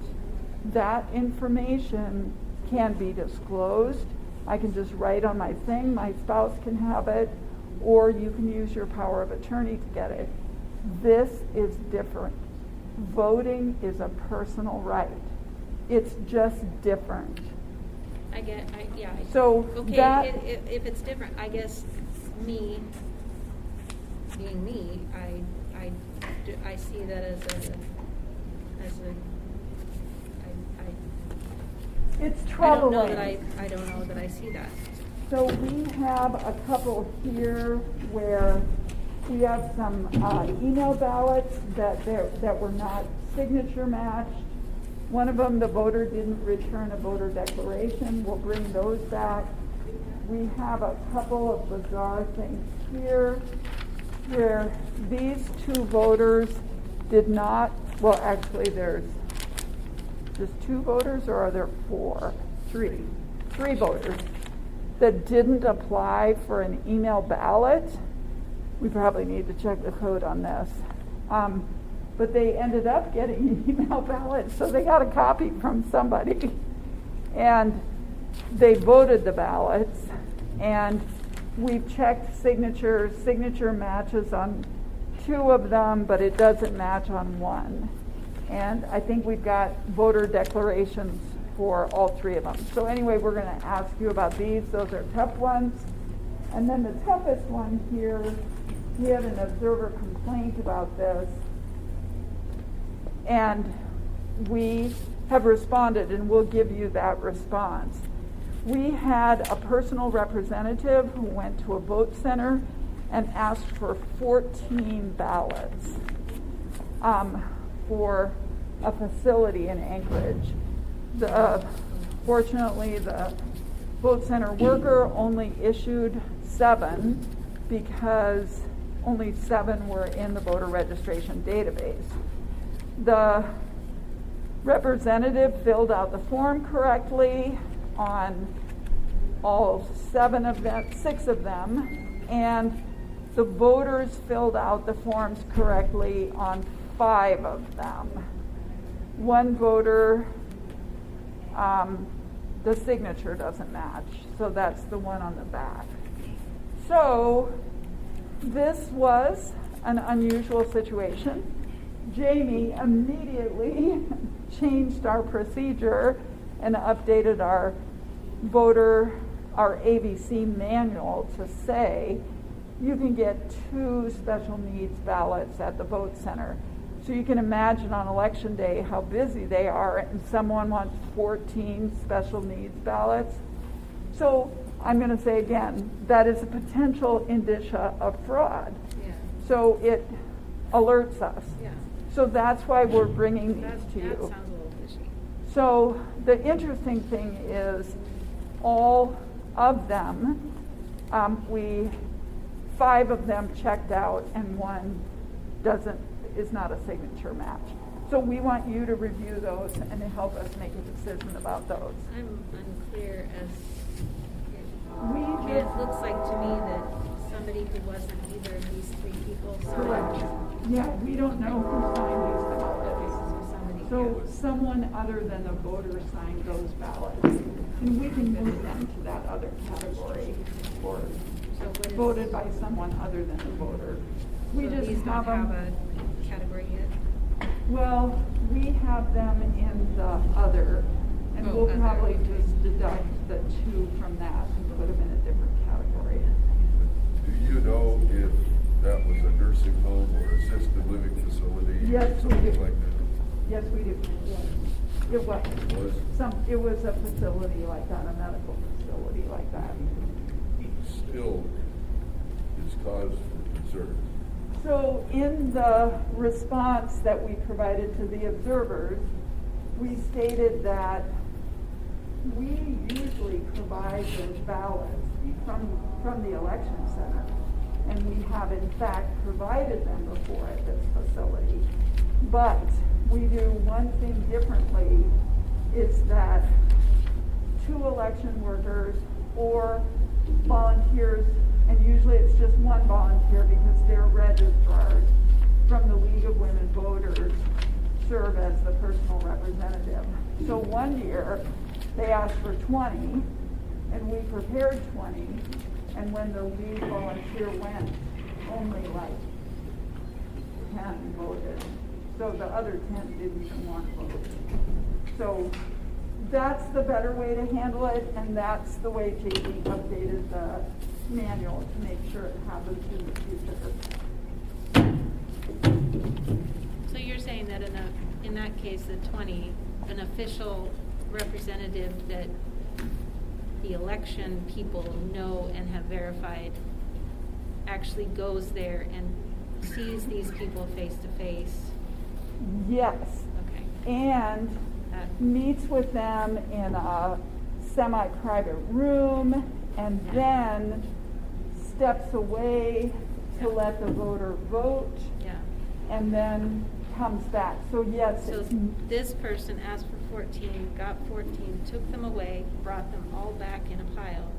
That information can be disclosed. I can just write on my thing, my spouse can have it, or you can use your power of attorney to get it. This is different. Voting is a personal right. It's just different. So Okay, that, if it's different, I guess me, being me, I see that as it's I don't troubling. know that I see that. So we have a couple here where we have some email ballots that were not signature matched. One of them, the voter didn't return a voter declaration. We'll bring those back. We have a couple of bizarre things here where these two voters did not, well, actually there's just two voters, or are there four? Three voters that didn't apply for an email ballot. We probably need to check the code on this. But they ended up getting an email ballot, so they got a copy from somebody. And they voted the ballots, and we've checked signature matches on two of them, but it doesn't match on one. And I think we've got voter declarations for all three of them. So anyway, we're going to ask you about these. Those are tough ones. And then the toughest one here, we had an observer complaint about this. And we have responded, and we'll give you that response. We had a personal representative who went to a vote center and asked for 14 ballots for a facility in Anchorage. Fortunately, the vote center worker only issued 7 because only 7 were in the voter registration database. The representative filled out the form correctly on all 6 of them, and the voters filled out the forms correctly on 5 of them. One voter the signature doesn't match. So that's the one on the back. So this was an unusual situation. Jamie immediately changed our procedure and updated our ABC manual to say you can get 2 special needs ballots at the vote center. So you can imagine on election day how busy they are, and someone wants 14 special needs ballots. So I'm going to say again, that is a potential indicia of fraud. Yeah. So it alerts us. Yeah. So that's why we're bringing these to you. That sounds a little fishy. So the interesting thing is all of them, 5 of them checked out and 1 is not a signature match. So we want you to review those and to help us make a decision about those. I'm unclear as, We I mean, it looks like to me that somebody who wasn't either of these 3 people Correct. signed. Yeah, we don't know who signed these ballots. Somebody So someone other than the voter signed those ballots. And we can move them to that other category or So what is, voted by someone other than the voter. We so just these have don't have them. a category yet? Well, we have them in the other, and Oh, we'll other, probably okay. just deduct the 2 from that and put them in a different category. Do you know if that was a nursing home or assisted living facility? Yes, we Something do. like that? Yes, we do. It was. It was a facility like that, a medical facility like that. Still is cause for concern. So in the response that we provided to the observers, we stated that we usually provide those ballots from the election center, and we have in fact provided them before at this facility. But we do one thing differently, is that 2 election workers or volunteers, and usually it's just 1 volunteer because they're registrars from the League of Women Voters, serve as the personal representative. So one year they asked for 20 and we prepared 20, and when the lead volunteer went, only like 10 voted. So the other 10 didn't even want to vote. So that's the better way to handle it, and that's the way JD updated the manual to make sure it happens in the future. So you're saying that in that case, the 20, an official representative that the election people know and have verified actually goes there and sees these people face to face? Yes. Okay. And meets with them in a semi-private room and then steps away to let the voter vote Yeah. and then comes back. So yes, So it's, this person asked for 14, got 14, took them away, brought them all back in a pile,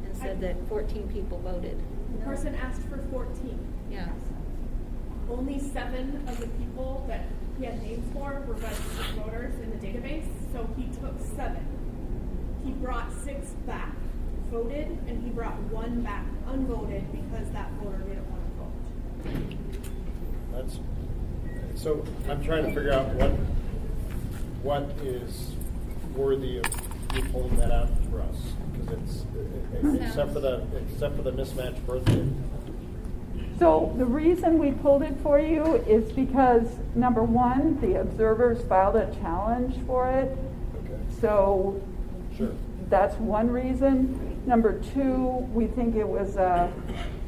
and said that 14 people voted. The person asked for 14. Yeah. Only 7 of the people that he had names for were registered voters in the database, so he took 7. He brought 6 back voted, and he brought 1 back unvoted because that voter didn't want to vote. So I'm trying to figure out what is worthy of you pulling that out for us, because except for the mismatched birthday. so the reason we pulled it for you is because, number one, the observers filed a challenge for it. Okay. So Sure. that's one reason. Number 2, we think it was a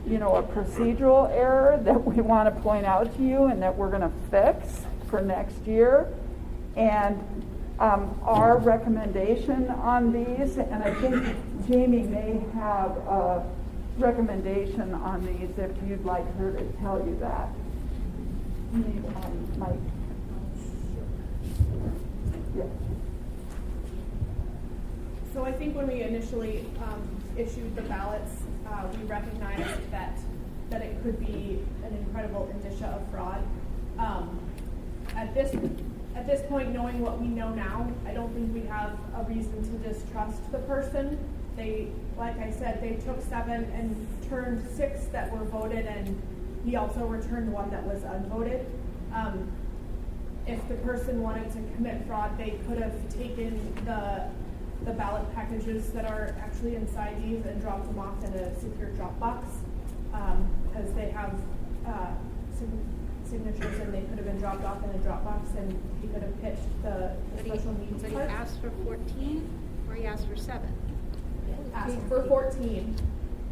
procedural error that we want to point out to you and that we're going to fix for next year. And our recommendation on these, and I think Jamie may have a recommendation on these if you'd like her to tell you that. Mike. Yeah. So I think when we initially issued the ballots, we recognized that it could be an incredible indicia of fraud. At this At this point, knowing what we know now, I don't think we have a reason to distrust the person. They, like I said, they took 7 and turned 6 that were voted, and he also returned 1 that was unvoted. If the person wanted to commit fraud, they could have taken the ballot packages that are actually inside these and dropped them off in a secure drop box, because they have signatures, and they could have been dropped off in a drop box, and he could have pitched the special needs But he part. asked for 14, or he asked for 7? Asked for 14,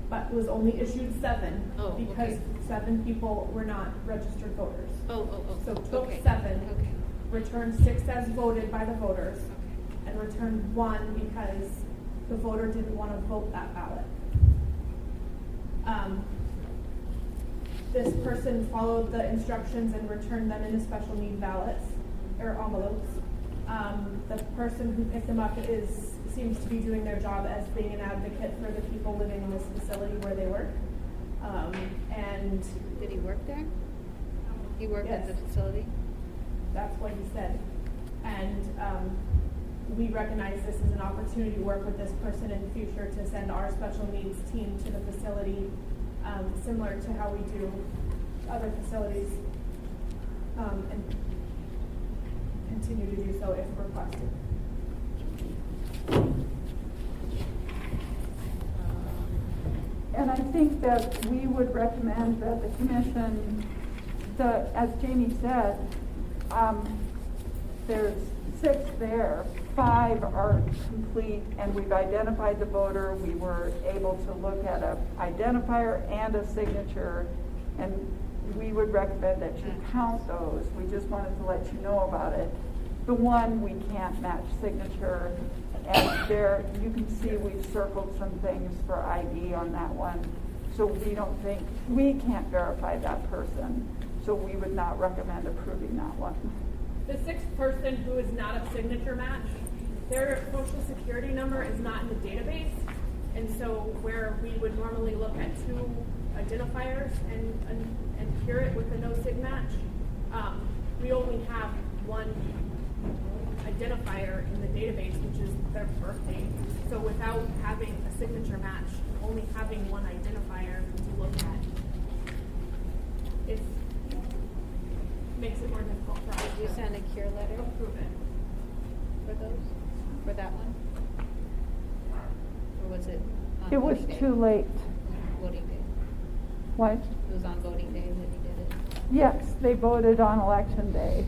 but was only issued 7 Oh, because okay. 7 people were not registered voters. Oh. So took okay. 7, Okay. returned 6 as voted by the voters, and returned 1 because the voter didn't want to vote that ballot. This person followed the instructions and returned them in special need ballots or envelopes. The person who picked them up seems to be doing their job as being an advocate for the people living in this facility where they work. And Did he work there? He worked at Yes. the facility? that's what he said. And we recognize this as an opportunity to work with this person in the future to send our special needs team to the facility, similar to how we do other facilities, and continue to do so if requested. And I think that we would recommend that the commission, as Jamie said, there's 6 there, 5 are complete, and we've identified the voter. We were able to look at an identifier and a signature, and we would recommend that you count those. We just wanted to let you know about it. The one we can't match signature, and there you can see we've circled some things for ID on that one. So we can't verify that person, so we would not recommend approving that one. The 6th person who is not a signature match, their social security number is not in the database. And so where we would normally look at 2 identifiers and cure it with a no sig match, we only have 1 identifier in the database, which is their birthday. So without having a signature match, only having 1 identifier to look at, it makes it more difficult for us Did you to send a cure letter approve it. for those? For that one? Or was it on It was voting day? too late. Voting day. What? It was on voting day that he did it. Yes, they voted on election day.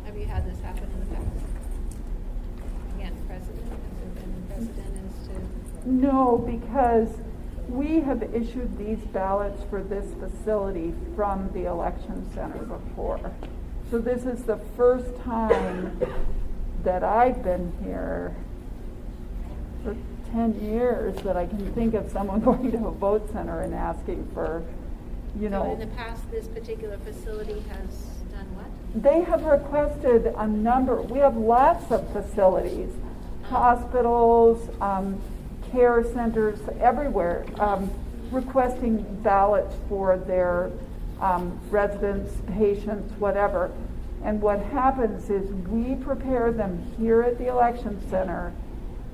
Have you had this happen in the past? Again, precedent, has there been precedent as to? No, because we have issued these ballots for this facility from the election center before. So this is the first time that I've been here for 10 years that I can think of someone going to a vote center and asking for, So in the past, this particular facility has done what? They have requested a number. We have lots of facilities, hospitals, care centers, everywhere, requesting ballots for their residents, patients, whatever. And what happens is we prepare them here at the election center,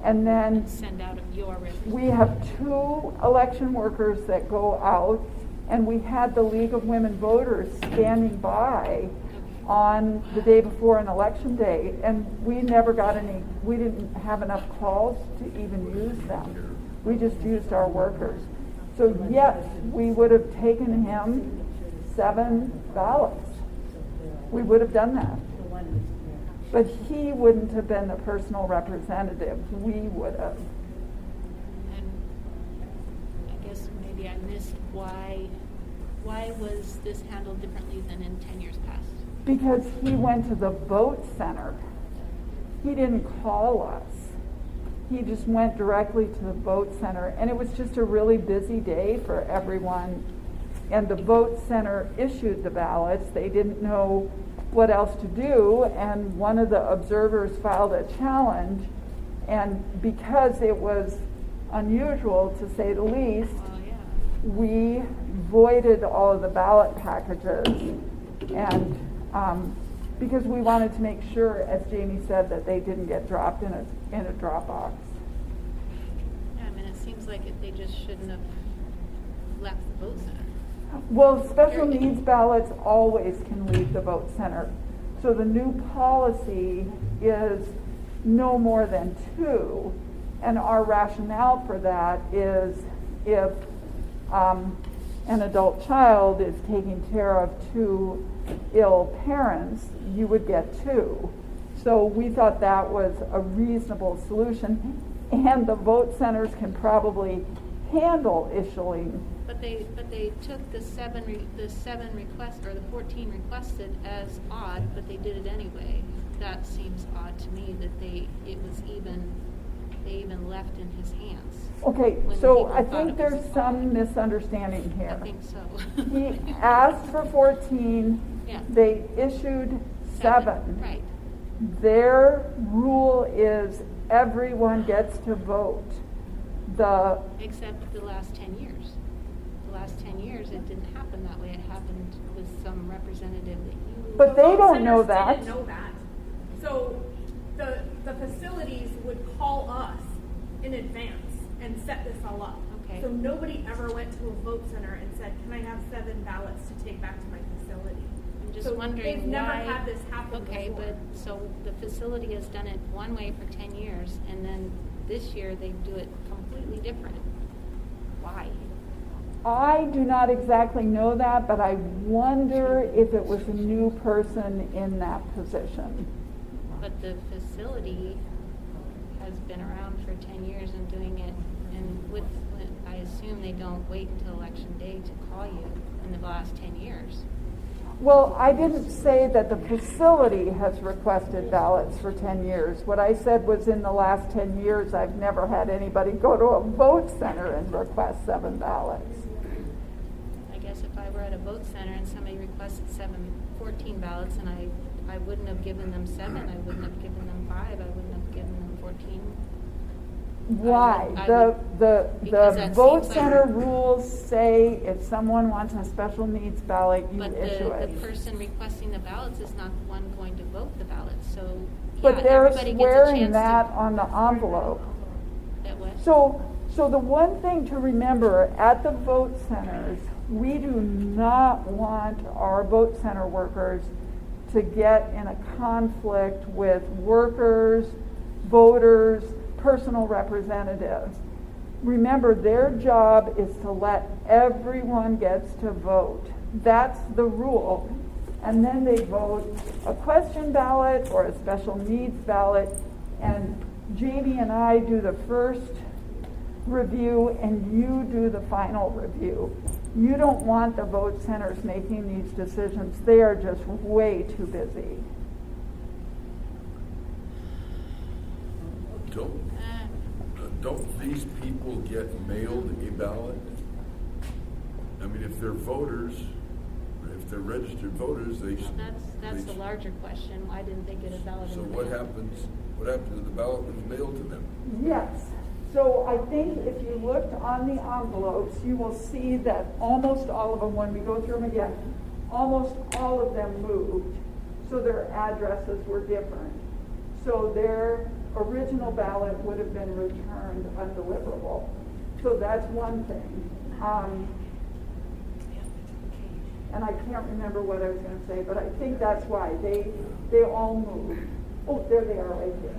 and then Send out of your records. we have 2 election workers that go out, and we had the League of Women Voters standing by on the day before an election day, and we never got we didn't have enough calls to even use them. We just used our workers. So yes, we would have taken him 7 ballots. We would have done that. But he wouldn't have been the personal representative. We would have. And I guess maybe I missed why was this handled differently than in 10 years past? Because he went to the vote center. He didn't call us. He just went directly to the vote center. And it was just a really busy day for everyone. and the vote center issued the ballots. They didn't know what else to do, and one of the observers filed a challenge, and because it was unusual, to say the least, we voided all of the ballot packages, and because we wanted to make sure, as Jamie said, that they didn't get dropped in a drop box. Yeah, I mean, it seems like they just shouldn't have left the vote center. Well, special needs ballots always can leave the vote center. So the new policy is no more than 2. And our rationale for that is if an adult child is taking care of 2 ill parents, you would get 2. So we thought that was a reasonable solution. And the vote centers can probably handle issuing. But they took the 7 requests, or the 14 requested, as odd, but they did it anyway. That seems odd to me that they even left in his hands. Okay, when so people I thought think it there's was some odd. misunderstanding here. I think so. He asked for 14, Yeah. they issued 7. Right. Their rule is everyone gets to vote. Except the last 10 years. The last 10 years, it didn't happen that way. It happened with some representative that you... But they Vote don't know centers that. didn't know that. So the facilities would call us in advance and set this all up. Okay. So nobody ever went to a vote center and said, "Can I have 7 ballots to take back to my facility?" I'm just So wondering they've never why... had this happen Okay, before. but so the facility has done it one way for 10 years, and then this year they do it completely different. Why? I do not exactly know that, but I wonder if it was a new person in that position. But the facility has been around for 10 years and doing it, and I assume they don't wait until election day to call you in the last 10 years. Well, I didn't say that the facility has requested ballots for 10 years. What I said was in the last 10 years, I've never had anybody go to a vote center and request 7 ballots. I guess if I were at a vote center and somebody requested 14 ballots, and I wouldn't have given them 7, I wouldn't have given them 5, I wouldn't have given them 14. Why? Because The that vote seems like- center rules say if someone wants a special needs ballot, you But issue the it. person requesting the ballots is not the one going to vote the ballots, so, But yeah, they're everybody gets a swearing chance that to... on the envelope. That what? So the one thing to remember, at the vote centers, we do not want our vote center workers to get in a conflict with workers, voters, personal representatives. Remember, their job is to let everyone gets to vote. That's the rule. And then they vote a question ballot or a special needs ballot, and Jamie and I do the first review and you do the final review. You don't want the vote centers making these decisions. They are just way too busy. Don't these people get mailed a ballot? I mean, if they're voters, if they're registered voters, they should. That's the larger question. Why didn't they get a ballot So in the what mail? happens if the ballot was mailed to them? Yes. So I think if you looked on the envelopes, you will see that almost all of them, when we go through them again, almost all of them moved. So their addresses were different. So their original ballot would have been returned undeliverable. So that's one thing. And I can't remember what I was going to say, but I think that's why they all moved. Oh, there they are right there.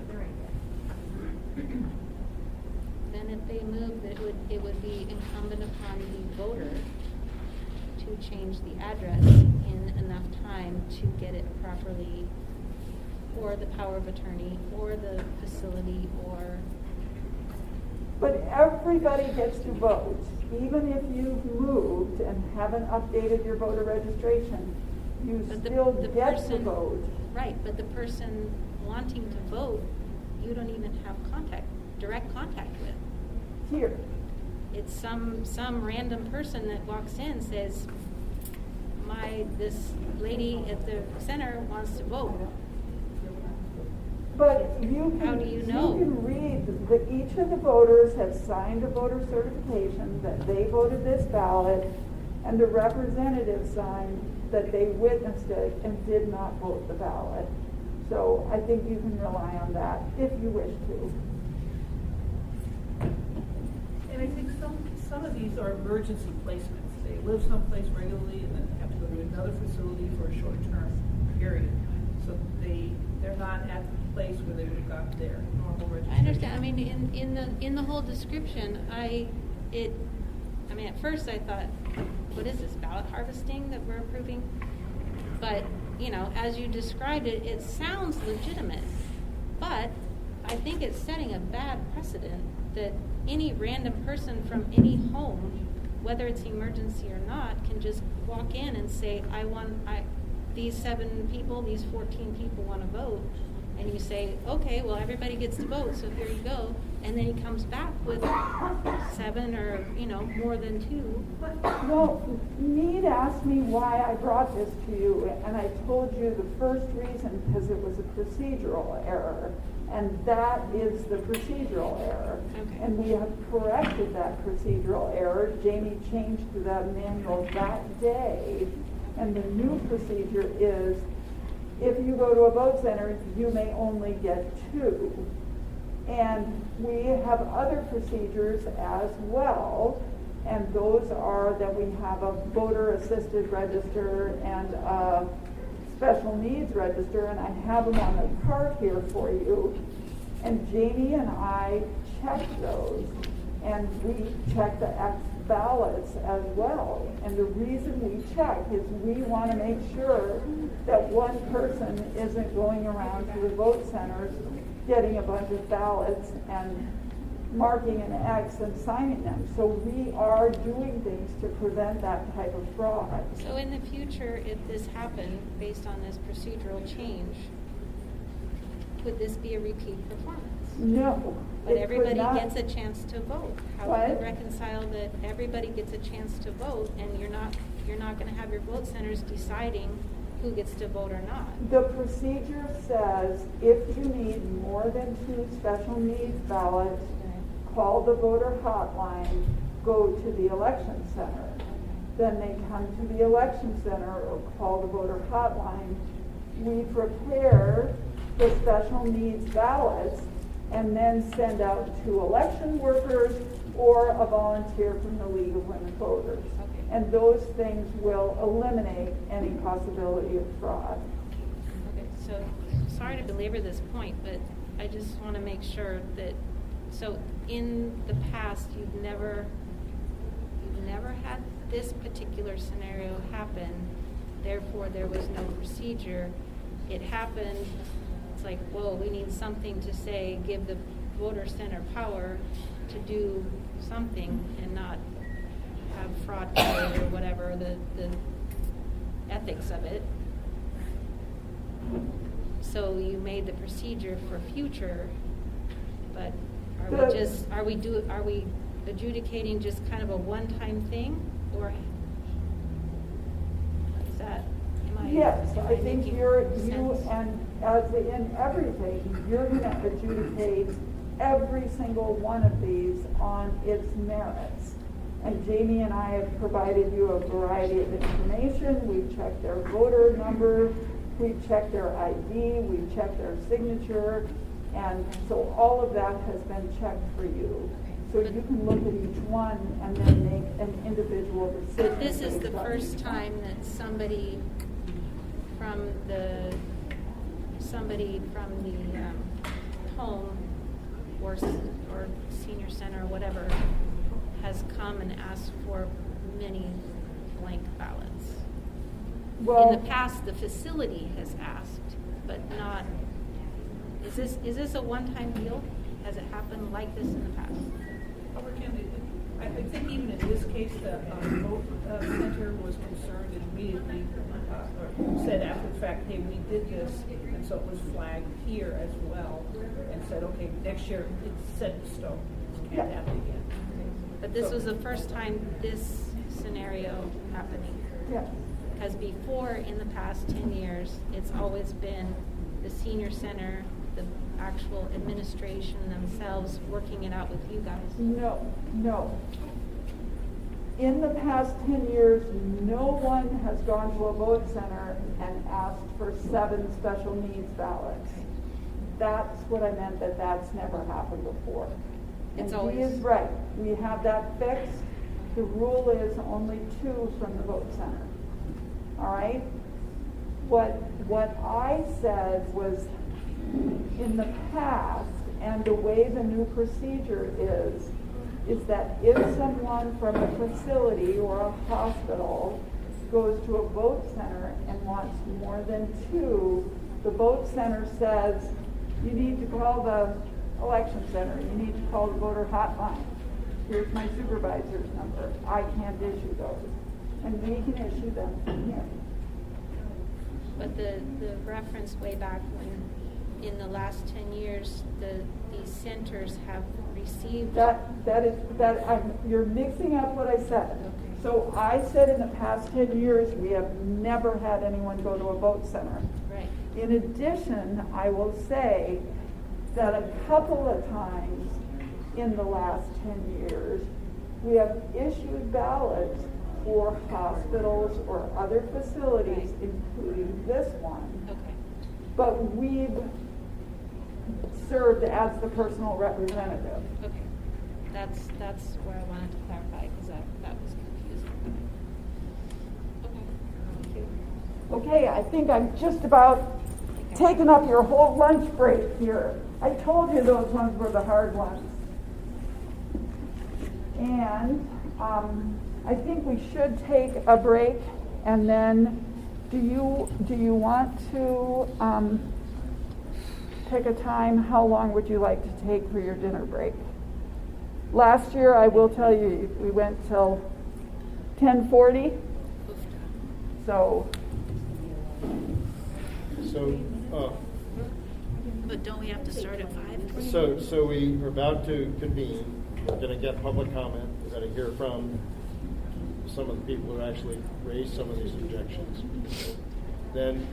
Then if they moved, it would be incumbent upon the voter to change the address in enough time to get it properly, or the power of attorney, or the facility, or... But everybody gets to vote. Even if you've moved and haven't updated your voter registration, you But still the get to person- vote. Right, but the person wanting to vote, you don't even have direct contact with. Here. It's some random person that walks in, says, why this lady at the center wants to vote. But you How can, do you know? you can read that each of the voters have signed a voter certification that they voted this ballot, and the representative signed that they witnessed it and did not vote the ballot. So I think you can rely on that if you wish to. And I think some of these are emergency placements. They live someplace regularly and then have to go to another facility for a short-term period. So they're not at the place where they would have got their normal registration. I understand. I mean, in the whole description, at first I thought, what is this, ballot harvesting that we're approving? But, as you described it, it sounds legitimate. But I think it's setting a bad precedent that any random person from any home, whether it's emergency or not, can just walk in and say, these 7 people, these 14 people want to vote. And you say, okay, well, everybody gets to vote, so here you go. And then he comes back with 7 or, more than 2. Well, Meade asked me why I brought this to you, and I told you the first reason, because it was a procedural error. And that is the procedural error. Okay. And we have corrected that procedural error. Jamie changed that manual that day. And the new procedure is, if you go to a vote center, you may only get 2. And we have other procedures as well. And those are that we have a voter-assisted register and a special needs register, and I have them on the card here for you. And Jamie and I checked those, and we checked the X ballots as well. And the reason we check is we want to make sure that one person isn't going around to the vote centers getting a bunch of ballots and marking an X and signing them. So we are doing things to prevent that type of fraud. So in the future, if this happened based on this procedural change, could this be a repeat performance? No. But it could everybody not. gets a chance to vote. How do What? you reconcile that everybody gets a chance to vote and you're not going to have your vote centers deciding who gets to vote or not? The procedure says if you need more than 2 special needs ballots, call the voter hotline, go to the election center. Then they come to the election center or call the voter hotline. We prepare the special needs ballots and then send out to election workers or a volunteer from the League of Women Voters. Okay. And those things will eliminate any possibility of fraud. Okay, so sorry to belabor this point, but I just want to make sure that, so in the past, you've never had this particular scenario happen, therefore there was no procedure. It happened, it's like, whoa, we need something to say, give the voter center power to do something and not have fraud or whatever, the ethics of it. So you made the procedure for future, but are we adjudicating just kind of a one-time thing, or is that, Yes, I think making you sense? and as in everything, you're going to adjudicate every single one of these on its merits. And Jamie and I have provided you a variety of information. We've checked their voter number, we've checked their ID, we've checked their signature, and so all of that has been checked for you. So you can look at each one and then make an individual decision. But this is the based on first each one. time that somebody from the home or senior center or whatever has come and asked for many blank ballots. Well, In the past, the facility has asked, but not. Is this a one-time deal? Has it happened like this in the past? I think even in this case, the vote center was concerned and immediately said after the fact, hey, we did this, and so it was flagged here as well, and said, okay, next year it's set in stone, it can't happen again. But this was the first time this scenario happening. yeah. Because before, in the past 10 years, it's always been the senior center, the actual administration themselves working it out with you guys. No. In the past 10 years, no one has gone to a vote center and asked for 7 special needs ballots. That's what I meant, that's never happened before. It's And always- he is right. We have that fixed. The rule is only 2 from the vote center. All right? What I said was, in the past, and the way the new procedure is that if someone from a facility or a hospital goes to a vote center and wants more than 2, the vote center says, you need to call the election center, you need to call the voter hotline. Here's my supervisor's number. I can't issue those. And we can issue them from here. But the reference way back when, in the last 10 years, these centers have received. You're mixing up what I said. So I said in the past 10 years, we have never had anyone go to a vote center. Right. In addition, I will say that a couple of times in the last 10 years, we have issued ballots for hospitals or other facilities, including this one. Okay. But we've served as the personal representative. Okay. That's where I wanted to clarify, because that was confusing. Okay. Thank you. Okay, I think I'm just about taking up your whole lunch break here. I told you those ones were the hard ones. And I think we should take a break, and then do you want to pick a time? How long would you like to take for your dinner break? Last year, I will tell you, we went till 10:40. So But don't we have to start at 5? So we are about to convene. We're going to get public comment. We're going to hear from some of the people who actually raised some of these objections. Then,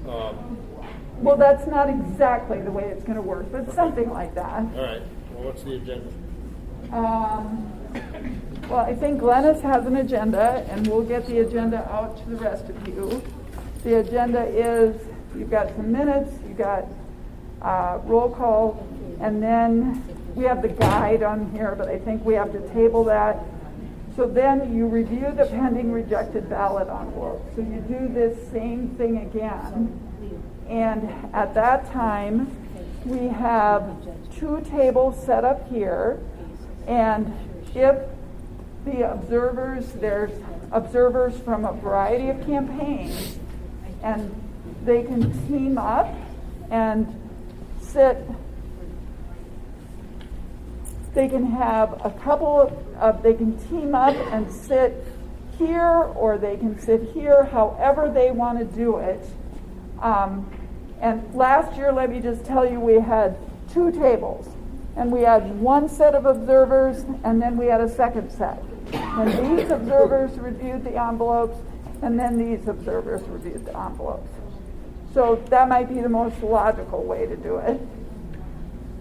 well, that's not exactly the way it's going to work, but something like that. all right. Well, what's the agenda? Well, I think Glennis has an agenda, and we'll get the agenda out to the rest of you. The agenda is, you've got some minutes, you've got roll call, and then we have the guide on here, but I think we have to table that. So then you review the pending rejected ballot envelope. So you do this same thing again. And at that time, we have 2 tables set up here. And if the observers, there's observers from a variety of campaigns, and they can team up and sit. They can have a couple of, they can team up and sit here, or they can sit here, however they want to do it. And last year, let me just tell you, we had 2 tables. And we had 1 set of observers, and then we had a second set. And these observers reviewed the envelopes, and then these observers reviewed the envelopes. So that might be the most logical way to do it.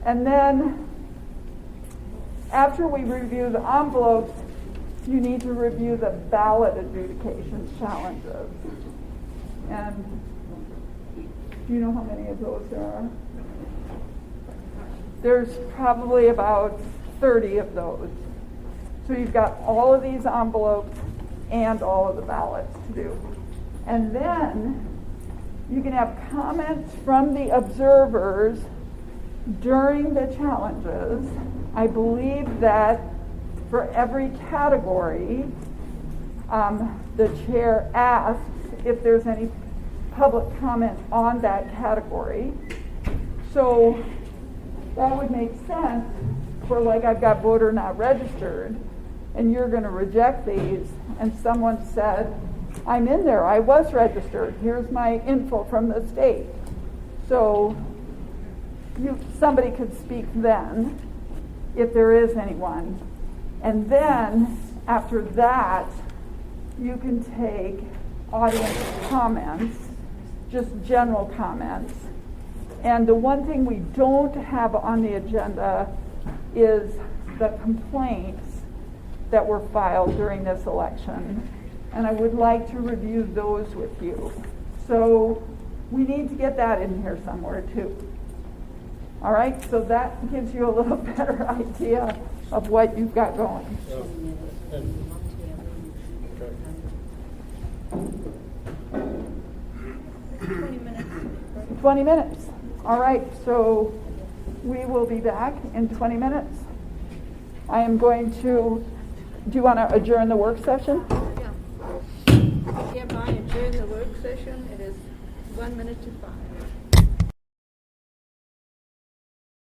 And then, after we review the envelopes, you need to review the ballot adjudication challenges. And do you know how many of those there are? There's probably about 30 of those. So you've got all of these envelopes and all of the ballots to do. And then you can have comments from the observers during the challenges. I believe that for every category, the chair asks if there's any public comment on that category. So that would make sense for, like, I've got voter not registered, and you're going to reject these, and someone said, I'm in there, I was registered, here's my info from the state. So somebody could speak then, if there is anyone. And then, after that, you can take audience comments, just general comments. And the one thing we don't have on the agenda is the complaints that were filed during this election. And I would like to review those with you. So we need to get that in here somewhere too. All right, so that gives you a little better idea of what you've got going. And- okay. 20 minutes. 20 minutes. All right, so we will be back in 20 minutes. I am going to, do you want to adjourn the work session? Yeah. Hereby adjourn the work session. It is 1 minute to 5.